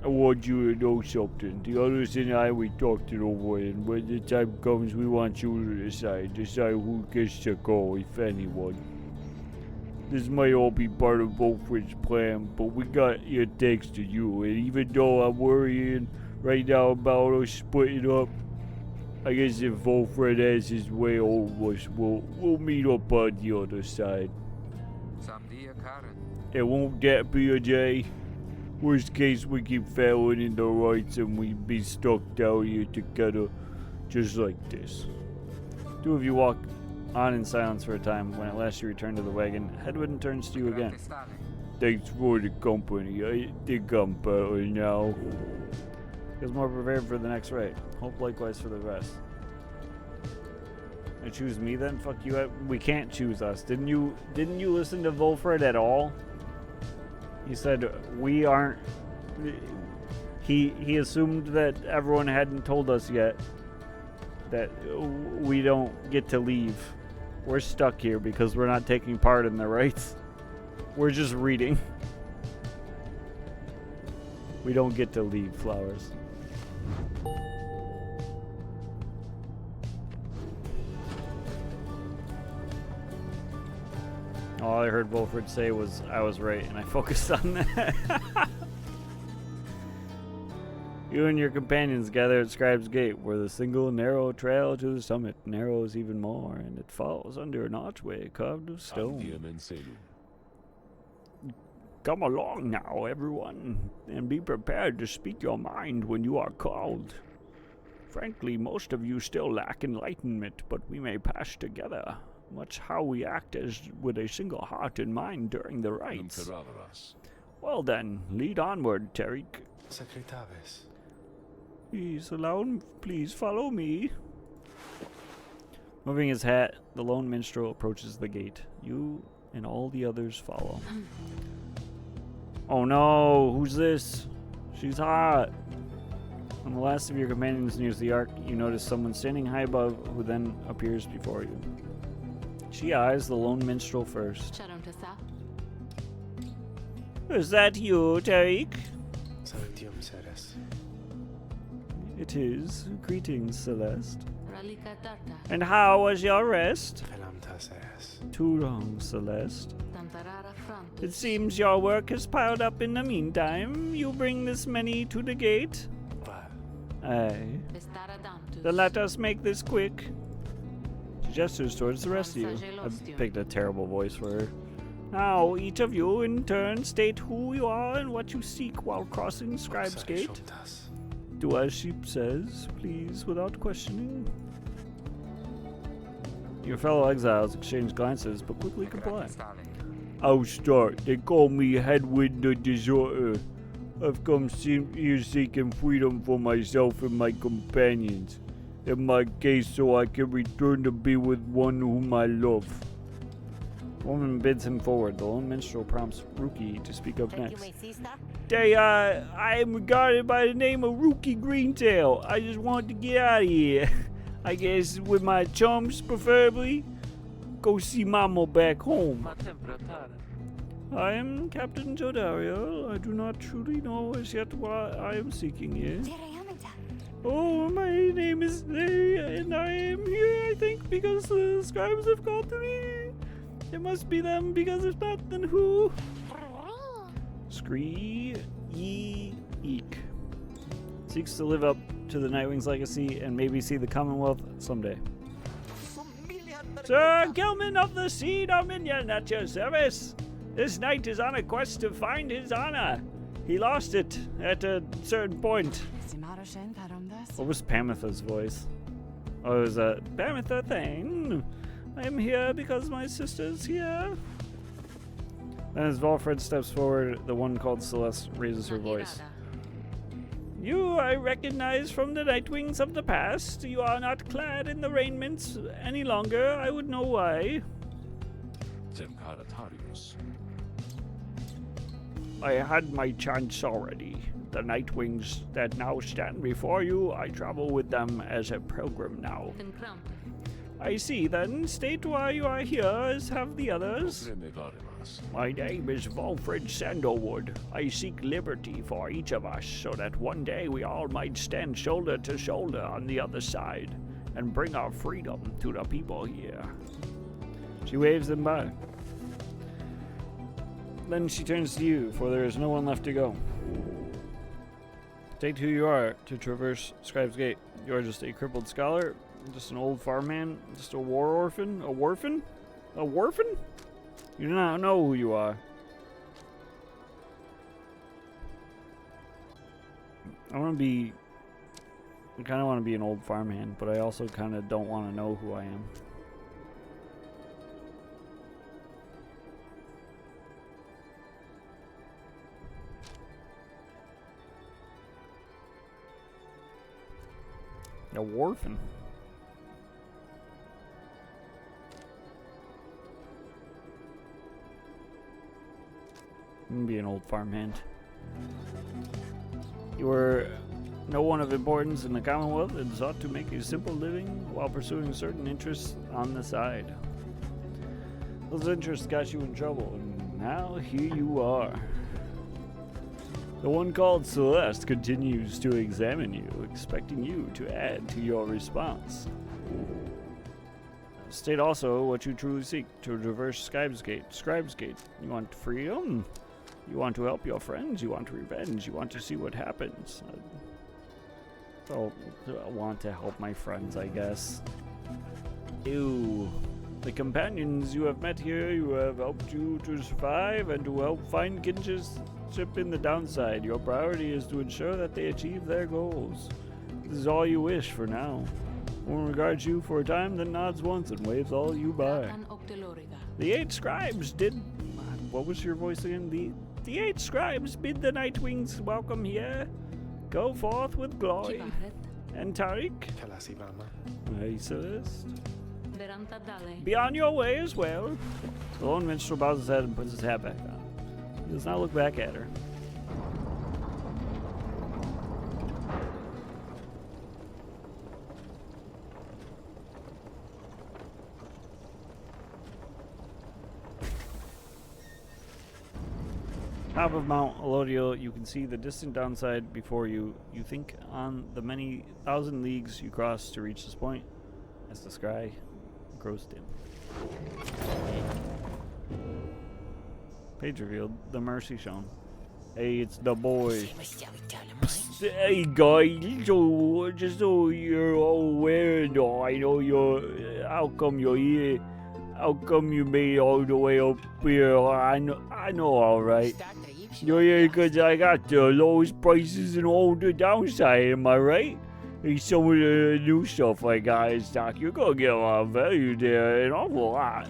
I want you to know something. The others and I, we talked it over, and when the time comes, we want you to decide who gets to go, if anyone. This might all be part of Volfred's plan, but we got your thanks to you, and even though I'm worrying right now about us splitting up, I guess if Volfred has his way, all of us we'll meet up on the other side. It won't that be a day? Worst case, we keep failing in the rights and we be stuck down here together, just like this. Two of you walk on in silence for a time. When at last you return to the wagon, Hedwin turns to you again. Thanks for the company. I think I'm better now. Feels more prepared for the next raid. Hope likewise for the rest. And choose me then? Fuck you. We can't choose us. Didn't you listen to Volfred at all? He said we aren't. He assumed that everyone hadn't told us yet that we don't get to leave. We're stuck here because we're not taking part in the rites. We're just reading. We don't get to leave, Flowers. All I heard Volfred say was, I was right, and I focused on that. You and your companions gather at Scribe's Gate, where the single narrow trail to the summit narrows even more, and it falls under an archway carved of stone. Come along now, everyone, and be prepared to speak your mind when you are called. Frankly, most of you still lack enlightenment, but we may pass together. Much how we act as with a single heart and mind during the rites. Well then, lead onward, Tariq. Please follow me. Moving his hat, the lone minstrel approaches the gate. You and all the others follow. Oh no, who's this? She's hot. When the last of your companions nears the ark, you notice someone standing high above who then appears before you. She eyes the lone minstrel first. Is that you, Tariq? It is. Greetings, Celeste. And how was your rest? Too long, Celeste. It seems your work has piled up in the meantime. You bring this many to the gate? Aye. Then let us make this quick. She gestures towards the rest of you. I picked a terrible voice for her. Now, each of you in turn state who you are and what you seek while crossing Scribe's Gate. Do as she says, please, without questioning. Your fellow exiles exchange glances, but quickly comply. I'll start. They call me Hedwin the Deserter. I've come here seeking freedom for myself and my companions. In my case, so I can return to be with one whom I love. The woman bids him forward. The lone minstrel prompts Rookie to speak up next. I am regarded by the name of Rookie Greentail. I just want to get out of here. I guess with my chums, preferably. Go see Mama back home. I am Captain Jodario. I do not truly know as yet why I am seeking here. Oh, my name is Zay, and I am here, I think, because the scribes have called to me. It must be them, because if not, then who? Scree Eek. Seeks to live up to the Nightwing's legacy and maybe see the Commonwealth someday. Sir Gilman of the Sea Dominion at your service. This knight is on a quest to find his honor. He lost it at a certain point. What was Pamitha's voice? Oh, it was Pamitha Thane. I am here because my sister's here. Then as Valfred steps forward, the one called Celeste raises her voice. You I recognize from the Nightwings of the past. You are not clad in the raiments any longer. I would know why. I had my chance already. The Nightwings that now stand before you, I travel with them as a pilgrim now. I see, then. State why you are here, as have the others. My name is Valfred Sandalwood. I seek liberty for each of us, so that one day we all might stand shoulder to shoulder on the other side, and bring our freedom to the people here. She waves them by. Then she turns to you, for there is no one left to go. State who you are to traverse Scribe's Gate. You are just a crippled scholar, just an old farmhand, just a war orphan, a warphan? A warphan? You do not know who you are. I kind of want to be an old farmhand, but I also kind of don't want to know who I am. A warphan. I'm gonna be an old farmhand. You were no one of importance in the Commonwealth and sought to make a simple living while pursuing certain interests on the side. Those interests got you in trouble, and now here you are. The one called Celeste continues to examine you, expecting you to add to your response. State also what you truly seek to traverse Scribe's Gate. Scribe's Gate. You want freedom? You want to help your friends? You want revenge? You want to see what happens? I want to help my friends, I guess. Ew. The companions you have met here, you have helped you to survive and to help find kinship in the downside. Your priority is to ensure that they achieve their goals. This is all you wish for now. One regards you for a time, then nods once and waves all you by. The 8 scribes did... What was your voice again? The 8 scribes bid the Nightwings welcome here. Go forth with glory. And Tariq? Hey, Celeste. Be on your way as well. The lone minstrel bows his head and puts his hat back on. He does not look back at her. Top of Mount Elodiel, you can see the distant downside before you. You think on the many thousand leagues you cross to reach this point, as the sky grows dim. Page revealed, the mercy shown. Hey, it's the boy. Hey guys, so just so you're all aware, though, I know how come you're here? How come you made it all the way up here? I know, all right. You're here because I got the lowest prices and all the downside, am I right? Hey, some of the new stuff I got in stock, you're gonna get a lot of value there, an awful lot.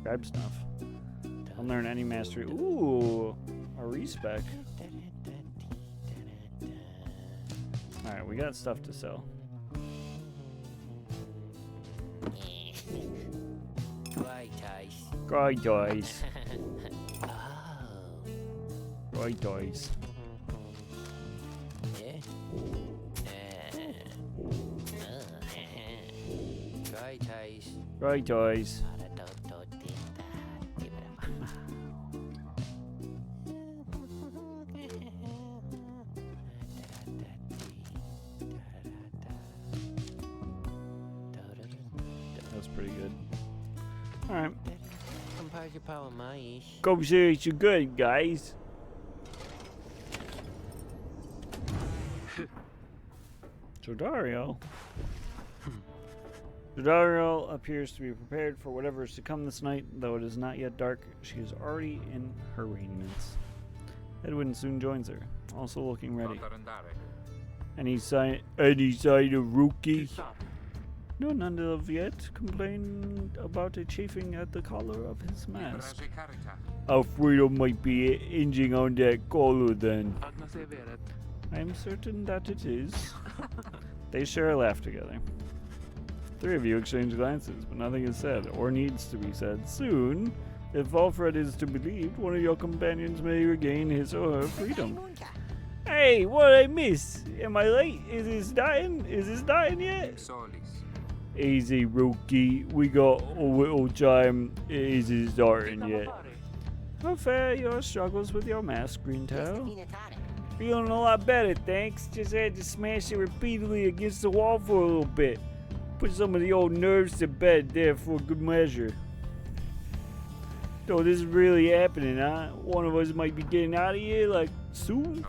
Grab stuff. Unlearn any mastery. Ooh, a respec. Alright, we got stuff to sell. Cry toys. Cry toys. Cry toys. That's pretty good. Alright. Come see you're good, guys. So Dario. Dariel appears to be prepared for whatever is to come this night, though it is not yet dark. She is already in her raiments. Edwin soon joins her, also looking ready. Any sign of rookie? No, none of yet complained about a chafing at the collar of his mask. Alfredo might be hinging on that collar then. I am certain that it is. They share a laugh together. Three of you exchange glances, but nothing is said, or needs to be said. Soon, if Alfred is to be believed, one of your companions may regain his or her freedom. Hey, what I miss? Am I late? Is this dying? Is this dying yet? Easy, rookie. We got a little time. Is it starting yet? How fair your struggles with your mask, Greentail? Feeling a lot better, thanks. Just had to smash it repeatedly against the wall for a little bit. Put some of the old nerves to bed there for good measure. So this is really happening, huh? One of us might be getting out of here, like, soon?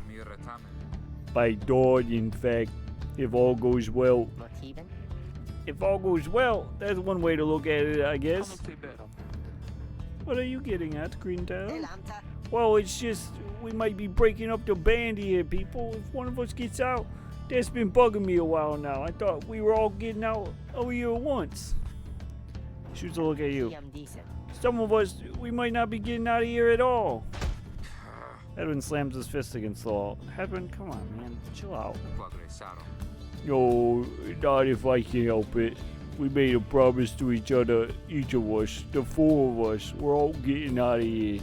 By dawn, in fact, if all goes well. If all goes well, that's one way to look at it, I guess. What are you getting at, Greentail? Well, it's just, we might be breaking up the band here, people. If one of us gets out, that's been bugging me a while now. I thought we were all getting out over here at once. Shoots a look at you. Some of us, we might not be getting out of here at all. Edwin slams his fist against the wall. Edwin, come on, man. Chill out. No, not if I can help it. We made a promise to each other, each of us, the four of us. We're all getting out of here.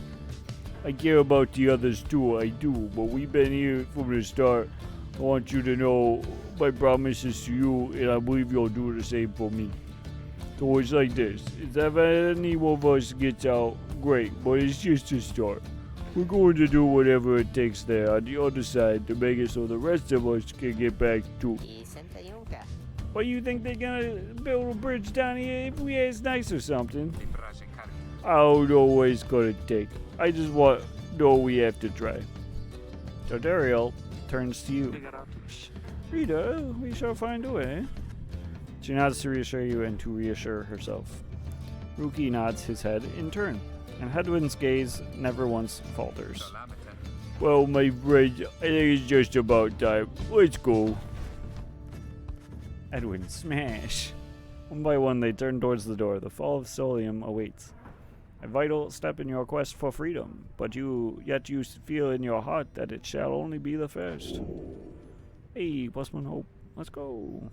I care about the others too, I do, but we've been here from the start. I want you to know my promises to you, and I believe you'll do the same for me. So it's like this. If any one of us gets out, great, but it's just a start. We're going to do whatever it takes there on the other side to make it so the rest of us can get back too. What, you think they're gonna build a bridge down here if we ask nice or something? I don't know what it's gonna take. I just want to know we have to try. So Dariel turns to you. Rita, we shall find a way. She nods to reassure you and to reassure herself. Rookie nods his head in turn, and Hedwin's gaze never once falters. Well, my friend, I think it's just about time. Let's go. Edwin, smash. One by one, they turn towards the door. The fall of Solium awaits. A vital step in your quest for freedom, but yet you feel in your heart that it shall only be the first. Hey, +1 hope. Let's go.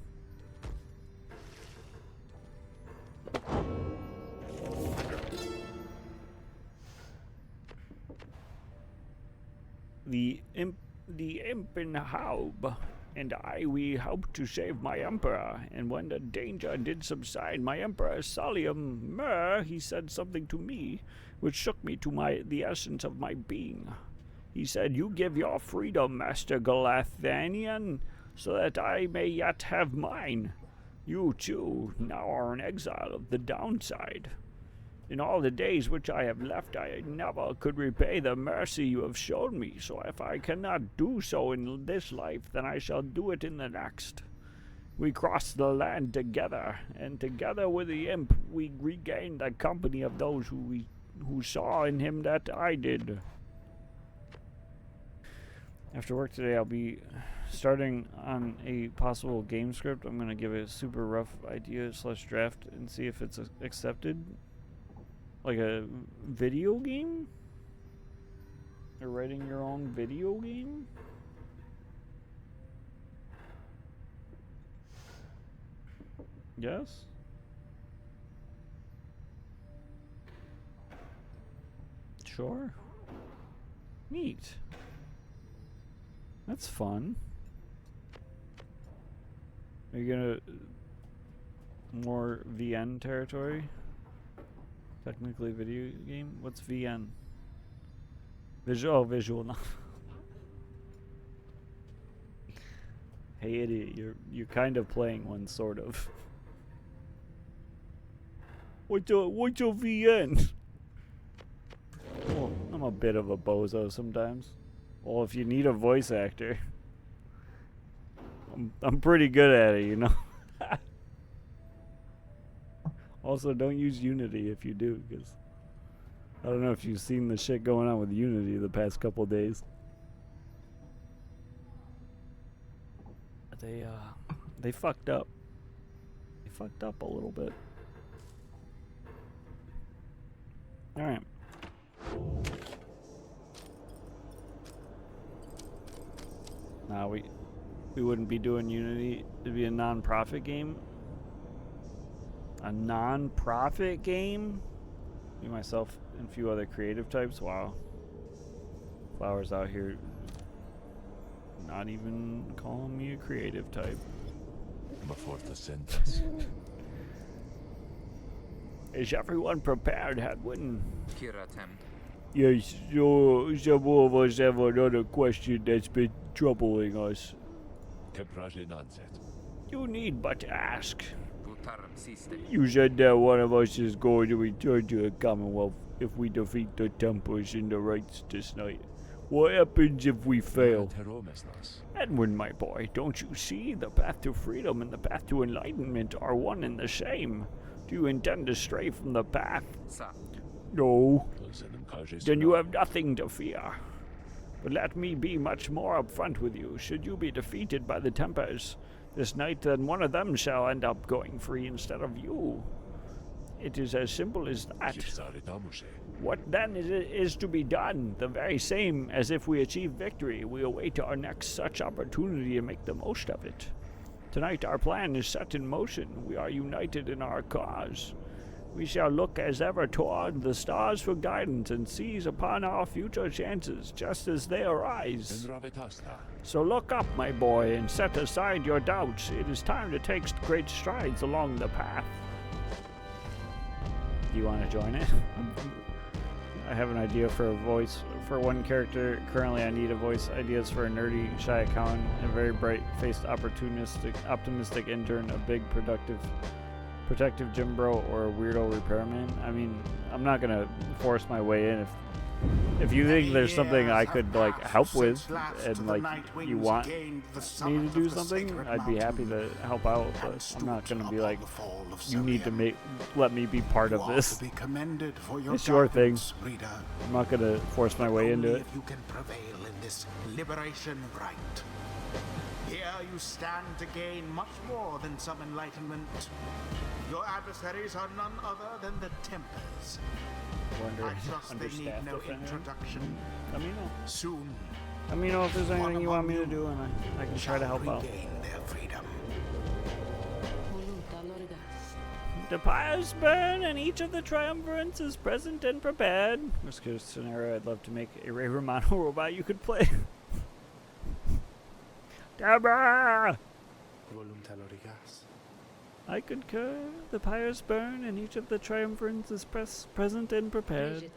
The Impenhaub and I, we helped to save my emperor, and when the danger did subside, my emperor Solium, he said something to me, which shook me to the essence of my being. He said, "You give your freedom, Master Galathanian, so that I may yet have mine. You, too, now are an exile of the downside. In all the days which I have left, I never could repay the mercy you have shown me, so if I cannot do so in this life, then I shall do it in the next. We crossed the land together, and together with the imp, we regained the company of those who saw in him that I did." After work today, I'll be starting on a possible game script. I'm going to give it a super rough idea / draft and see if it's accepted. Like a video game? Or writing your own video game? Yes? Sure. Neat. That's fun. Are you gonna more VN territory? Technically video game? What's VN? Visual novel. Hey idiot, you're kind of playing one, sort of. What's a VN? Well, I'm a bit of a bozo sometimes. Well, if you need a voice actor, I'm pretty good at it, you know. Also, don't use Unity if you do, because I don't know if you've seen the shit going on with Unity the past couple days. They fucked up. They fucked up a little bit. All right. Nah, we wouldn't be doing Unity. It'd be a non-profit game. A non-profit game? Me, myself, and a few other creative types. Wow. Flowers out here not even calling me a creative type. Before the sentence. Is everyone prepared, Hadwin? Kiratem. Yes, so some of us have another question that's been troubling us. You need but ask. You said that one of us is going to return to the Commonwealth if we defeat the Tempers in the rites this night. What happens if we fail? Edwin, my boy, don't you see? The path to freedom and the path to enlightenment are one and the same. Do you intend to stray from the path? No. Then you have nothing to fear. But let me be much more upfront with you. Should you be defeated by the Tempers this night, then one of them shall end up going free instead of you. It is as simple as that. What then is to be done? The very same as if we achieve victory. We await our next such opportunity and make the most of it. Tonight our plan is set in motion. We are united in our cause. We shall look as ever toward the stars for guidance and seize upon our future chances just as they arise. So look up, my boy, and set aside your doubts. It is time to take great strides along the path. Do you want to join it? I have an idea for a voice for one character. Currently I need a voice ideas for a nerdy, shy accountant, a very bright-faced, optimistic intern, a big, protective gym bro, or a weirdo repairman. I mean, I'm not gonna force my way in. If you think there's something I could like help with, and like you want me to do something, I'd be happy to help out. But I'm not gonna be like, you need to let me be part of this. It's your thing. I'm not gonna force my way into it. You can prevail in this liberation right. Here you stand to gain much more than some enlightenment. Your adversaries are none other than the Tempers. I trust they need no introduction. Let me know. Soon. Let me know if there's anything you want me to do, and I can try to help out. Their freedom. The pyres burn, and each of the triumvirates is present and prepared. Worst case scenario, I'd love to make a Ray Romano robot you could play. Deborah! I concur. The pyres burn, and each of the triumvirates is present and prepared.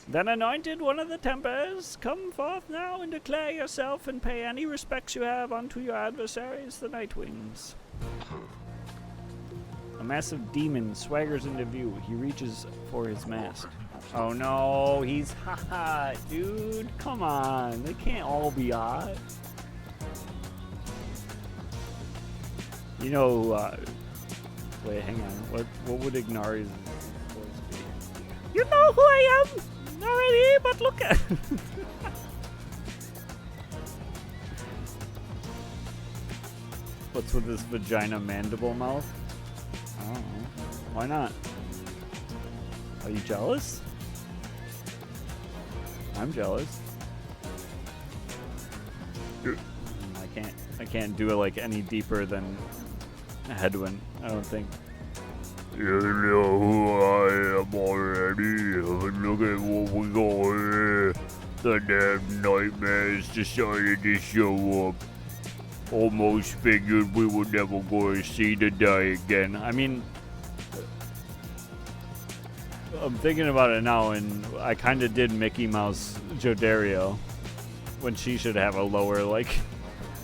Then anointed one of the Tempers, come forth now and declare yourself and pay any respects you have unto your adversaries, the Nightwings. A massive demon swaggers into view. He reaches for his mask. Oh no, he's hot, dude. Come on, they can't all be hot. You know, wait, hang on. What would Ignari's voice be? You know who I am already, but look at. What's with this vagina mandible mouth? I don't know. Why not? Are you jealous? I'm jealous. I can't do it like any deeper than Hedwin, I don't think. You know who I am already. Look at what we got here. The damn nightmares decided to show up. Almost figured we were never going to see the day again. I mean, I'm thinking about it now, and I kind of did Mickey Mouse Jodario when she should have a lower, like,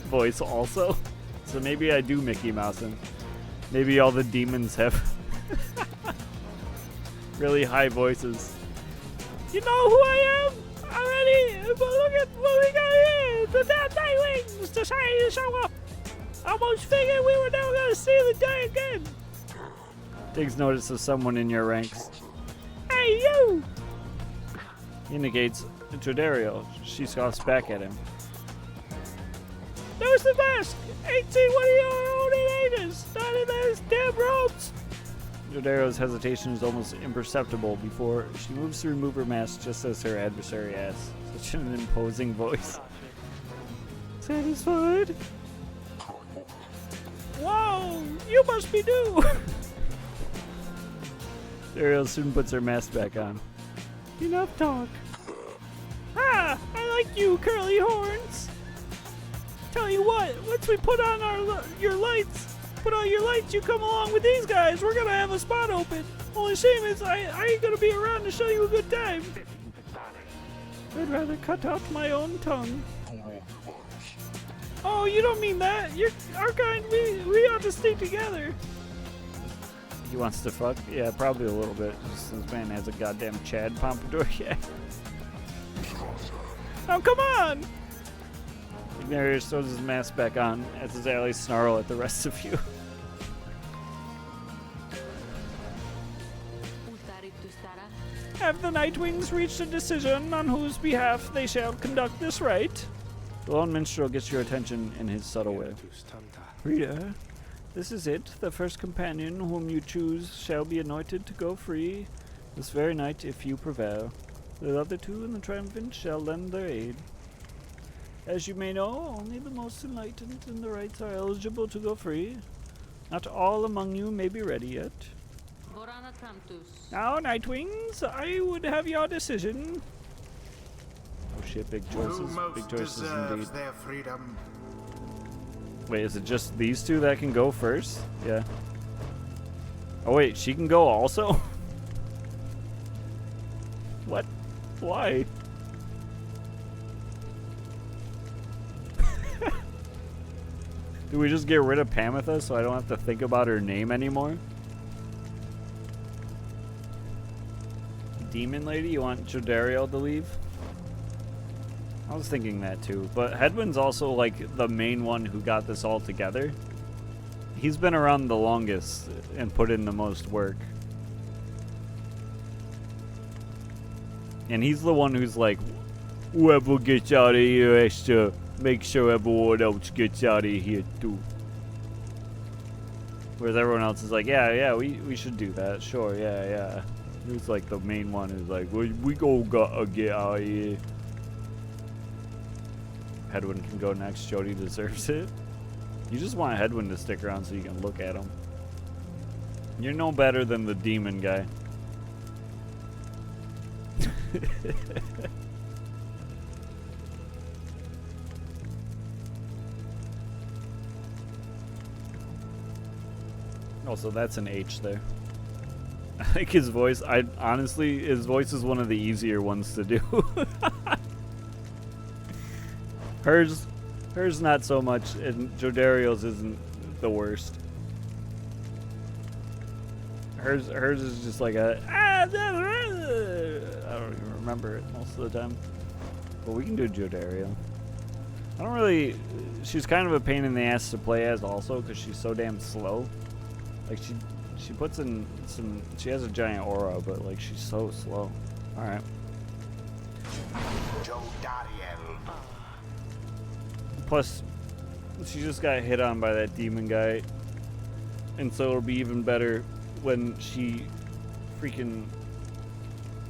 voice also. So maybe I do Mickey Mouse, and maybe all the demons have really high voices. You know who I am already? But look at what we got here! The damn Nightwings decided to show up! Almost figured we were never going to see the day again! Takes notice of someone in your ranks. Hey, you! He indicates Jodario. She scoffs back at him. There's the mask! Ain't seen one of your own haters! Not in those damn robes! Jodario's hesitation is almost imperceptible before she moves to remove her mask just as her adversary asks. Such an imposing voice. Satisfied? Whoa! You must be new! Jodario soon puts her mask back on. Enough talk. Ah! I like you, curly horns! Tell you what, once we put on your lights, you come along with these guys. We're gonna have a spot open. Only shame is I ain't gonna be around to show you a good time. I'd rather cut out my own tongue. Oh, you don't mean that. You're our kind. We ought to stay together. He wants to fuck? Yeah, probably a little bit. This man has a goddamn Chad pompadour. Yeah. Oh, come on! Ignarius throws his mask back on as his allies snarl at the rest of you. Have the Nightwings reached a decision on whose behalf they shall conduct this rite? The lone minstrel gets your attention in his subtle way. Reader, this is it. The first companion whom you choose shall be anointed to go free this very night if you prevail. The other two in the triumphant shall lend their aid. As you may know, only the most enlightened in the rites are eligible to go free. Not all among you may be ready yet. Now, Nightwings, I would have your decision. Oh shit, big choices. Big choices indeed. Their freedom. Wait, is it just these two that can go first? Yeah. Oh wait, she can go also? What? Why? Do we just get rid of Pamitha so I don't have to think about her name anymore? Demon Lady, you want Jodario to leave? I was thinking that too, but Hedwyn's also like the main one who got this all together. He's been around the longest and put in the most work. And he's the one who's like, whoever gets out of here has to make sure everyone else gets out of here too. Whereas everyone else is like, yeah, we should do that. Sure, yeah. He's like the main one who's like, we gotta get out of here. Hedwyn can go next. Jody deserves it. You just want Hedwyn to stick around so you can look at him. You're no better than the demon guy. Also, that's an H there. I like his voice. Honestly, his voice is one of the easier ones to do. Hers not so much, and Jodario's isn't the worst. Hers is just like a I don't even remember it most of the time. But we can do Jodario. I don't really. She's kind of a pain in the ass to play as also because she's so damn slow. Like she puts in some. She has a giant aura, but like she's so slow. All right. Plus, she just got hit on by that demon guy, and so it'll be even better when she freaking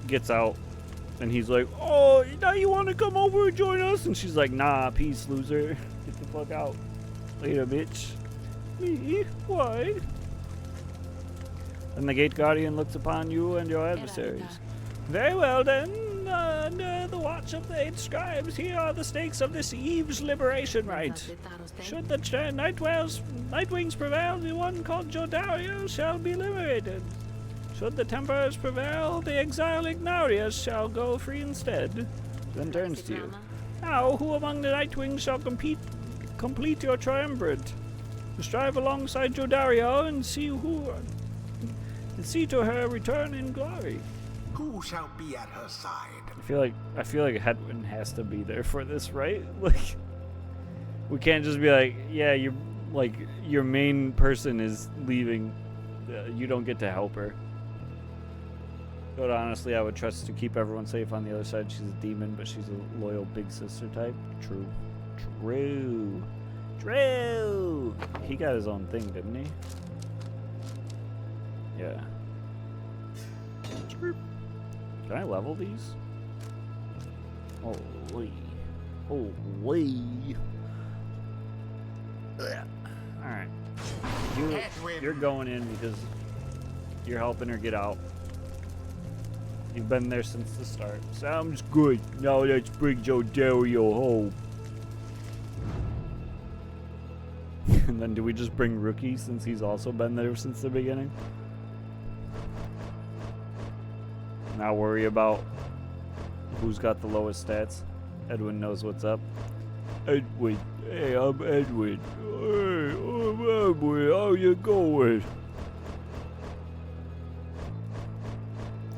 gets out, and he's like, "Oh, now you want to come over and join us?" And she's like, "Nah, peace, loser. Get the fuck out, later, bitch." Me? Why? And the Gate Guardian looks upon you and your adversaries. Very well then. Under the watch of the 8 scribes, here are the stakes of this eve's liberation rite. Should the Nightwings prevail, the one called Jodario shall be liberated. Should the Templars prevail, the exiled Ignarius shall go free instead. Then turns to you. Now, who among the Nightwings shall complete your triumvirate? Strive alongside Jodario and see to her return in glory. Who shall be at her side? I feel like Hedwyn has to be there for this, right? Like, we can't just be like, yeah, your main person is leaving. you don't get to help her. But honestly, I would trust to keep everyone safe on the other side. She's a demon, but she's a loyal big sister type. True. True. True! He got his own thing, didn't he? Yeah. Can I level these? Holy. Holy. Alright. You're going in because you're helping her get out. You've been there since the start. Sounds good. Now let's bring Jodario home. And then do we just bring Rookie since he's also been there since the beginning? Not worry about who's got the lowest stats. Edwin knows what's up. Edwin. Hey, I'm Edwin. Hey, I'm Edwin. How you going?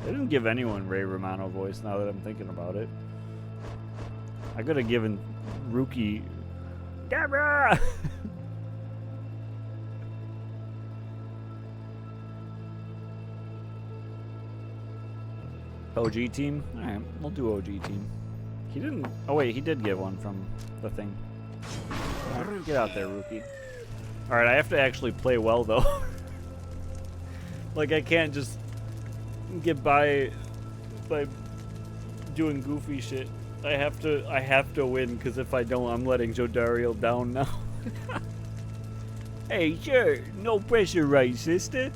They didn't give anyone Ray Romano voice now that I'm thinking about it. I could have given Rookie... Deborah! OG team? Alright, we'll do OG team. He didn't... Oh wait, he did get one from the thing. Right, get out there, Rookie. Alright, I have to actually play well though. Like, I can't just get by doing goofy shit. I have to win, because if I don't, I'm letting Jodario down now. Hey, sure, no pressure, right, sister?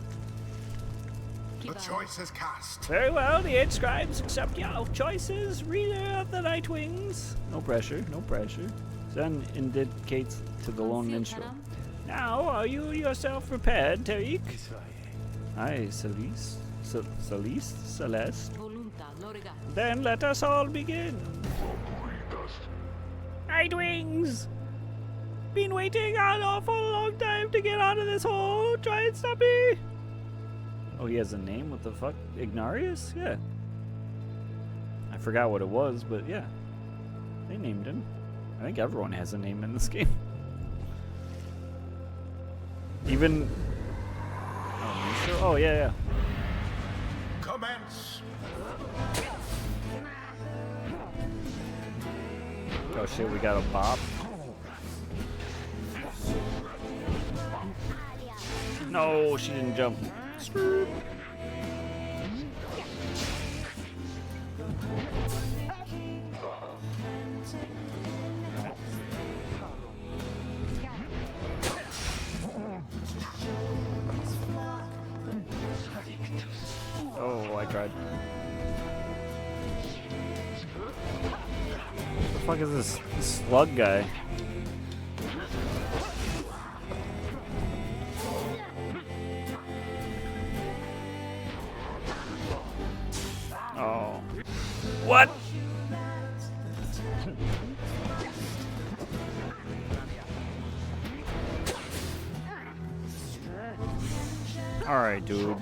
The choice is cast. Very well, the 8 scribes accept your choices, reader of the Nightwings. No pressure, no pressure. Sun indicates to the lone minstrel. Now, are you yourself prepared, Tariq? Aye, Celeste. Then let us all begin. Nightwings! Been waiting an awful long time to get out of this hole. Try and stop me. Oh, he has a name? What the fuck? Ignarius? Yeah. I forgot what it was, but yeah. They named him. I think everyone has a name in this game. Even... Oh, yeah, yeah. Commence. Oh shit, we got a bop. No, she didn't jump. Oh, I tried. What the fuck is this slug guy? Oh. What? Alright, dude.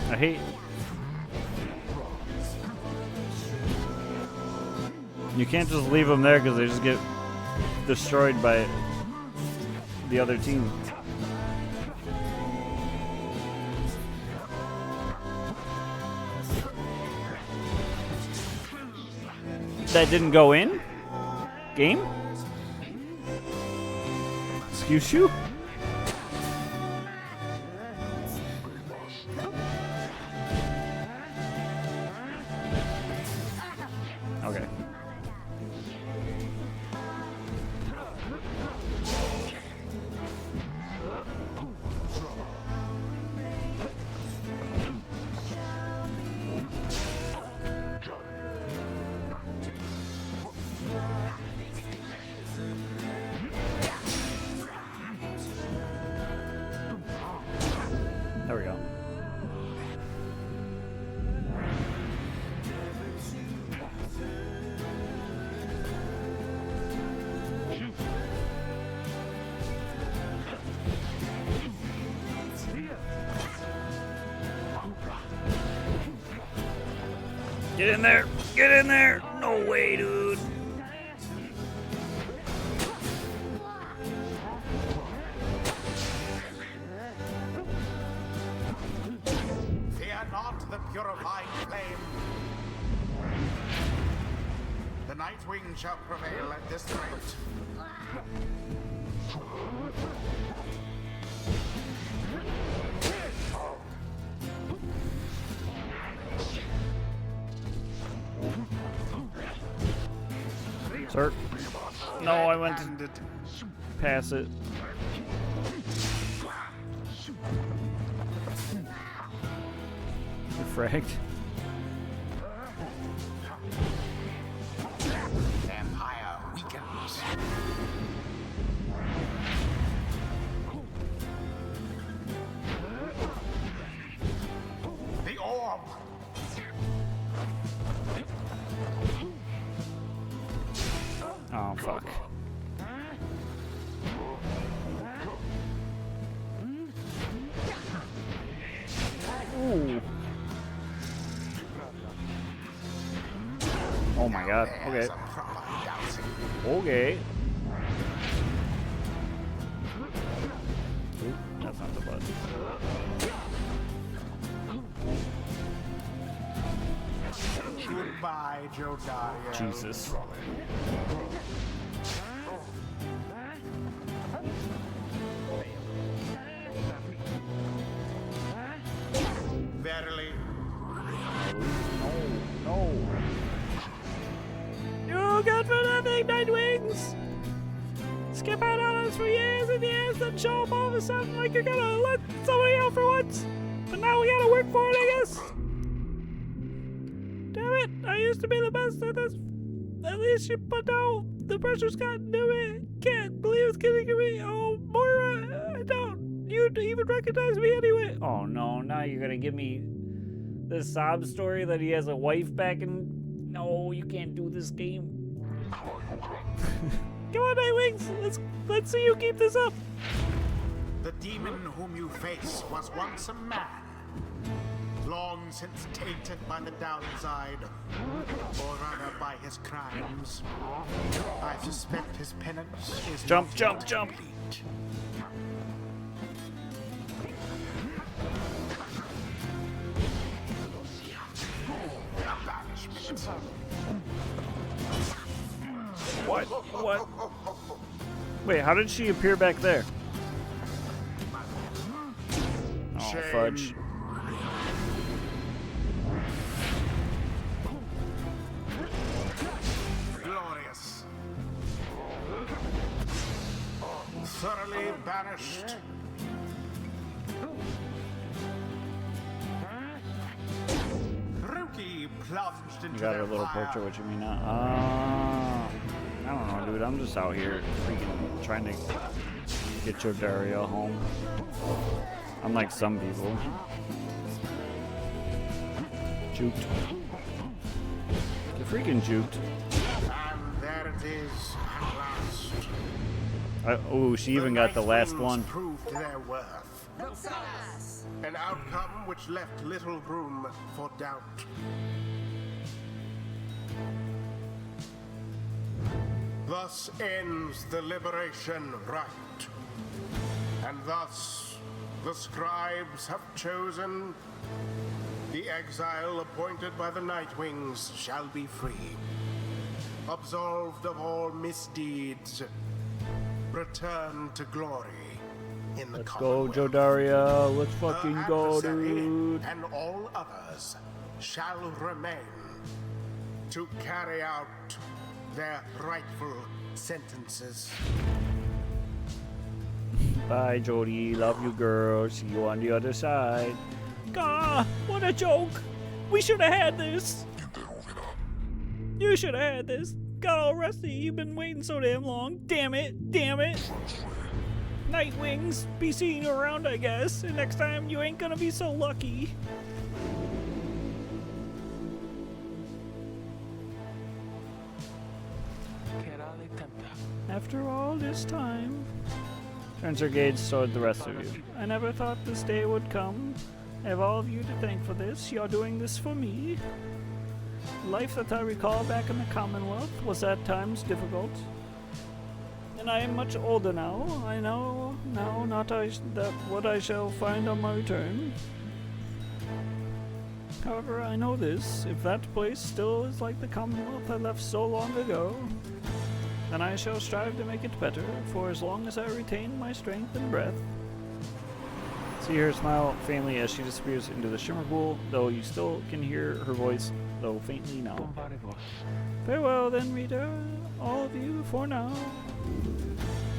I hate... You can't just leave them there because they just get destroyed by the other team. That didn't go in? Game? Excuse you? Okay. Get in there! Get in there! No way, dude! Fear not the purifying flame. The Nightwing shall prevail at this rate. Sir? No, I went to pass it. You fragged. Empire weakens. The orb. Oh, fuck. Ooh. Oh my god. Okay. There's a proper dousing. Okay. Ooh, that's not the button. Goodbye, Jodario. Jesus. Verily, No. You good for nothing, Nightwings! Skip out on us for years and years, then show up all of a sudden like you're gonna let somebody out for once. But now we gotta work for it, I guess. Damn it, I used to be the best at this. At least you put out. The pressure's gotten to me. Can't believe it's getting to me. Oh, Moira, I don't. You'd even recognize me anyway. Oh no, now you're gonna give me this sob story that he has a wife back in. No, you can't do this game. Come on, Nightwings. Let's see you keep this up. the demon whom you face was once a man, long since tainted by the downside, or rather by his crimes. I suspect his penance is Jump, not jump, yet jump. complete. A banishment. What? What? Wait, how did she appear back there? Oh, Shame. fudge. Glorious. Thoroughly banished. Rookie plunged into You got their her little fire. portrait, what you mean now? I don't know, dude. I'm just out here freaking trying to get your Dario home. Unlike some people. Juked. You're freaking juked. And there it is at last. Oh, she even got the last Nightwings one. Proved their worth. An outcome which left little room for doubt. Thus ends the liberation rite. And thus the scribes have chosen. The exile appointed by the Nightwings shall be free. Absolved of all misdeeds. Return to glory in the Let's go, Commonwealth. Joe Dario. Let's The fucking go, adversary dude. and all others shall remain to carry out their rightful sentences. Bye, Jody. Love you, girl. See you on the other side. Gah, what a joke. We should have had this. You should have had this. Got all rusty. You've been waiting so damn long. Damn it. Damn it. Nightwings, be seeing you around, I guess. And next time, you ain't gonna be so lucky. After all this time, turns her gaze toward the rest of you. I never thought this day would come. I have all of you to thank for this. You're doing this for me. life that I recall back in the Commonwealth was at times difficult. And I am much older now. I know now not that what I shall find on my return. However, I know this. If that place still is like the Commonwealth I left so long ago, then I shall strive to make it better, for as long as I retain my strength and breath. See her smile faintly as she disappears into the shimmer pool, though you still can hear her voice, though faintly now. Farewell then, Rita, all of you, for now.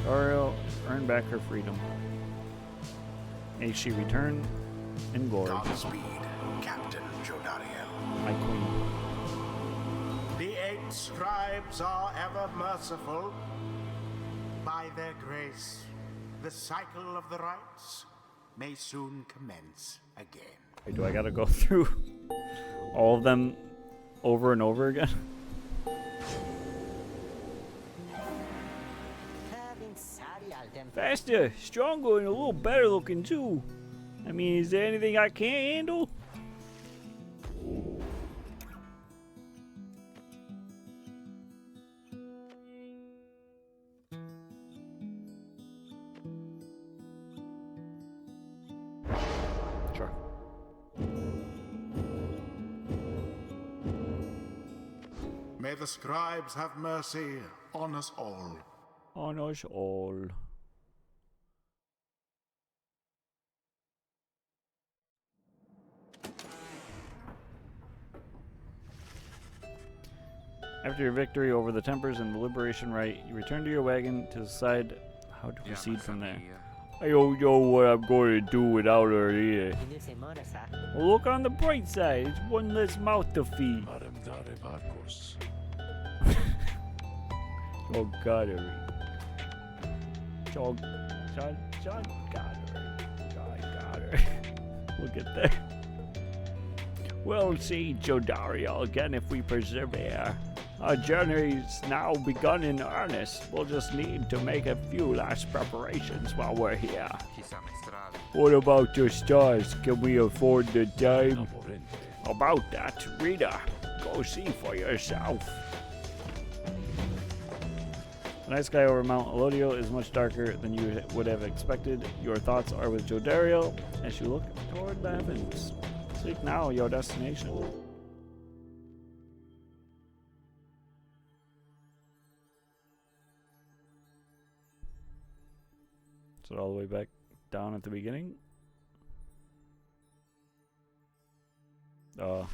Ariel earned back her freedom. May she return in glory. Godspeed, Captain Jodariel. My queen. The 8 scribes are ever merciful. By their grace, the cycle of the rites may soon commence again. Wait, do I gotta go through all of them over and over again? Faster, stronger, and a little better looking too. I mean, is there anything I can't handle? Sure. May the scribes have mercy on us all. On us all. After your victory over the Tempers and the Liberation Rite, you return to your wagon to decide how to proceed from there. I don't know what I'm going to do without her here. Well, look on the bright side. It's one less mouth to feed. John Goddard. John Goddard. Look at that. We'll see Jodariel again if we persevere. Our journey's now begun in earnest. We'll just need to make a few last preparations while we're here. What about your stars? Can we afford the time? About that, Rita, go see for yourself. The night sky over Mount Elodio is much darker than you would have expected. Your thoughts are with Jodariel as you look toward the heavens. Seek now your destination. So all the way back down at the beginning. I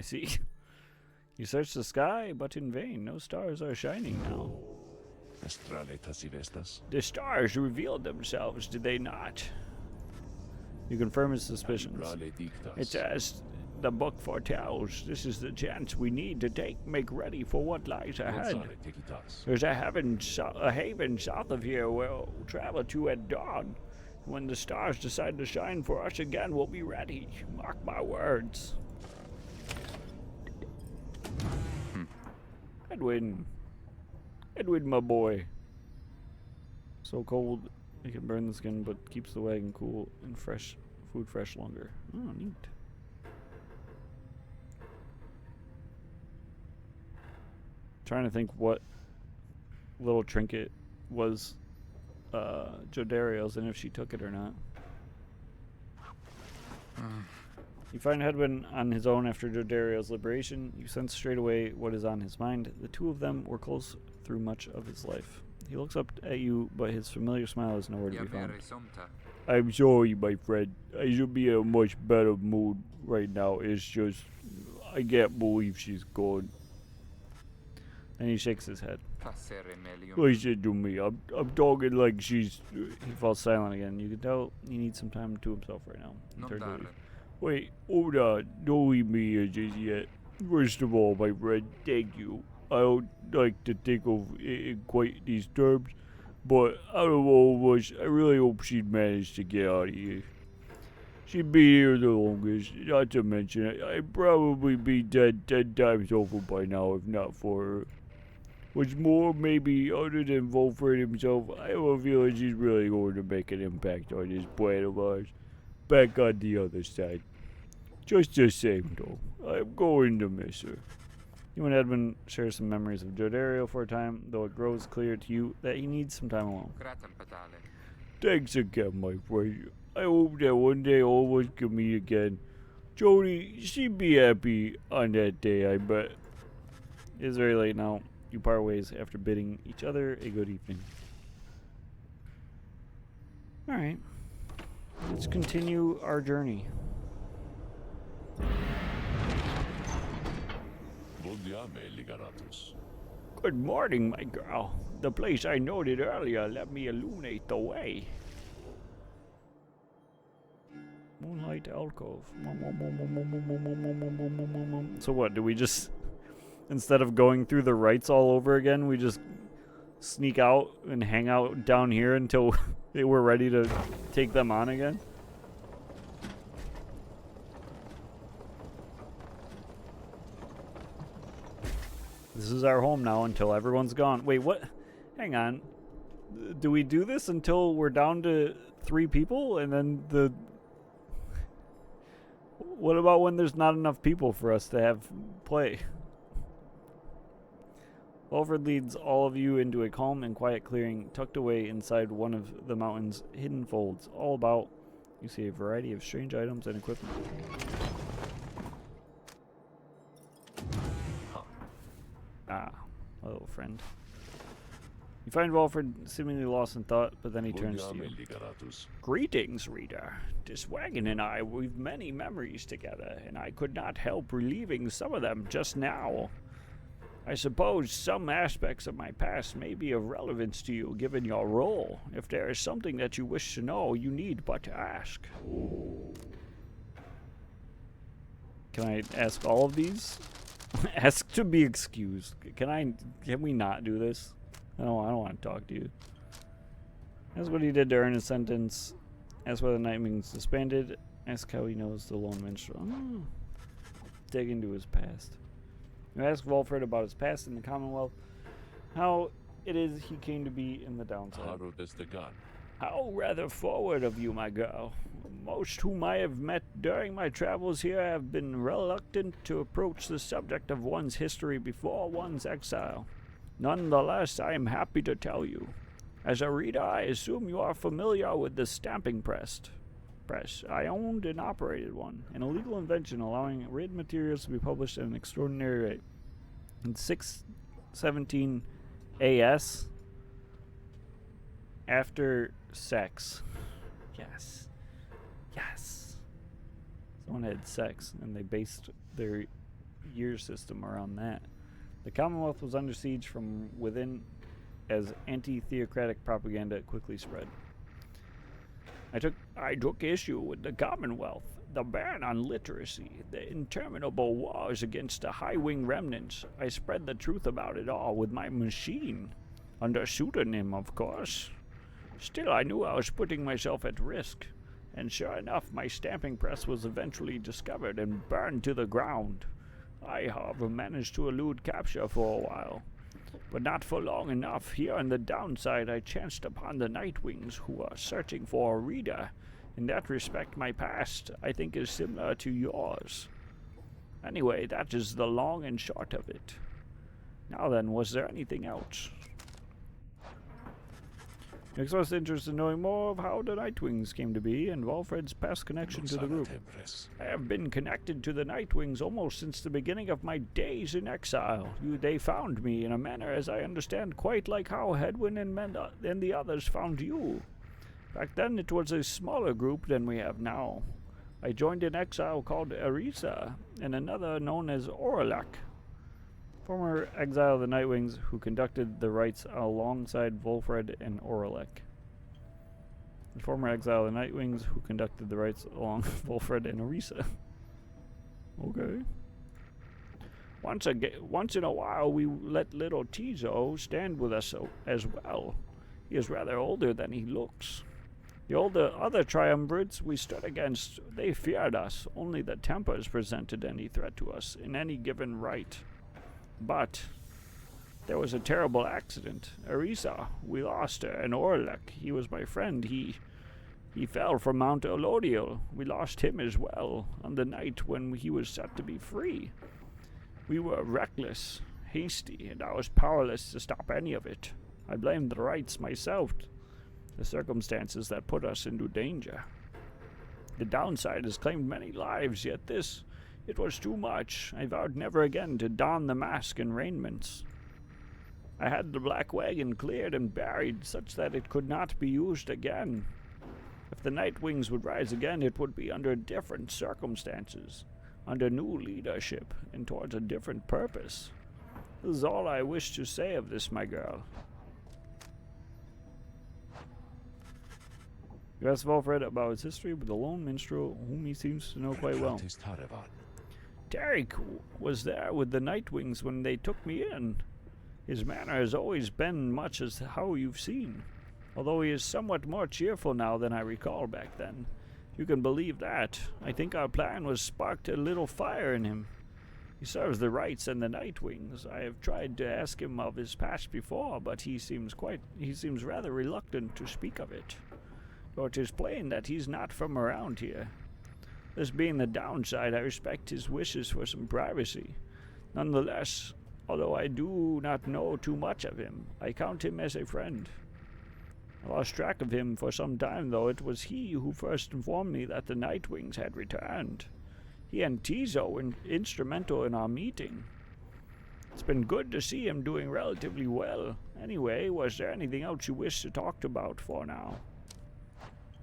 see. You search the sky, but in vain. No stars are shining now. The stars revealed themselves, did they not? You confirm his suspicions. It's as the book foretells. This is the chance we need to make ready for what lies ahead. There's a haven south of here we'll travel to at dawn. When the stars decide to shine for us again, we'll be ready. Mark my words. Edwin, my boy. So cold, it can burn the skin, but keeps the wagon cool and food fresh longer. Oh, neat. Trying to think what little trinket was Jodariel's and if she took it or not. You find Hedwin on his own after Jodariel's liberation. You sense straight away what is on his mind. The two of them were close through much of his life. He looks up at you, but his familiar smile is nowhere to be found. I'm sorry, my friend. I should be in a much better mood right now. It's just, I can't believe she's gone. And he shakes his head. Listen to me. I'm talking like she's... He falls silent again. You can tell he needs some time to himself right now. Wait, hold on. Don't leave me here just yet. First of all, my friend, thank you. I don't like to think of it in quite these terms, but out of all of us, I really hope she'd manage to get out of here. She'd be here the longest, not to mention I'd probably be dead 10 times over by now if not for her. What's more, maybe other than Volfred himself, I have a feeling she's really going to make an impact on this plan of ours. Back on the other side. Just the same though, I I'm going to miss her. You and Edmund share some memories of Jodario for a time, though it grows clear to you that he needs some time alone. Thanks again, my friend. I hope that one day all of us can meet again. Jody, she'd be happy on that day, I bet. It is very late now. You part ways after bidding each other a good evening. Alright. Let's continue our journey. Good morning, my girl. The place I noted earlier let me illuminate the way. Moonlight alcove. So what, do we just, instead of going through the rites all over again, we just sneak out and hang out down here until we're ready to take them on again? This is our home now until everyone's gone. Wait, what? Hang on. Do we do this until we're down to 3 people and then the... What about when there's not enough people for us to have play? Walford leads all of you into a calm and quiet clearing tucked away inside one of the mountain's hidden folds. All about, you see a variety of strange items and equipment. Ah, hello, friend. You find Walford seemingly lost in thought, but then he turns to you. Greetings, reader. This wagon and I, we've many memories together, and I could not help relieving some of them just now. I suppose some aspects of my past may be of relevance to you, given your role. If there is something that you wish to know, you need but to ask. Can I ask all of these? Ask to be excused. Can we not do this? No, I don't want to talk to you. Ask what he did to earn his sentence. Ask whether Nightwing's disbanded. Ask how he knows the lone minstrel. Oh. Dig into his past. You ask Walford about his past in the Commonwealth. How it is he came to be in the downside. How rather forward of you, my girl. Most whom I have met during my travels here have been reluctant to approach the subject of one's history before one's exile. Nonetheless, I am happy to tell you. As a reader, I assume you are familiar with the stamping press. I owned and operated one, an illegal invention allowing written materials to be published at an extraordinary rate. In 617 AS, after sex. Yes. Yes. Someone had sex, and they based their year system around that. The Commonwealth was under siege from within as anti-theocratic propaganda quickly spread. I took issue with the Commonwealth, the ban on literacy, the interminable wars against the high-wing remnants. I spread the truth about it all with my machine, under pseudonym, of course. Still, I knew I was putting myself at risk, and sure enough, my stamping press was eventually discovered and burned to the ground. I, however, managed to elude capture for a while, but not for long enough. Here on the downside, I chanced upon the Nightwings, who are searching for a reader. In that respect, my past, I think, is similar to yours. Anyway, that is the long and short of it. Now then, was there anything else? You expressed interest in knowing more of how the Nightwings came to be and Walfred's past connection to the group. I have been connected to the Nightwings almost since the beginning of my days in exile. They found me in a manner, as I understand, quite like how Hedwin and the others found you. Back then it was a smaller group than we have now. I joined an exile called Arisa and another known as Oralek. Former exile of the Nightwings who conducted the rites alongside Volfred and Oralek. The former exile of the Nightwings who conducted the rites along Volfred and Arisa. Okay. Once in a while we let little Tizo stand with us as well. He is rather older than he looks. The other triumvirates we stood against, they feared us. Only the Tempers presented any threat to us in any given rite. But there was a terrible accident. Arisa, we lost her, and Orlek, he was my friend. He He fell from Mount Elodiel. We lost him as well on the night when he was set to be free. We were reckless, hasty, and I was powerless to stop any of it. I blamed the rites myself, the circumstances that put us into danger. The downside has claimed many lives, yet it was too much. I vowed never again to don the mask and raiments. I had the black wagon cleared and buried such that it could not be used again. If the Nightwings would rise again, it would be under different circumstances, under new leadership, and towards a different purpose. This is all I wish to say of this, my girl. You asked Volfred about his history with the lone minstrel, whom he seems to know quite well. Derek was there with the Nightwings when they took me in. His manner has always been much as how you've seen, although he is somewhat more cheerful now than I recall back then. You can believe that. I think our plan was sparked a little fire in him. He serves the Rites and the Nightwings. I have tried to ask him of his past before, but he seems rather reluctant to speak of it. Though it is plain that he's not from around here. This being the downside, I respect his wishes for some privacy. Nonetheless, although I do not know too much of him, I count him as a friend. I lost track of him for some time, though. It was he who first informed me that the Nightwings had returned. He and Tizo were instrumental in our meeting. It's been good to see him doing relatively well. Anyway, was there anything else you wish to talk about for now?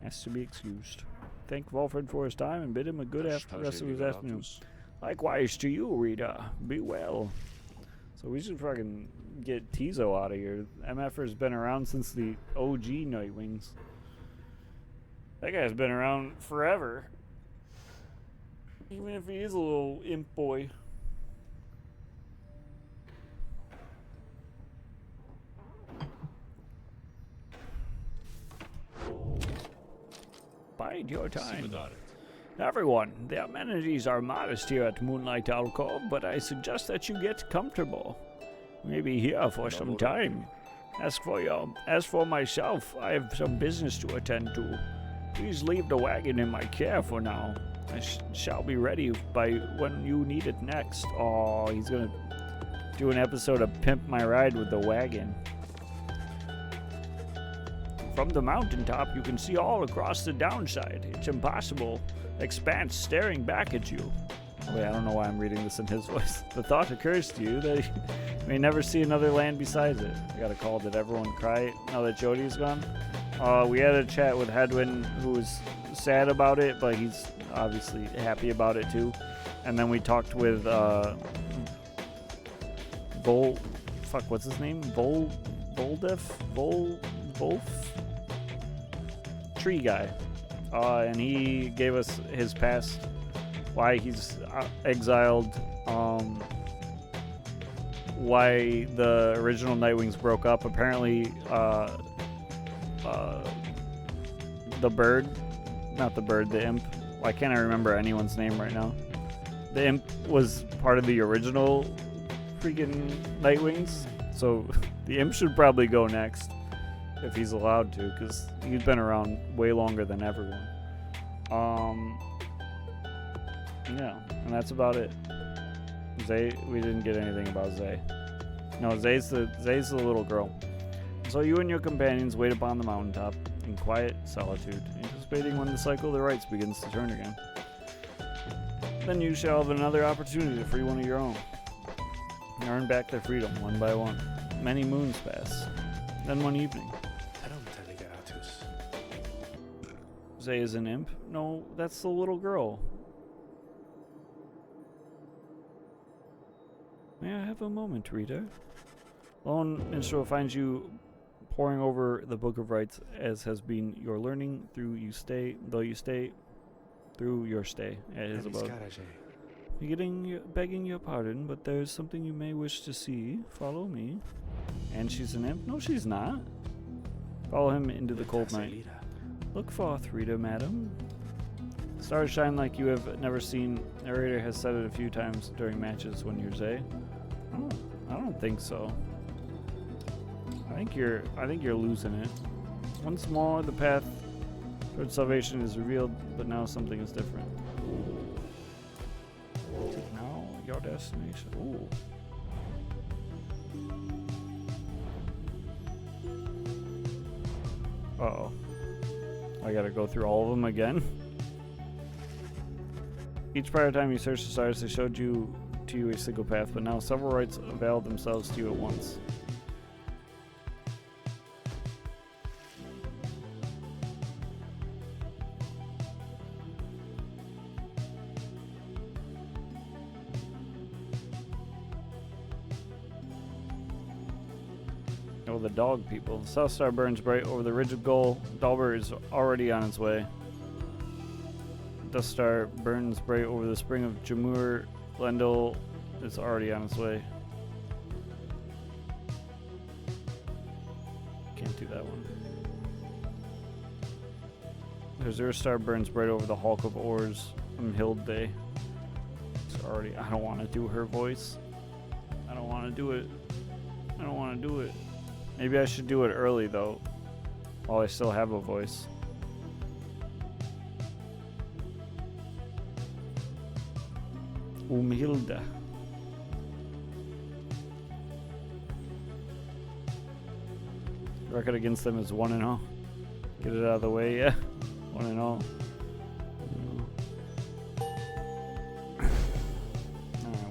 Has to be excused. Thank Volfred for his time and bid him a good rest of his afternoon. Likewise to you, Rita. Be well. So we should fucking get Tizo out of here. MFer's been around since the OG Nightwings. That guy's been around forever. Even if he is a little imp boy. Bide your time. Everyone, the amenities are modest here at Moonlight Alcove, but I suggest that you get comfortable. Maybe here for some time. As for myself, I have some business to attend to. Please leave the wagon in my care for now. I shall be ready by when you need it next. Oh, he's gonna do an episode of Pimp My Ride with the wagon. From the mountaintop, you can see all across the downside. It's impossible expanse staring back at you. Wait, I don't know why I'm reading this in his voice. The thought occurs to you that you may never see another land besides it. I got a call. Did everyone cry now that Jody's gone? We had a chat with Hedwin, who was sad about it, but he's obviously happy about it too. And then we talked with what's his name? Wolf? Tree guy. And he gave us his past, why he's exiled, why the original Nightwings broke up. Apparently, the imp. Why can't I remember anyone's name right now? The imp was part of the original freaking Nightwings, so the imp should probably go next if he's allowed to, because he's been around way longer than everyone. Yeah, and that's about it. Zay, we didn't get anything about Zay. No, Zay's the little girl. So you and your companions wait upon the mountaintop in quiet solitude, anticipating when the cycle of the rites begins to turn again. Then you shall have another opportunity to free one of your own. Earn back their freedom one by one. Many moons pass. Then one evening. Zay is an imp? No, that's the little girl. May I have a moment, Rita? Lone Minstrel finds you poring over the Book of Rites, as has been your learning through your stay at his abode. Begging your pardon, but there's something you may wish to see. Follow me. And she's an imp? No, she's not. Follow him into the cold night. Look forth, Rita, madam. Stars shine like you have never seen. Narrator has said it a few times during matches when you're Zay. I don't think so. I think you're losing it. Once more, the path Lord salvation is revealed, but now something is different. Take now your destination. Ooh. Uh-oh. I gotta go through all of them again. Each prior time you searched the stars, they showed to you a single path, but now several rights avail themselves to you at once. Oh, the dog people. The South Star burns bright over the ridge of goal. Dalber is already on its way. Death Star burns bright over the spring of Jamur. Lendl is already on its way. Can't do that one. The Azure Star burns bright over the Hulk of Oars from Hilde. It's already. I don't want to do her voice. I don't want to do it. I don't want to do it. Maybe I should do it early though, while I still have a voice. Hilda. Record against them is 1-0. Get it out of the way, yeah. 1-0. Alright,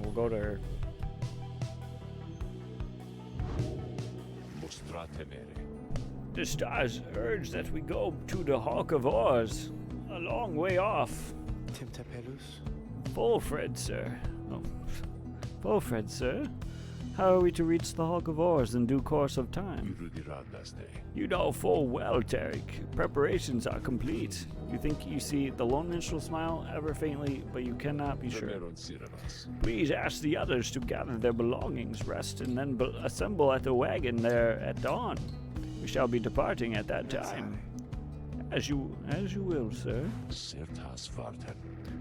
we'll go to her. The stars urge that we go to the Hawk of Oars, a long way off. Volfred, sir. Oh, Volfred, sir. How are we to reach the Hawk of Oars in due course of time? You know full well, Tarek. Preparations are complete. You think you see the lone minstrel smile ever faintly, but you cannot be sure. Please ask the others to gather their belongings, rest, and then assemble at the wagon there at dawn. We shall be departing at that time. As you will, sir.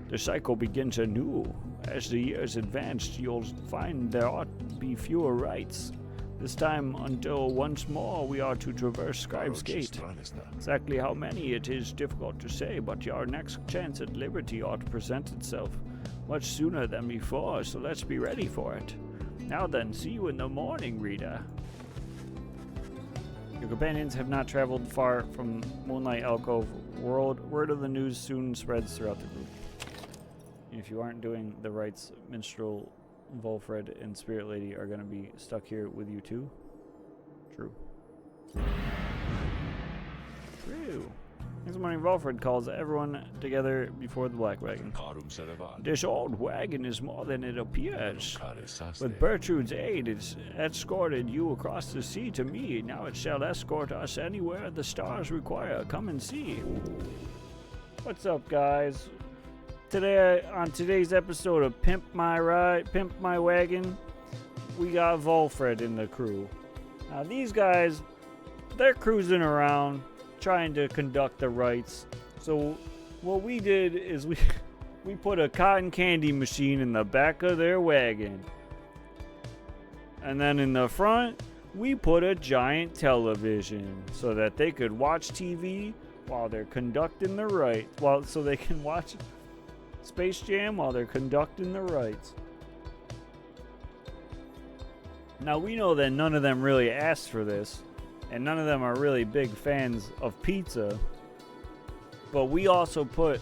The cycle begins anew. As the years advance, you'll find there ought to be fewer rites. This time until once more we are to traverse Scribe's Gate. Exactly how many it is difficult to say, but your next chance at liberty ought to present itself much sooner than before, so let's be ready for it. Now then, see you in the morning, Rita. Your companions have not traveled far from Moonlight Alcove World. Word of the news soon spreads throughout the group. If you aren't doing the rites, Minstrel, Volfred, and Spirit Lady are going to be stuck here with you too. True. True. Next morning, Volfred calls everyone together before the Black Wagon. This old wagon is more than it appears. With Bertrude's aid, it's escorted you across the sea to me. Now it shall escort us anywhere the stars require. Come and see. What's up, guys? Today, on today's episode of Pimp My Wagon, we got Volfred in the crew. Now these guys, they're cruising around trying to conduct the rites. So what we did is we put a cotton candy machine in the back of their wagon. And then in the front, we put a giant television so that they could watch TV while they're conducting the rites. So they can watch Space Jam while they're conducting the rites. Now we know that none of them really asked for this, and none of them are really big fans of pizza, but we also put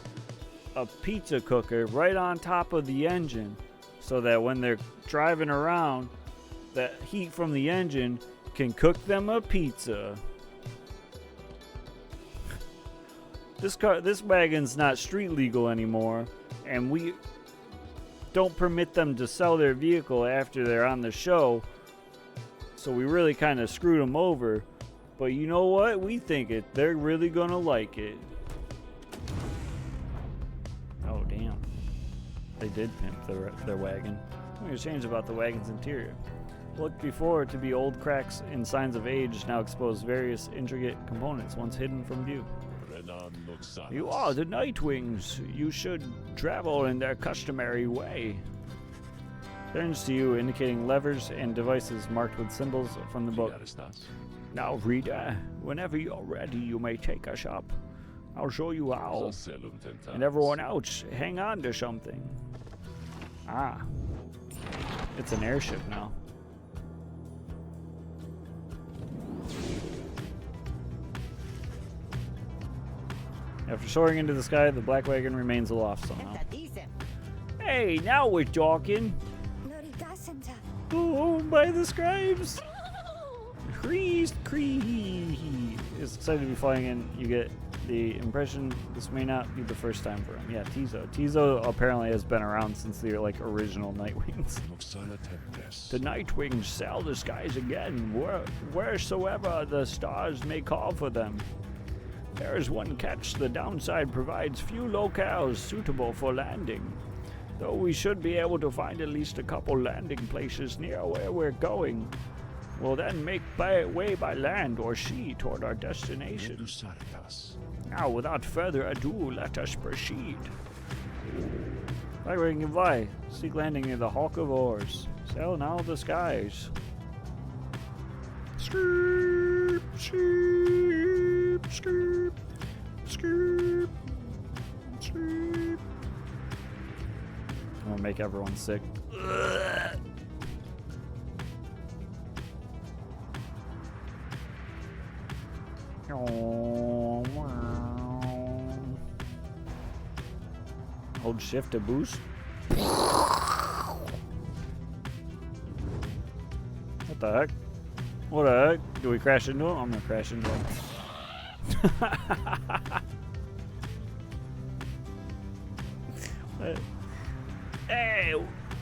a pizza cooker right on top of the engine so that when they're driving around, the heat from the engine can cook them a pizza. This wagon's not street legal anymore, and we don't permit them to sell their vehicle after they're on the show, so we really kind of screwed them over. But you know what? We think they're really gonna like it. Oh damn, they did pimp their wagon. Something has changed about the wagon's interior. Looked before to be old cracks and signs of age now expose various intricate components once hidden from view. You are the Nightwings. You should travel in their customary way. Turns to you, indicating levers and devices marked with symbols from the book. Now, Rita, whenever you're ready, you may take us up. I'll show you how. Salem Tentas. And everyone else, hang on to something. Ah. It's an airship now. After soaring into the sky, the black wagon remains aloft somehow. Hey, now we're talking. Owned by the scribes. Creased Cree is excited to be flying in. You get the impression this may not be the first time for him. Yeah, Tizo. Tizo apparently has been around since the original Nightwings. The Nightwings sail the skies again, wheresoever the stars may call for them. There is one catch: the downside provides few locales suitable for landing. Though we should be able to find at least a couple landing places near where we're going. We'll then make way by land or sea toward our destination. Now, without further ado, let us proceed. Like we can fly. Seek landing near the Hulk of Oars. Sail now the skies. Skirp, skirp, skirp, skirp, skirp. I'm gonna make everyone sick. Hold shift to boost. What the heck? What the heck? Do we crash into him? I'm gonna crash into him. Hey,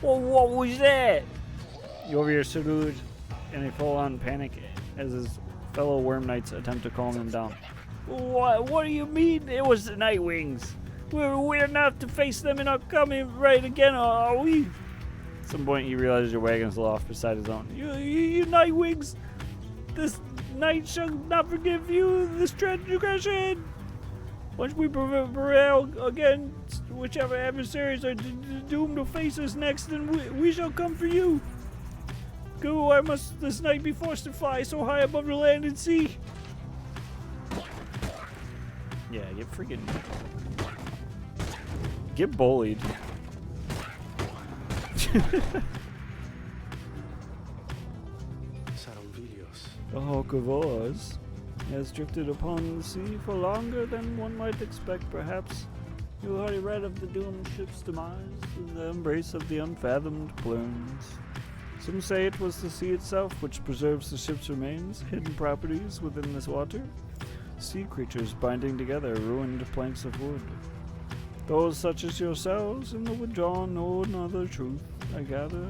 what was that? You over here, Surud, in a full-on panic as his fellow Worm Knights attempt to calm him down. What do you mean it was the Nightwings? We're not to face them in our coming right again, are we? At some point, he realizes your wagon's aloft beside his own. You Nightwings! This night shall not forgive you this transgression! Once we prevail against whichever adversaries are doomed to face us next, then we shall come for you. Go, why must this night be forced to fly so high above the land and sea? Yeah, get freaking... Get bullied. The Hulk of Oars has drifted upon the sea for longer than one might expect, perhaps. You already read of the doomed ship's demise in the embrace of the unfathomed plumes. Some say it was the sea itself which preserves the ship's remains, hidden properties within this water. Sea creatures binding together ruined planks of wood. Those such as yourselves in the withdrawn know another truth, I gather.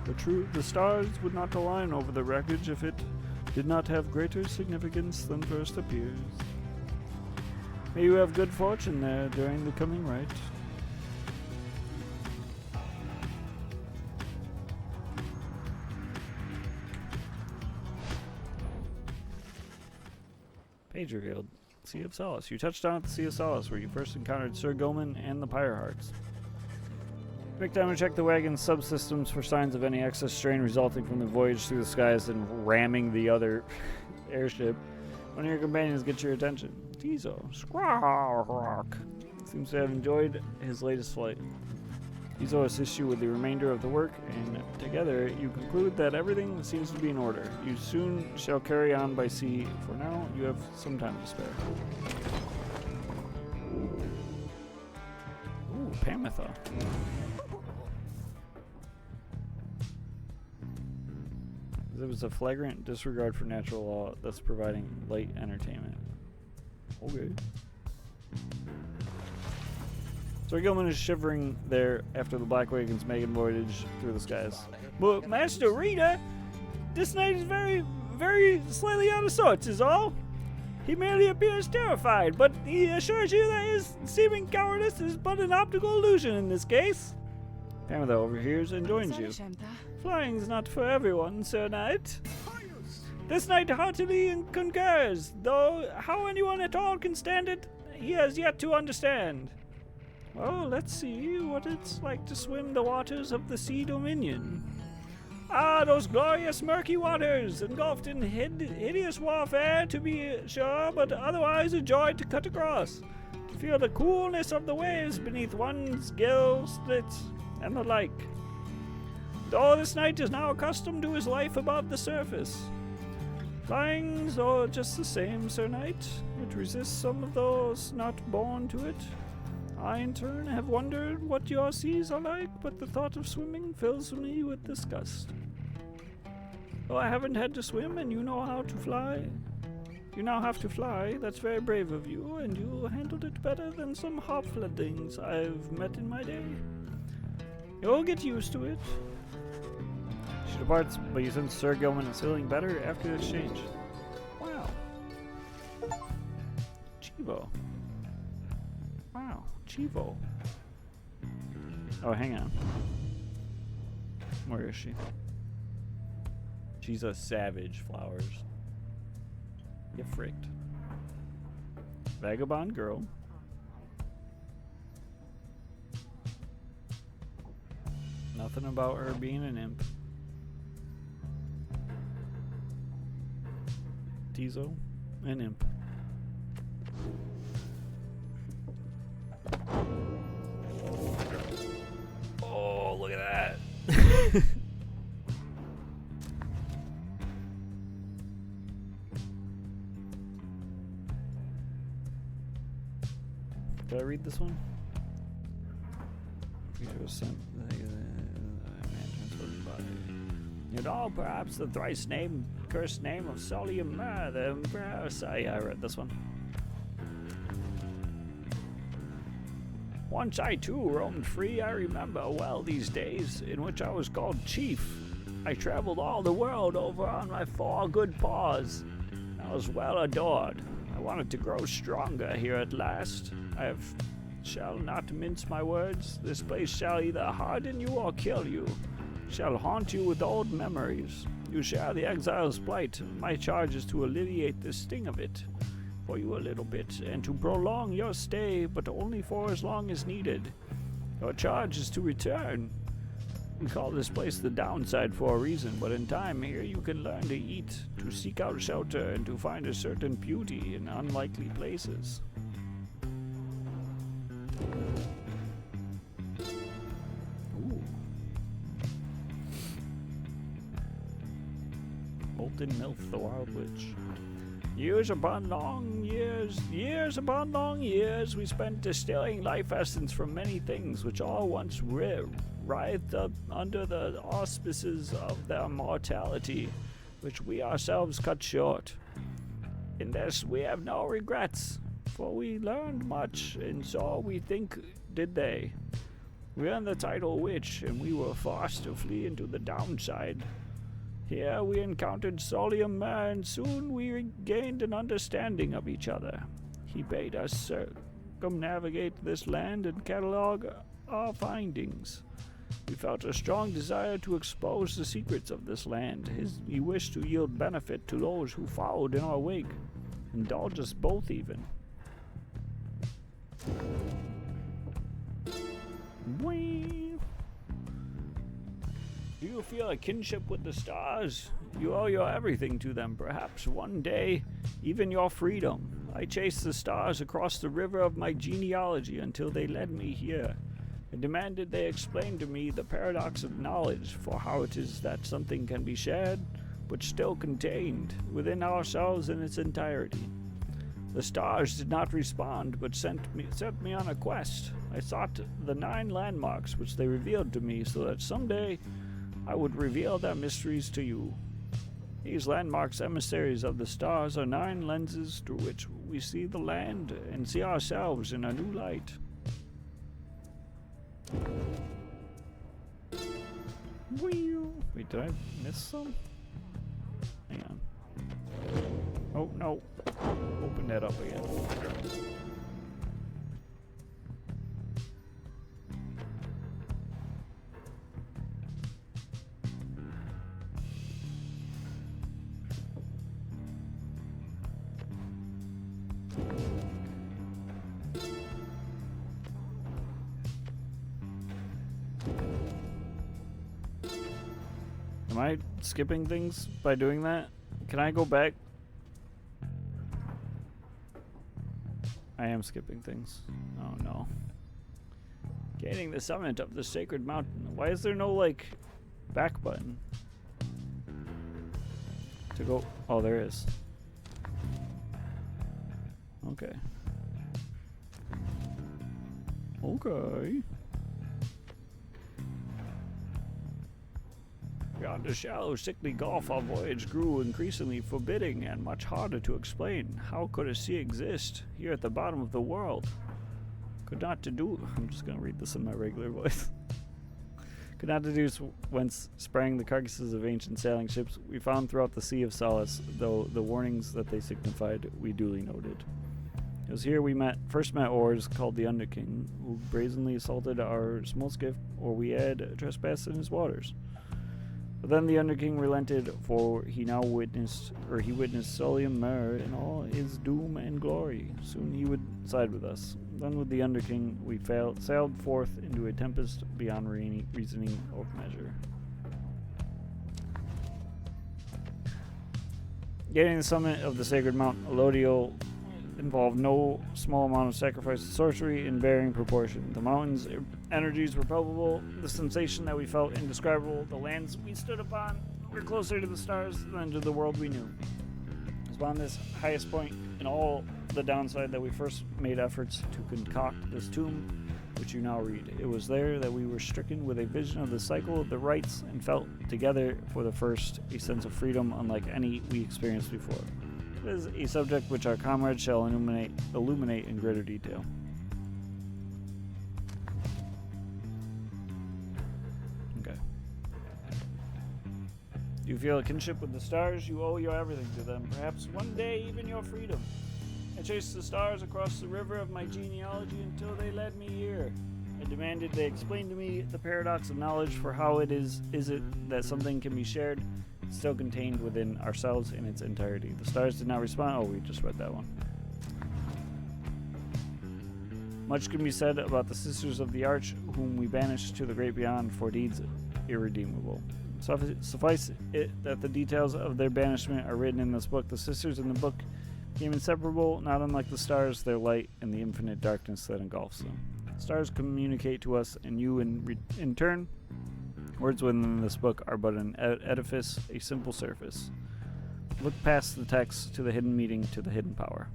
The stars would not align over the wreckage if it did not have greater significance than first appears. May you have good fortune there during the coming rite. Page revealed. Sea of Solace. You touched down at the Sea of Solace, where you first encountered Sir Gilman and the Pyre Hearts. Make time to check the wagon's subsystems for signs of any excess strain resulting from the voyage through the skies and ramming the other airship. One of your companions gets your attention. Tizo. Squawk. Seems to have enjoyed his latest flight. Tizo assists you with the remainder of the work, and together you conclude that everything seems to be in order. You soon shall carry on by sea. For now, you have some time to spare. Ooh, Pamitha. There was a flagrant disregard for natural law that's providing light entertainment. Okay. Sir Gilman is shivering there after the Black Wagon's maiden voyage through the skies. But Master Rita, this knight is very slightly out of sorts is all. He merely appears terrified, but he assures you that his seeming cowardice is but an optical illusion in this case. Pamitha overhears and joins you. Flying's not for everyone, Sir Knight. This knight heartily concurs, though how anyone at all can stand it, he has yet to understand. Well, let's see what it's like to swim the waters of the Sea Dominion. Ah, those glorious murky waters, engulfed in hideous warfare, to be sure, but otherwise a joy to cut across. To feel the coolness of the waves beneath one's gill slits, and the like. Though this knight is now accustomed to his life above the surface. Flying's just the same, Sir Knight, which resists some of those not born to it. I, in turn, have wondered what your seas are like, but the thought of swimming fills me with disgust. Though I haven't had to swim and you know how to fly. You now have to fly, that's very brave of you, and you handled it better than some hopfledings I've met in my day. You'll get used to it. She departs, but you sense Sir Gilman is feeling better after the exchange. Wow. Chivo. Wow, Chivo. Oh, hang on. Where is she? She's a savage, Flowers. Get fricked. Vagabond girl. Nothing about her being an imp. Tizo, an imp. Oh, look at that. Did I read this one? You know, perhaps the thrice named cursed name of Solium Mur, perhaps I read this one. Once I too roamed free, I remember well these days, in which I was called Chief. I traveled all the world over on my 4 good paws. I was well adored. I wanted to grow stronger here at last. Shall not mince my words. This place shall either harden you or kill you. Shall haunt you with old memories. You share the exile's plight. My charge is to alleviate the sting of it for you a little bit, and to prolong your stay, but only for as long as needed. Your charge is to return. We call this place the downside for a reason, but in time here you can learn to eat, to seek out shelter, and to find a certain beauty in unlikely places. Ooh. Molten Milf, the Wild Witch. Years upon long years, we spent distilling life essence from many things which all once writhed up under the auspices of their mortality, which we ourselves cut short. In this we have no regrets, for we learned much, and so we think did they. We earned the title Witch, and we were forced to flee into the downside. Here we encountered Solium Mur, and soon we regained an understanding of each other. He bade us circumnavigate this land and catalog our findings. We felt a strong desire to expose the secrets of this land. He wished to yield benefit to those who followed in our wake, indulge us both even. Whee! Do you feel a kinship with the stars? You owe your everything to them, perhaps one day, even your freedom. I chased the stars across the river of my genealogy until they led me here. I demanded they explain to me the paradox of knowledge, for how it is that something can be shared, but still contained within ourselves in its entirety. The stars did not respond, but sent me on a quest. I sought the 9 landmarks which they revealed to me, so that someday I would reveal their mysteries to you. These landmarks, emissaries of the stars, are 9 lenses through which we see the land and see ourselves in a new light. Wait, did I miss some? Hang on. Oh, no. Open that up again. Am I skipping things by doing that? Can I go back? I am skipping things. Oh no. Gaining the summit of the sacred mountain. Why is there no, like, back button? To go. Oh, there is. Okay. Okay. Beyond the shallow, sickly gulf, our voyage grew increasingly forbidding and much harder to explain. How could a sea exist here at the bottom of the world? Could not deduce. I'm just going to read this in my regular voice. Could not deduce whence sprang the carcasses of ancient sailing ships we found throughout the Sea of Solace, though the warnings that they signified we duly noted. It was here we first met Ors, called the Underking, who brazenly assaulted our small skiff, or we had trespassed in his waters. But then the Underking relented, for he witnessed Solium Mer in all his doom and glory. Soon he would side with us. Then with the Underking we sailed forth into a tempest beyond reasoning or measure. Gaining the summit of the sacred Mount Elodial involved no small amount of sacrifice and sorcery in varying proportion. The mountain's energies were palpable, the sensation that we felt indescribable, the lands we stood upon were closer to the stars than to the world we knew. It was upon this highest point in all the downside that we first made efforts to concoct this tomb, which you now read. It was there that we were stricken with a vision of the cycle of the rites and felt together for the first a sense of freedom unlike any we experienced before. It is a subject which our comrades shall illuminate in greater detail. Okay. Do you feel a kinship with the stars? You owe your everything to them. Perhaps one day even your freedom. I chased the stars across the river of my genealogy until they led me here. I demanded they explain to me the paradox of knowledge, for how it is it that something can be shared, still contained within ourselves in its entirety. The stars did not respond. Oh, we just read that one. Much can be said about the Sisters of the Arch, whom we banished to the great beyond for deeds irredeemable. Suffice it that the details of their banishment are written in this book. The sisters in the book became inseparable, not unlike the stars, their light, and the infinite darkness that engulfs them. Stars communicate to us, and you in turn. Words within this book are but an edifice, a simple surface. Look past the text to the hidden meaning, to the hidden power.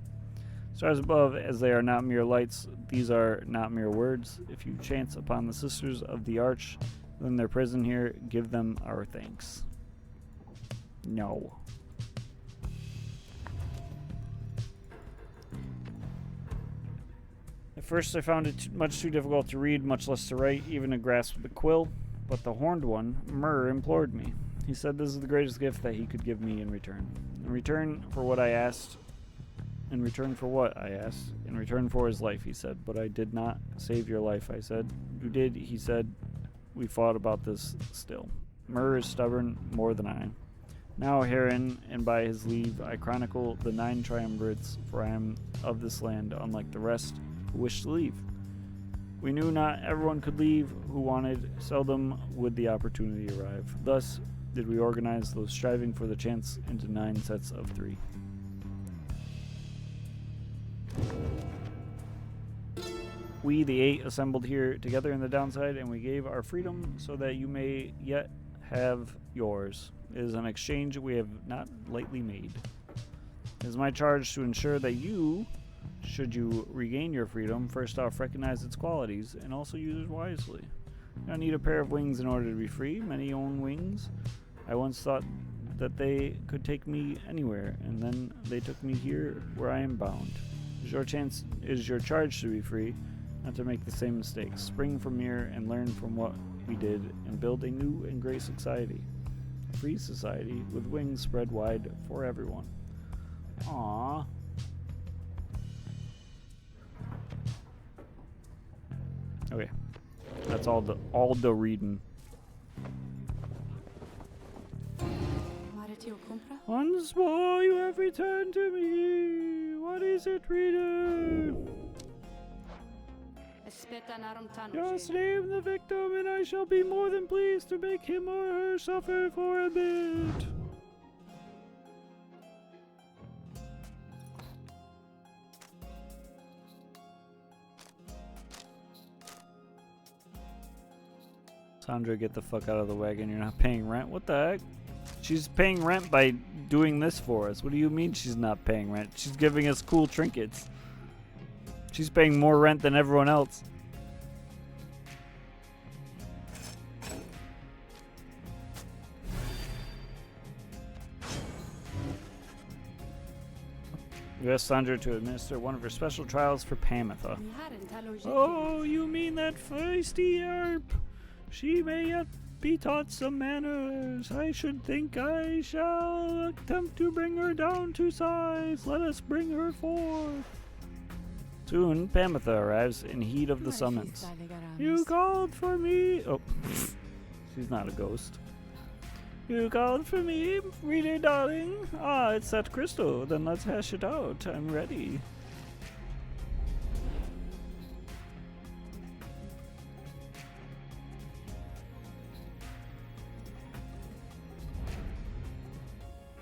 Stars above, as they are not mere lights, these are not mere words. If you chance upon the Sisters of the Arch, then their prison here, give them our thanks. No. At first I found it much too difficult to read, much less to write, even to grasp the quill. But the horned one, Myr, implored me. He said this is the greatest gift that he could give me in return. In return for what I asked. In return for what? I asked. In return for his life, he said. But I did not save your life, I said. You did, he said. We fought about this still. Myr is stubborn more than I. Now herein, and by his leave, I chronicle the 9 triumvirates, for I am of this land, unlike the rest who wish to leave. We knew not everyone could leave who wanted, seldom would the opportunity arrive. Thus did we organize those striving for the chance into 9 sets of 3. We, the 8, assembled here together in the downside, and we gave our freedom so that you may yet have yours. It is an exchange we have not lightly made. It is my charge to ensure that you, should you regain your freedom, first off recognize its qualities and also use it wisely. You don't need a pair of wings in order to be free. Many own wings. I once thought that they could take me anywhere, and then they took me here where I am bound. It is your charge to be free, not to make the same mistakes. Spring from here and learn from what we did, and build a new and great society. A free society with wings spread wide for everyone. Aww. Okay, that's all the reading. Once more you have returned to me. What is it, reader? Just name the victim and I shall be more than pleased to make him or her suffer for a bit. Sandra, get the fuck out of the wagon. You're not paying rent. What the heck? She's paying rent by doing this for us. What do you mean she's not paying rent? She's giving us cool trinkets. She's paying more rent than everyone else. You asked Sandra to administer one of her special trials for Pamitha. Oh, you mean that feisty herb? She may yet be taught some manners. I should think I shall attempt to bring her down to size. Let us bring her forth. Soon, Pamitha arrives in heat of the summons. You called for me. Oh, she's not a ghost. You called for me, reader darling? Ah, it's that crystal. Then let's hash it out. I'm ready.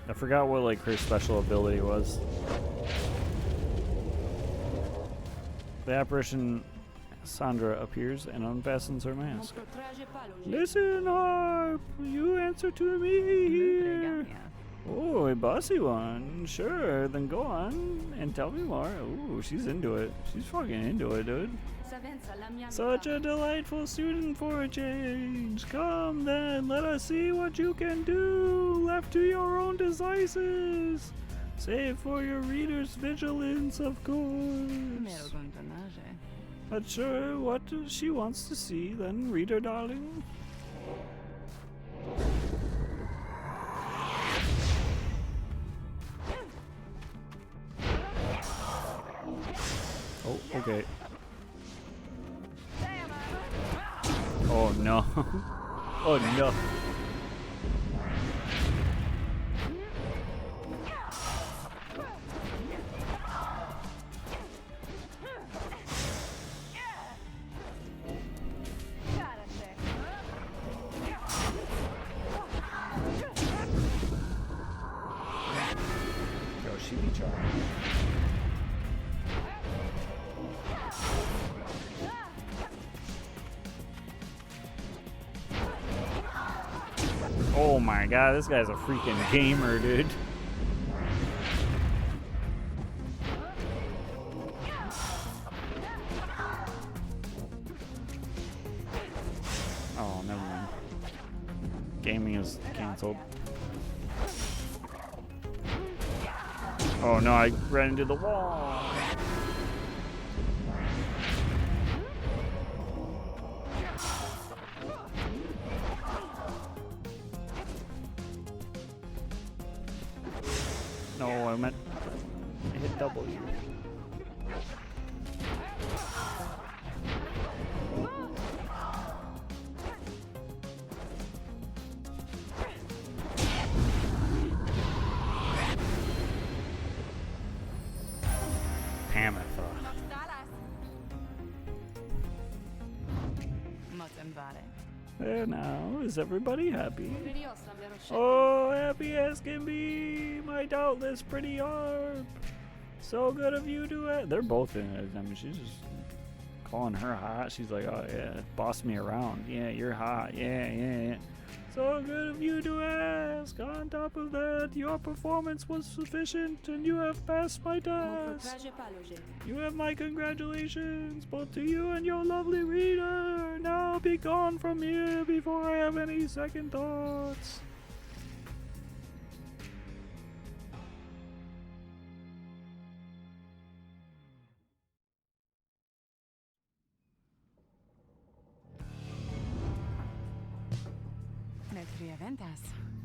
I forgot what like her special ability was. The apparition Sandra appears and unfastens her mask. Listen, harp, you answer to me here. Oh, a bossy one. Sure, then go on and tell me more. Ooh, she's into it. She's fucking into it, dude. Such a delightful student for a change. Come then, let us see what you can do. Left to your own devices. Save for your reader's vigilance, of course. Not sure what she wants to see, then, reader darling. Oh, okay. Oh no. Oh no. Yo, she be charged. Oh my god, this guy's a freaking gamer, dude. Oh, never mind. Gaming is canceled. Oh no, I ran into the wall. No, I meant hit W. Pamitha. There now, is everybody happy? Oh, happy as can be, my doubtless pretty harp. So good of you to it. They're both in it. I mean, she's just calling her hot. She's like, oh yeah, boss me around. Yeah, you're hot. Yeah. So good of you to ask. On top of that, your performance was sufficient and you have passed my test. You have my congratulations, both to you and your lovely reader. Now be gone from here before I have any second thoughts.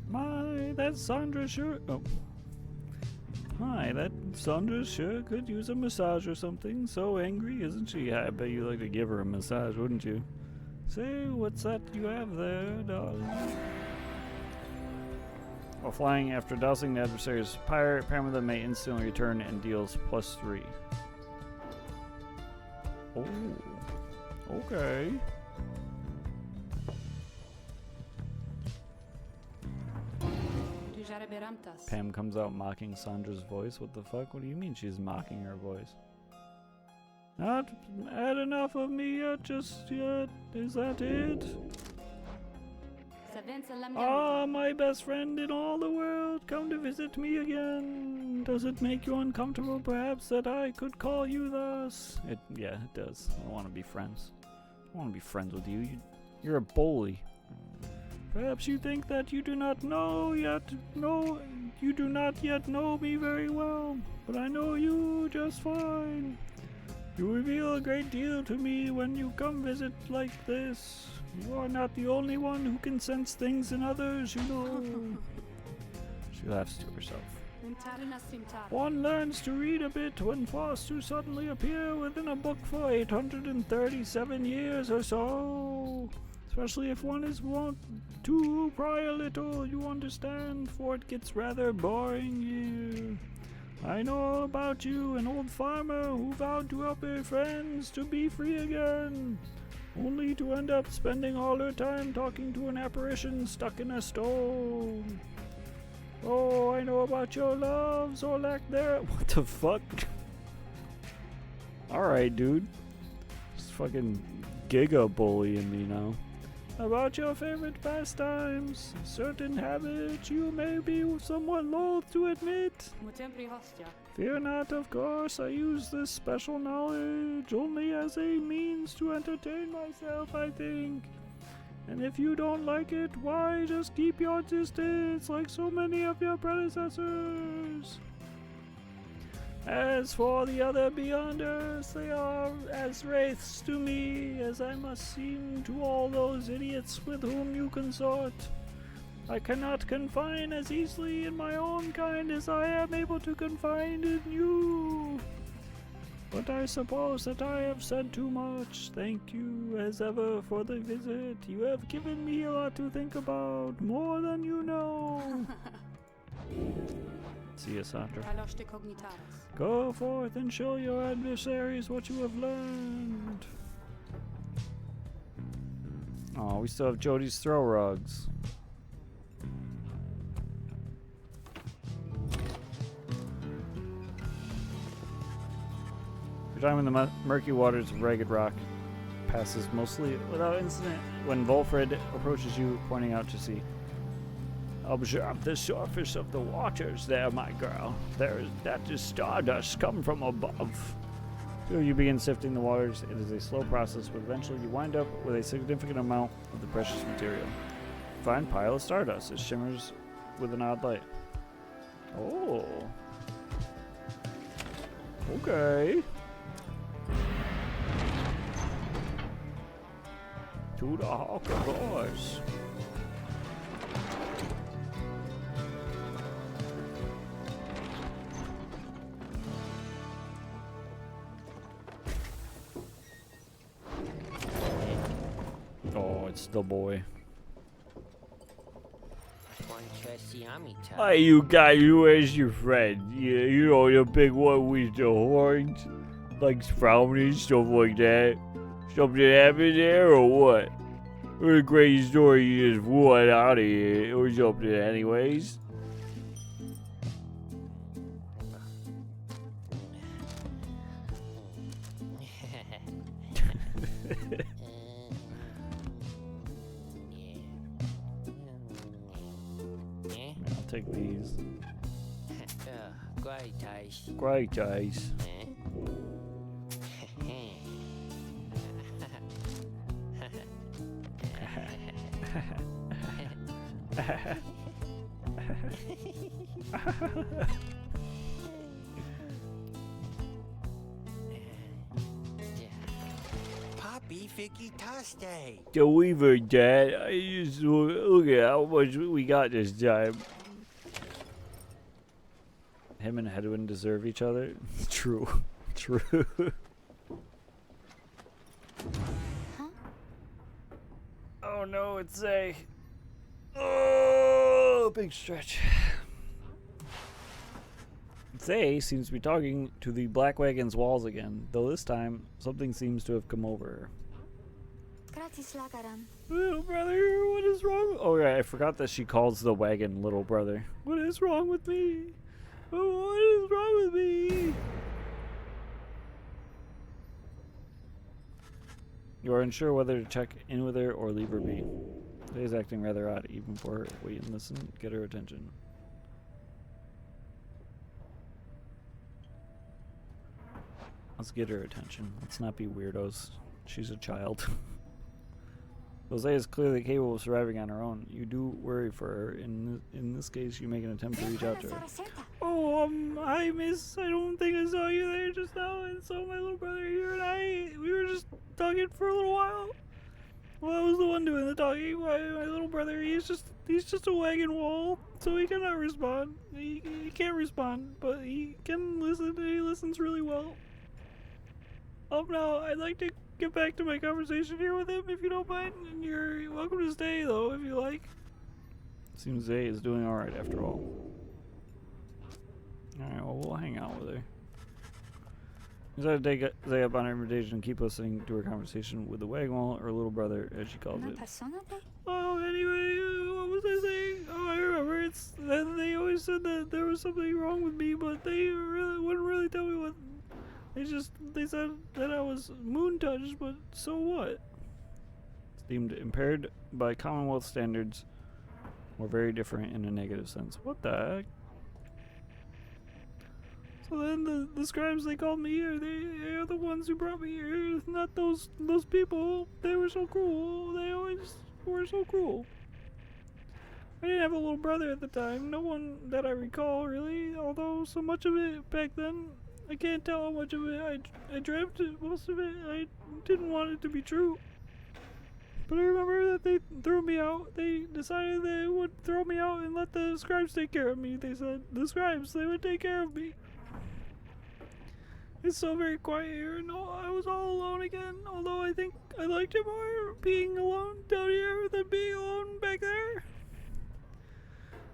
My, that Sandra sure. Oh. Hi, that Sandra sure could use a massage or something. So angry, isn't she? I bet you'd like to give her a massage, wouldn't you? Say, what's that you have there, darling? While flying after dousing the adversary's pyre, Pamitha may instantly return and deals +3. Oh. Okay. Pam comes out mocking Sandra's voice. What the fuck? What do you mean she's mocking her voice? Not had enough of me yet, just yet. Is that it? Ah, my best friend in all the world, come to visit me again. Does it make you uncomfortable, perhaps, that I could call you thus? Yeah, it does. I want to be friends. I want to be friends with you. You're a bully. Perhaps you think that you do not yet know me very well, but I know you just fine. You reveal a great deal to me when you come visit like this. You are not the only one who can sense things in others, you know. She laughs to herself. One learns to read a bit when forced to suddenly appear within a book for 837 years or so. Especially if one is wont to pry a little, you understand, for it gets rather boring here. I know all about you, an old farmer who vowed to help her friends to be free again, only to end up spending all her time talking to an apparition stuck in a stone. Oh, I know about your loves or lack there. What the fuck? Alright, dude. Just fucking giga bullying me now. About your favorite pastimes, certain habits you may be somewhat loath to admit. Fear not, of course, I use this special knowledge only as a means to entertain myself, I think. And if you don't like it, why, just keep your distance like so many of your predecessors. As for the other Beyonders, they are as wraiths to me as I must seem to all those idiots with whom you consort. I cannot confine as easily in my own kind as I am able to confine in you. But I suppose that I have said too much. Thank you, as ever, for the visit. You have given me a lot to think about, more than you know. See you, Sandra. Go forth and show your adversaries what you have learned. Oh, we still have Jody's throw rugs. Your time in the murky waters of Ragged Rock passes mostly without incident when Volfred approaches you, pointing out to sea. Observe the surface of the waters there, my girl. That is stardust come from above. So you begin sifting the waters. It is a slow process, but eventually you wind up with a significant amount of the precious material. Fine pile of stardust. It shimmers with an odd light. Oh. Okay. To the hawk, of course. Oh, it's the boy. Hey, you guy, where's your friend? You know, the big one with the horns? Like frowning, stuff like that. Something happened there, or what? What a crazy story, you just won out of here, or something anyways. I'll take these. Great eyes. Poppy Vicky Toste. The Weaver, Dad. I just look at how much we got this time. Him and Hedwin deserve each other. True. True. Huh? Oh no, it's a... Oh, big stretch. Zay seems to be talking to the Black Wagon's walls again, though this time something seems to have come over her. Little brother, what is wrong? Oh yeah, I forgot that she calls the wagon little brother. What is wrong with me? Oh, what is wrong with me? You are unsure whether to check in with her or leave her be. Today's acting rather odd, even for her. Wait and listen, get her attention. Let's get her attention. Let's not be weirdos. She's a child. Jose is clearly capable of surviving on her own. You do worry for her. In this case, you make an attempt to reach out to her. Oh, hi, miss. I don't think I saw you there just now. And so my little brother here and we were just talking for a little while. Well, I was the one doing the talking. My little brother, he's just a wagon wall, so he cannot respond. He can't respond, but he can listen. And he listens really well. Now I'd like to get back to my conversation here with him, if you don't mind. And you're welcome to stay, though, if you like. Seems Zay is doing alright after all. Alright, well, we'll hang out with her. Decided to take Zay up on her invitation and keep listening to her conversation with the wagon or little brother, as she calls it. Oh, anyway, what was I saying? Oh, I remember. It's that they always said that there was something wrong with me, but they wouldn't really tell me what. They said that I was moon touched, but so what? It's deemed impaired by Commonwealth standards, or very different in a negative sense. What the heck? So then the scribes they called me here, they are the ones who brought me here, not those people. They were so cruel. They always were so cruel. I didn't have a little brother at the time, no one that I recall really, although so much of it back then, I can't tell how much of it I dreamt. Most of it I didn't want it to be true. But I remember that they threw me out. They decided they would throw me out and let the scribes take care of me. They said the scribes, they would take care of me. It's so very quiet here. No, I was all alone again. Although I think I liked it more being alone down here than being alone back there.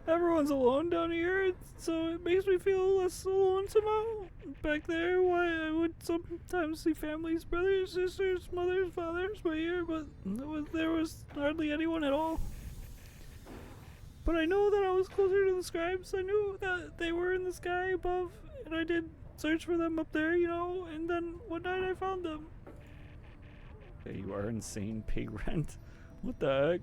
Everyone's alone down here, so it makes me feel less alone somehow. Back there, why I would sometimes see families, brothers, sisters, mothers, fathers, but here, there was hardly anyone at all. But I know that I was closer to the scribes. I knew that they were in the sky above, and I did search for them up there, and then one night I found them. Yeah, you are insane, pig rent. What the heck?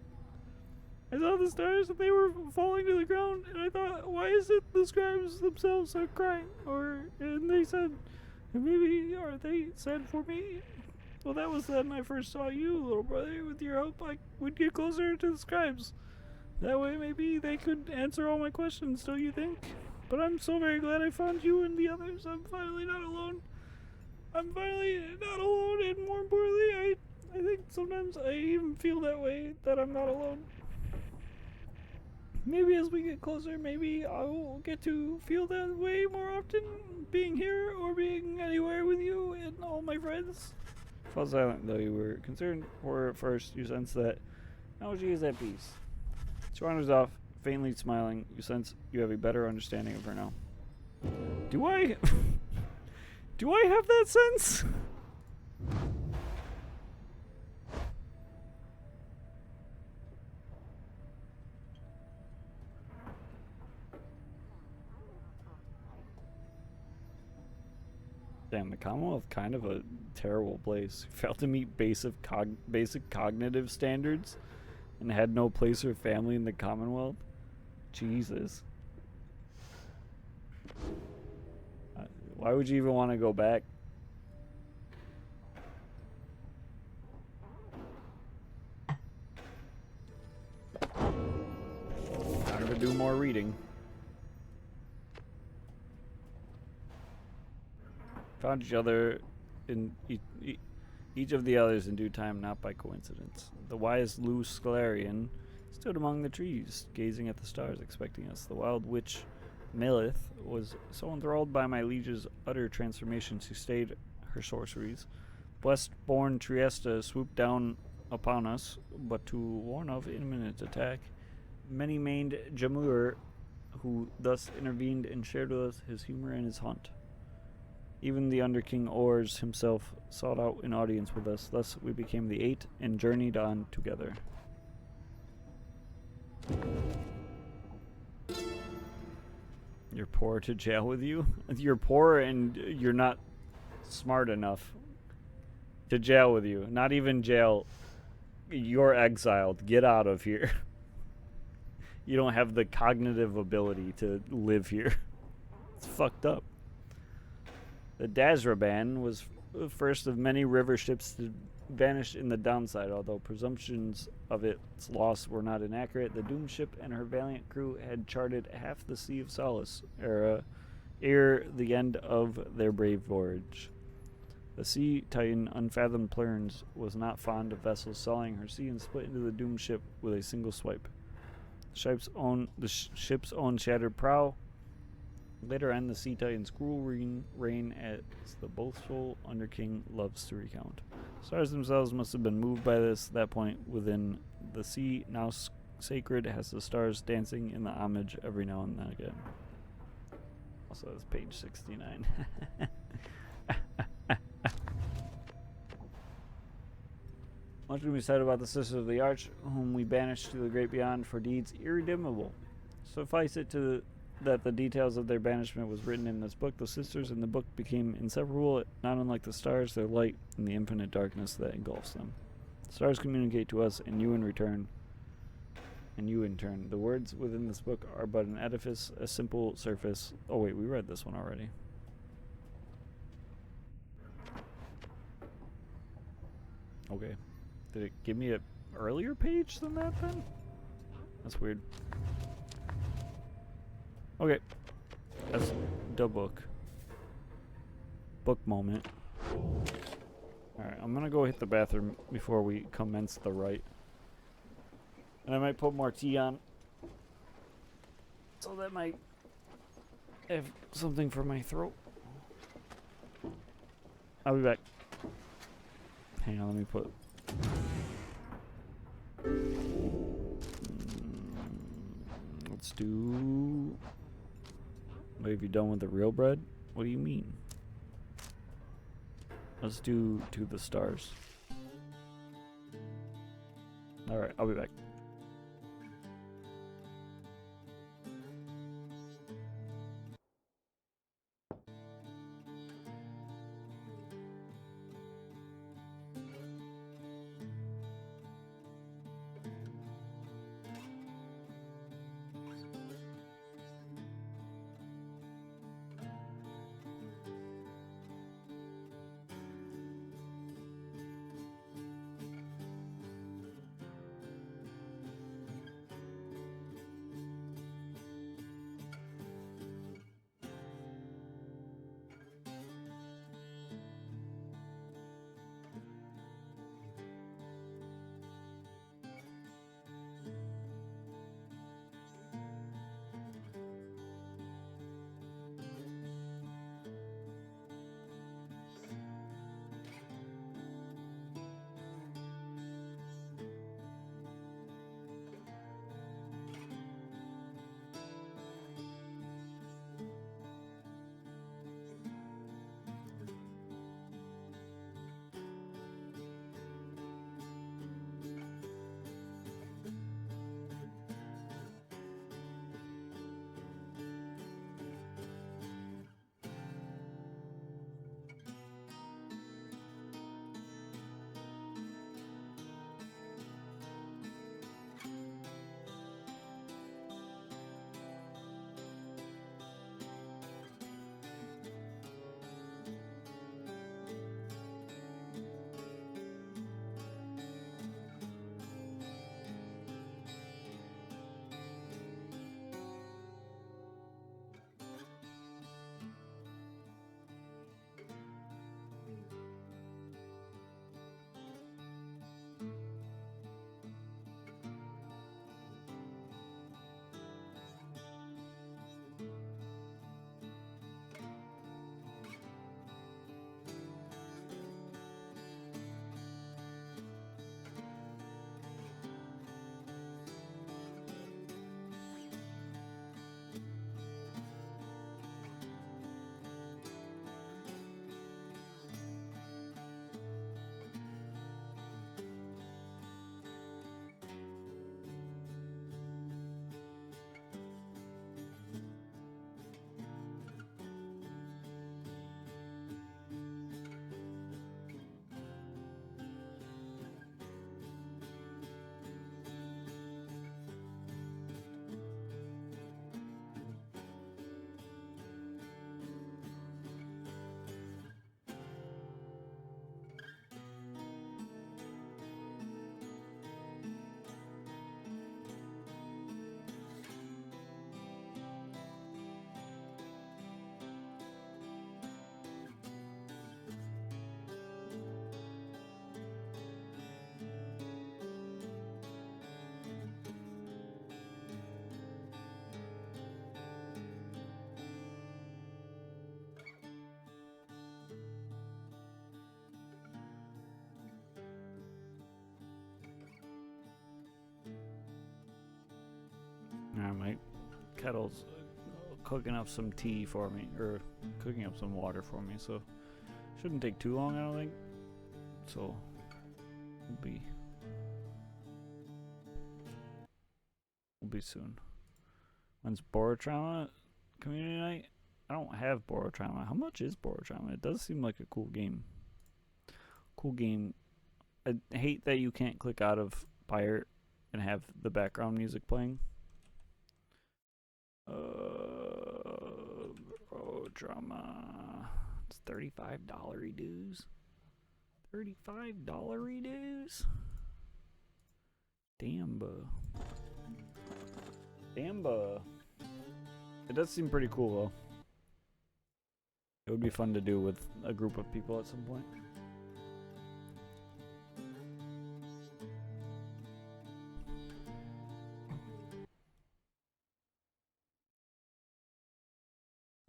I saw the stars and they were falling to the ground, and I thought, why is it the scribes themselves are crying? And they said, maybe are they sad for me? Well, that was then I first saw you, little brother. With your help, I would get closer to the scribes. That way, maybe they could answer all my questions, don't you think? But I'm so very glad I found you and the others. I'm finally not alone. And more importantly, I think sometimes I even feel that way, that I'm not alone. Maybe as we get closer, maybe I will get to feel that way more often, being here or being anywhere with you and all my friends. Fall silent, though you were concerned for her at first. You sense that now she is at peace. She wanders off, faintly smiling. You sense you have a better understanding of her now. Do I? Do I have that sense? Damn, the Commonwealth kind of a terrible place. Failed to meet basic cognitive standards and had no place for family in the Commonwealth. Jesus. Why would you even want to go back? Time to do more reading. Found each other in each of the others in due time, not by coincidence. The wise Lou Scalarian stood among the trees, gazing at the stars, expecting us. The wild witch Melith was so enthralled by my liege's utter transformation she stayed her sorceries. Blessed-born Triesta swooped down upon us, but to warn of imminent attack. Many-maned Jamur, who thus intervened and shared with us his humor and his hunt. Even the Under King Ors himself sought out an audience with us. Thus, we became the 8 and journeyed on together. You're poor to jail with you? You're poor and you're not smart enough to jail with you. Not even jail. You're exiled. Get out of here. You don't have the cognitive ability to live here. It's fucked up. The Dazraban was the first of many river ships to vanish in the downside. Although presumptions of its loss were not inaccurate, the doomed ship and her valiant crew had charted half the Sea of Solace ere the end of their brave voyage. The sea titan Unfathomed Plurns was not fond of vessels sawing her sea and split into the doomed ship with a single swipe. The ship's own shattered prow later on the Sea Titan's cruel reign, as the boastful Underking loves to recount. Stars themselves must have been moved by that point within the sea, now sacred, has the stars dancing in the homage every now and then again. Also, that's page 69. Much can be said about the Sisters of the Arch, whom we banished to the great beyond for deeds irredeemable. Suffice it that the details of their banishment was written in this book. The sisters in the book became inseparable, not unlike the stars, their light in the infinite darkness that engulfs them. The stars communicate to us, and you in turn. The words within this book are but an edifice, a simple surface. Oh wait, we read this one already. Okay. Did it give me an earlier page than that then? That's weird. Okay. That's the book. Book moment. Alright, I'm gonna go hit the bathroom before we commence the write. And I might put more tea on. So that might have something for my throat. I'll be back. Hang on, let me put... Let's do... Wait, have you done with the real bread? What do you mean? Let's do To the Stars. Alright, I'll be back. kettle's cooking up some tea for me, or cooking up some water for me, so shouldn't take too long, I don't think. So we'll be soon. When's Borotrauma community night? I don't have Borotrauma. How much is Borotrauma? It does seem like a cool game. Cool game. I hate that you can't click out of Pyre and have the background music playing. Borotrauma. It's $35 dues. $35 dues. Damn, Damn, it does seem pretty cool though. It would be fun to do with a group of people at some point.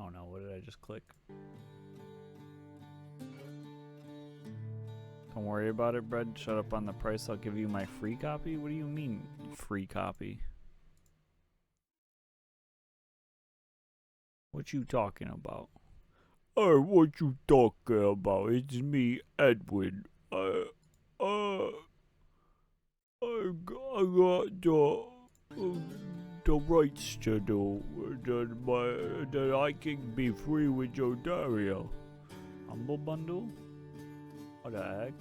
Oh no, what did I just click? Don't worry about it, Bread. Shut up on the price. I'll give you my free copy. What do you mean, free copy? What you talking about? Hey, what you talking about? It's me, Edwin. I got the rights to do that I can be free with your Dario. Humble bundle? What the heck?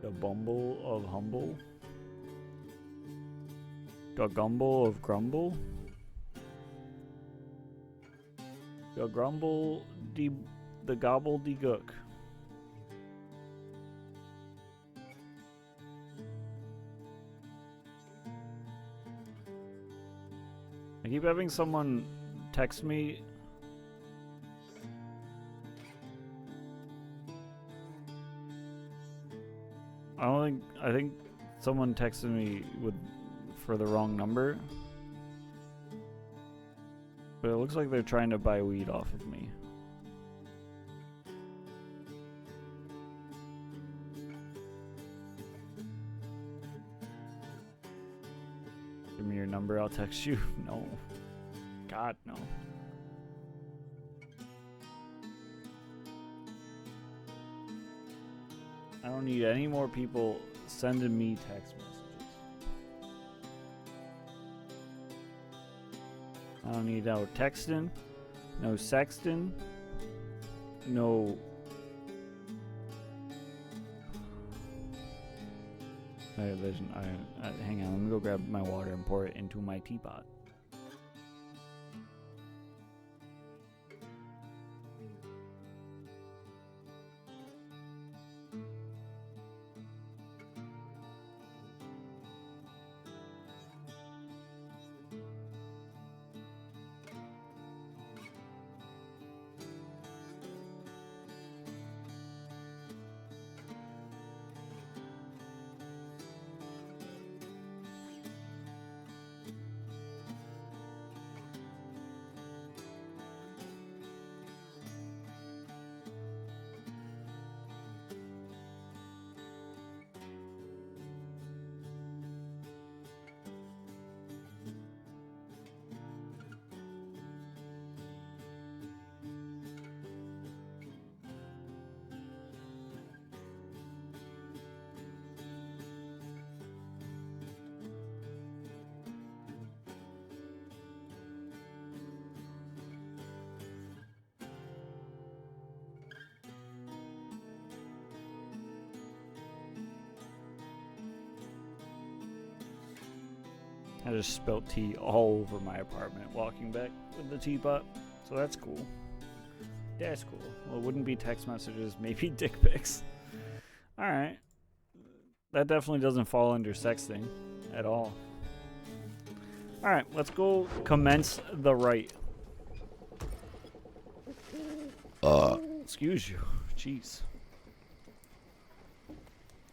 The bumble of humble? The gumble of grumble? The grumble, the gobble, de gook. I keep having someone text me. I think someone texted me for the wrong number. But it looks like they're trying to buy weed off of me. Give me your number, I'll text you. No. God, no. I don't need any more people sending me text messages. I don't need no texting, no sexting, no... hang on, let me go grab my water and pour it into my teapot. I just spilled tea all over my apartment walking back with the teapot, so that's cool. That's cool. Well, it wouldn't be text messages, maybe dick pics. Alright. That definitely doesn't fall under sexting at all. Alright, let's go commence the rite. Excuse you. Jeez.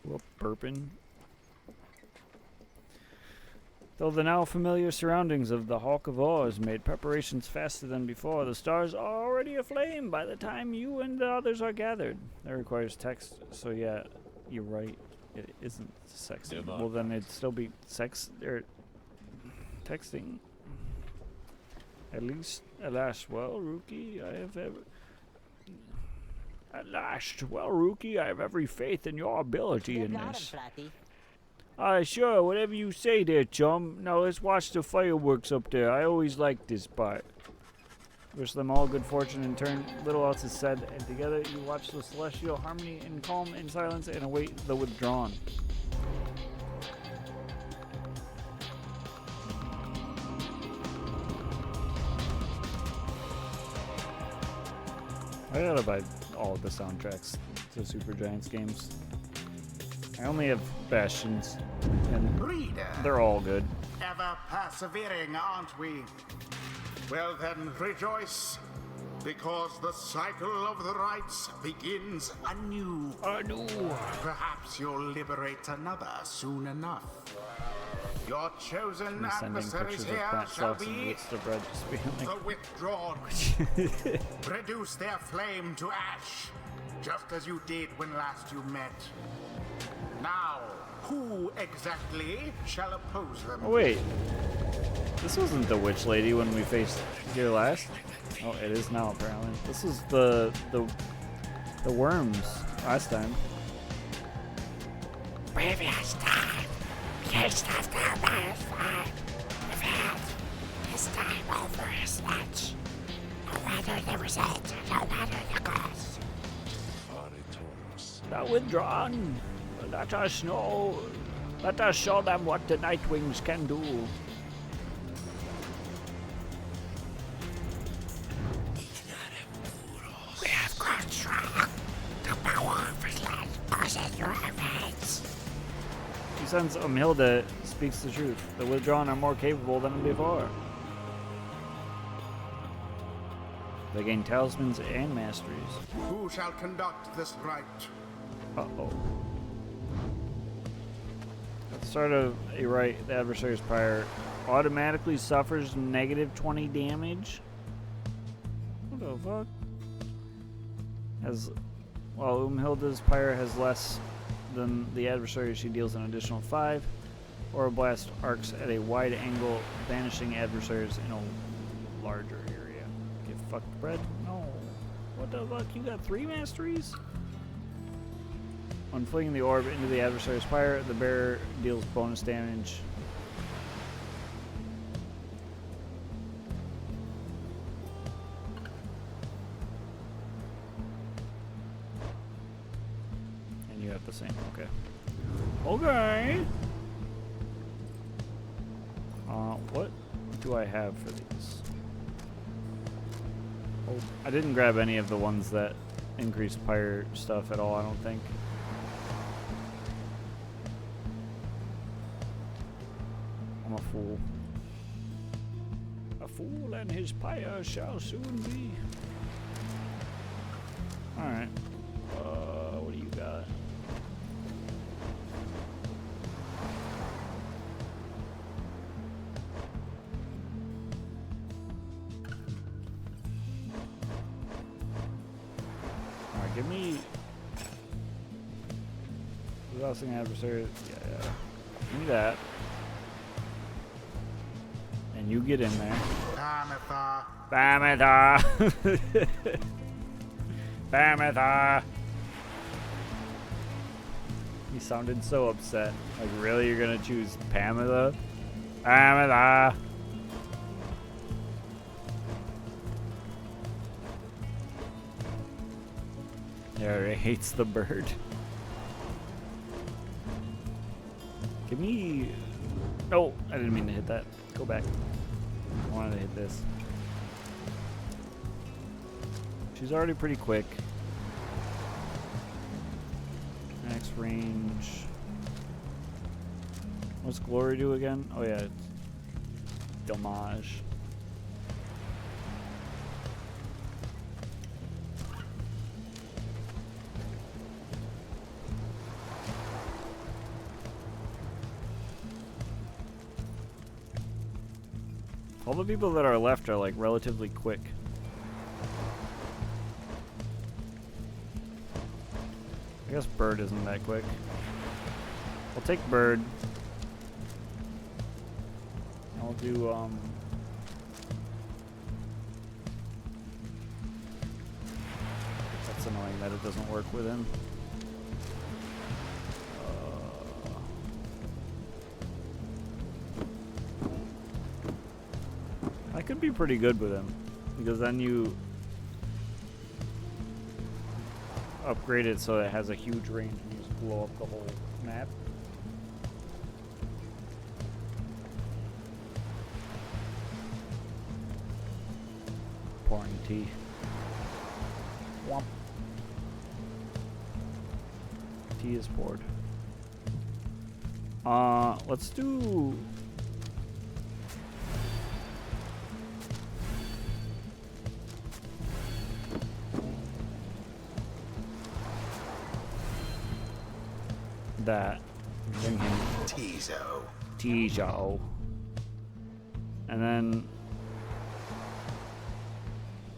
Whoop, burping. Though the now familiar surroundings of the Hawk of Oz made preparations faster than before, the stars are already aflame by the time you and the others are gathered. That requires text, so yeah, you're right. It isn't sexting. Well, then it'd still be sex or texting. At least, at last, well, Rookie, I have every... At last, well, Rookie, I have every faith in your ability in this. Sure, whatever you say there, chum. Now let's watch the fireworks up there. I always like this part. Wish them all good fortune in turn. Little else is said, and together you watch the celestial harmony in calm and silence and await the withdrawn. I gotta buy all of the soundtracks to Super Giants games. I only have Bastions, and Reader, they're all good. ever persevering, aren't we? Well then, rejoice, because the cycle of the rites begins anew. Perhaps you'll liberate another soon enough. Your chosen I'm sending adversaries pictures of here plant shall stalks and be bits of bread just being the like, withdrawn. Reduce their flame to ash, just as you did when last you met. Now, who exactly shall oppose them? oh wait, this wasn't the witch lady when we faced here last. Oh, it is now apparently. This was the worms last time. Previous time, taste of the best time. We've had this time over as much. No matter the result, no matter the cost. The withdrawn. Let us know. Let us show them what the Nightwings can do. We have grown strong. The power of his light possesses your events. He sends Umhilda speaks the truth. The withdrawn are more capable than before. They gain talismans and masteries. Who shall conduct this rite? Uh-oh. At the start of a rite, the adversary's Pyre automatically suffers negative 20 damage. What the fuck? While Umhilda's Pyre has less than the adversary, she deals an additional 5. Or blast arcs at a wide angle, banishing adversaries in a larger area. Get fucked, bread? No. What the fuck? You got 3 masteries? When flinging the orb into the adversary's Pyre, the bearer deals bonus damage. And you have the same, okay. Okay! What do I have for these? Oh, I didn't grab any of the ones that increase Pyre stuff at all, I don't think. I'm a fool. A fool and his Pyre shall soon be. Alright. What do you got? Alright, give me... Exhausting adversary. Yeah. Give me that. And you get in there. Ametha. Bamitha! Bamitha! He sounded so upset. Like, really? You're gonna choose Pamitha? Pamitha! Yeah, he hates the bird. Give me... No, I didn't mean to hit that. Go back. I wanted to hit this. She's already pretty quick. Max range. What's Glory do again? Oh yeah, it's Damage. All the people that are left are like relatively quick. I guess Bird isn't that quick. I'll take Bird. I'll do annoying that it doesn't work with him. I could be pretty good with him, because then you upgrade it so it has a huge range and you just blow up the whole map. Pouring tea. Womp. Tea is poured. Let's do that. Bring him Tizo. And then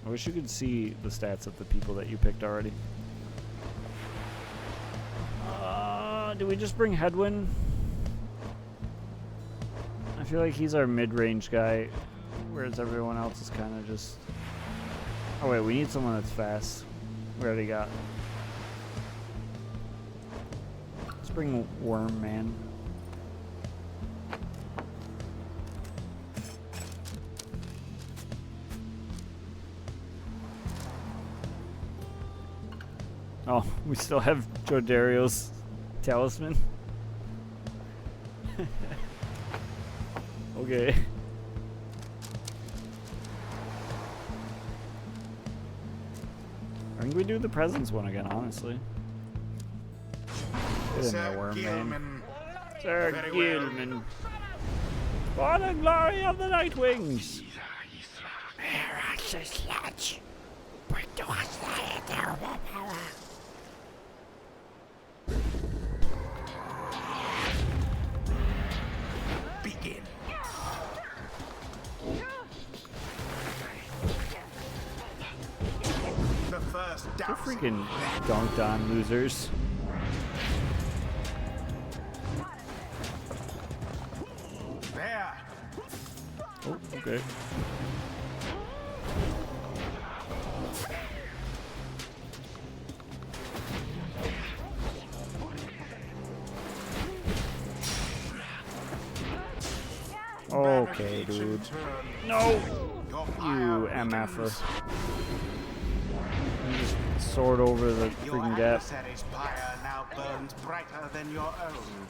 I wish you could see the stats of the people that you picked already. Do we just bring Headwind? I feel like he's our mid-range guy, whereas everyone else is kind of just... Oh wait, we need someone that's fast. We already got... Let's bring Worm Man. Oh, we still have Jodario's talisman. Okay. I think we do the presents one again, honestly. Get in there, Worm Man. Sir Gilman. For the glory of the Nightwings! Begin. The first They're down. freaking dunked on losers. There. Oh, okay. Okay, dude. No! You MFer. Just sword over the Your freaking gap. adversary's pyre now burns brighter than your own.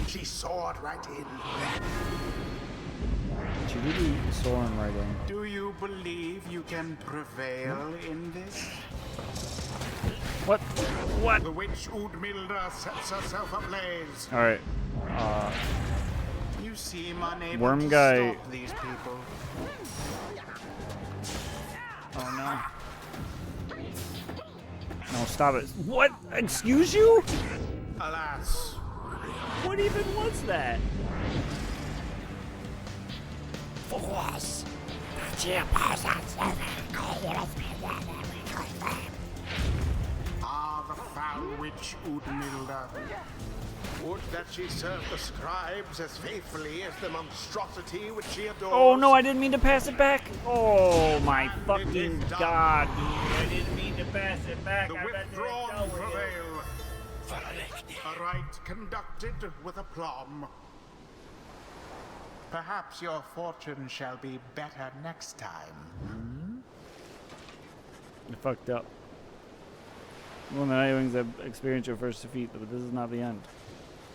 She soared right in. She did be soaring right in. Do you believe you can prevail in this? What? What? The witch Udmilda sets herself ablaze. Alright. You seem unable Worm to guy. stop these people. Oh no. No, stop it. What? Excuse you? Alas, What even was that? Force. the foul witch Udmilda. Would that she served the scribes as faithfully as the monstrosity which she adores. Oh no, I didn't mean to pass it back. Oh my It fucking is done. god, dude. I didn't mean to pass it back. The I meant to withdrawn go with it. prevail. A rite conducted with aplomb. Perhaps your fortune shall be better next time. You fucked up. You and the Nightwings have experienced your first defeat, but this is not the end.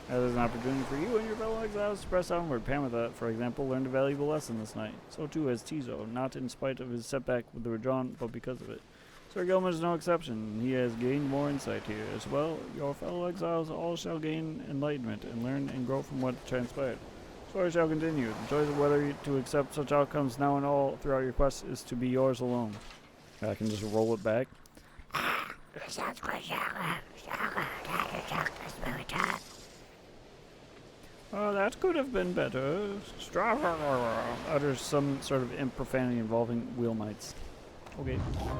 As is an opportunity for you and your fellow exiles to press onward. Pamitha, for example, learned a valuable lesson this night. So too has Tizo, not in spite of his setback with the withdrawn, but because of it. Sir Gilman is no exception. He has gained more insight here. As well, your fellow exiles all shall gain enlightenment and learn and grow from what transpired. Story shall continue. The choice of whether to accept such outcomes now and all throughout your quest is to be yours alone. I can just roll it back. Oh, that could have been better. Utters some sort of imp profanity involving wheel mites. Okay.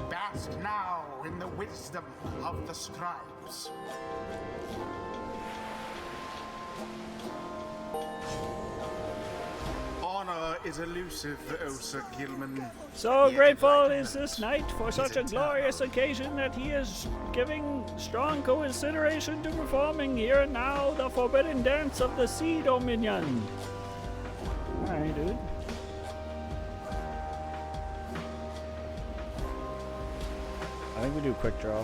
Bask now in the wisdom of the scribes. Honor is elusive, O Sir Gilman. So Yet grateful enlightenment is this knight for such a eternal. glorious occasion that he is giving strong consideration to performing here and now the forbidden dance of the Sea Dominion. Alright, dude. I think we do quick draw.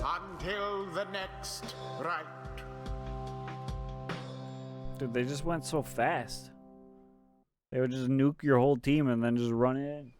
Until the next right. Dude, they just went so fast. They would just nuke your whole team and then just run in.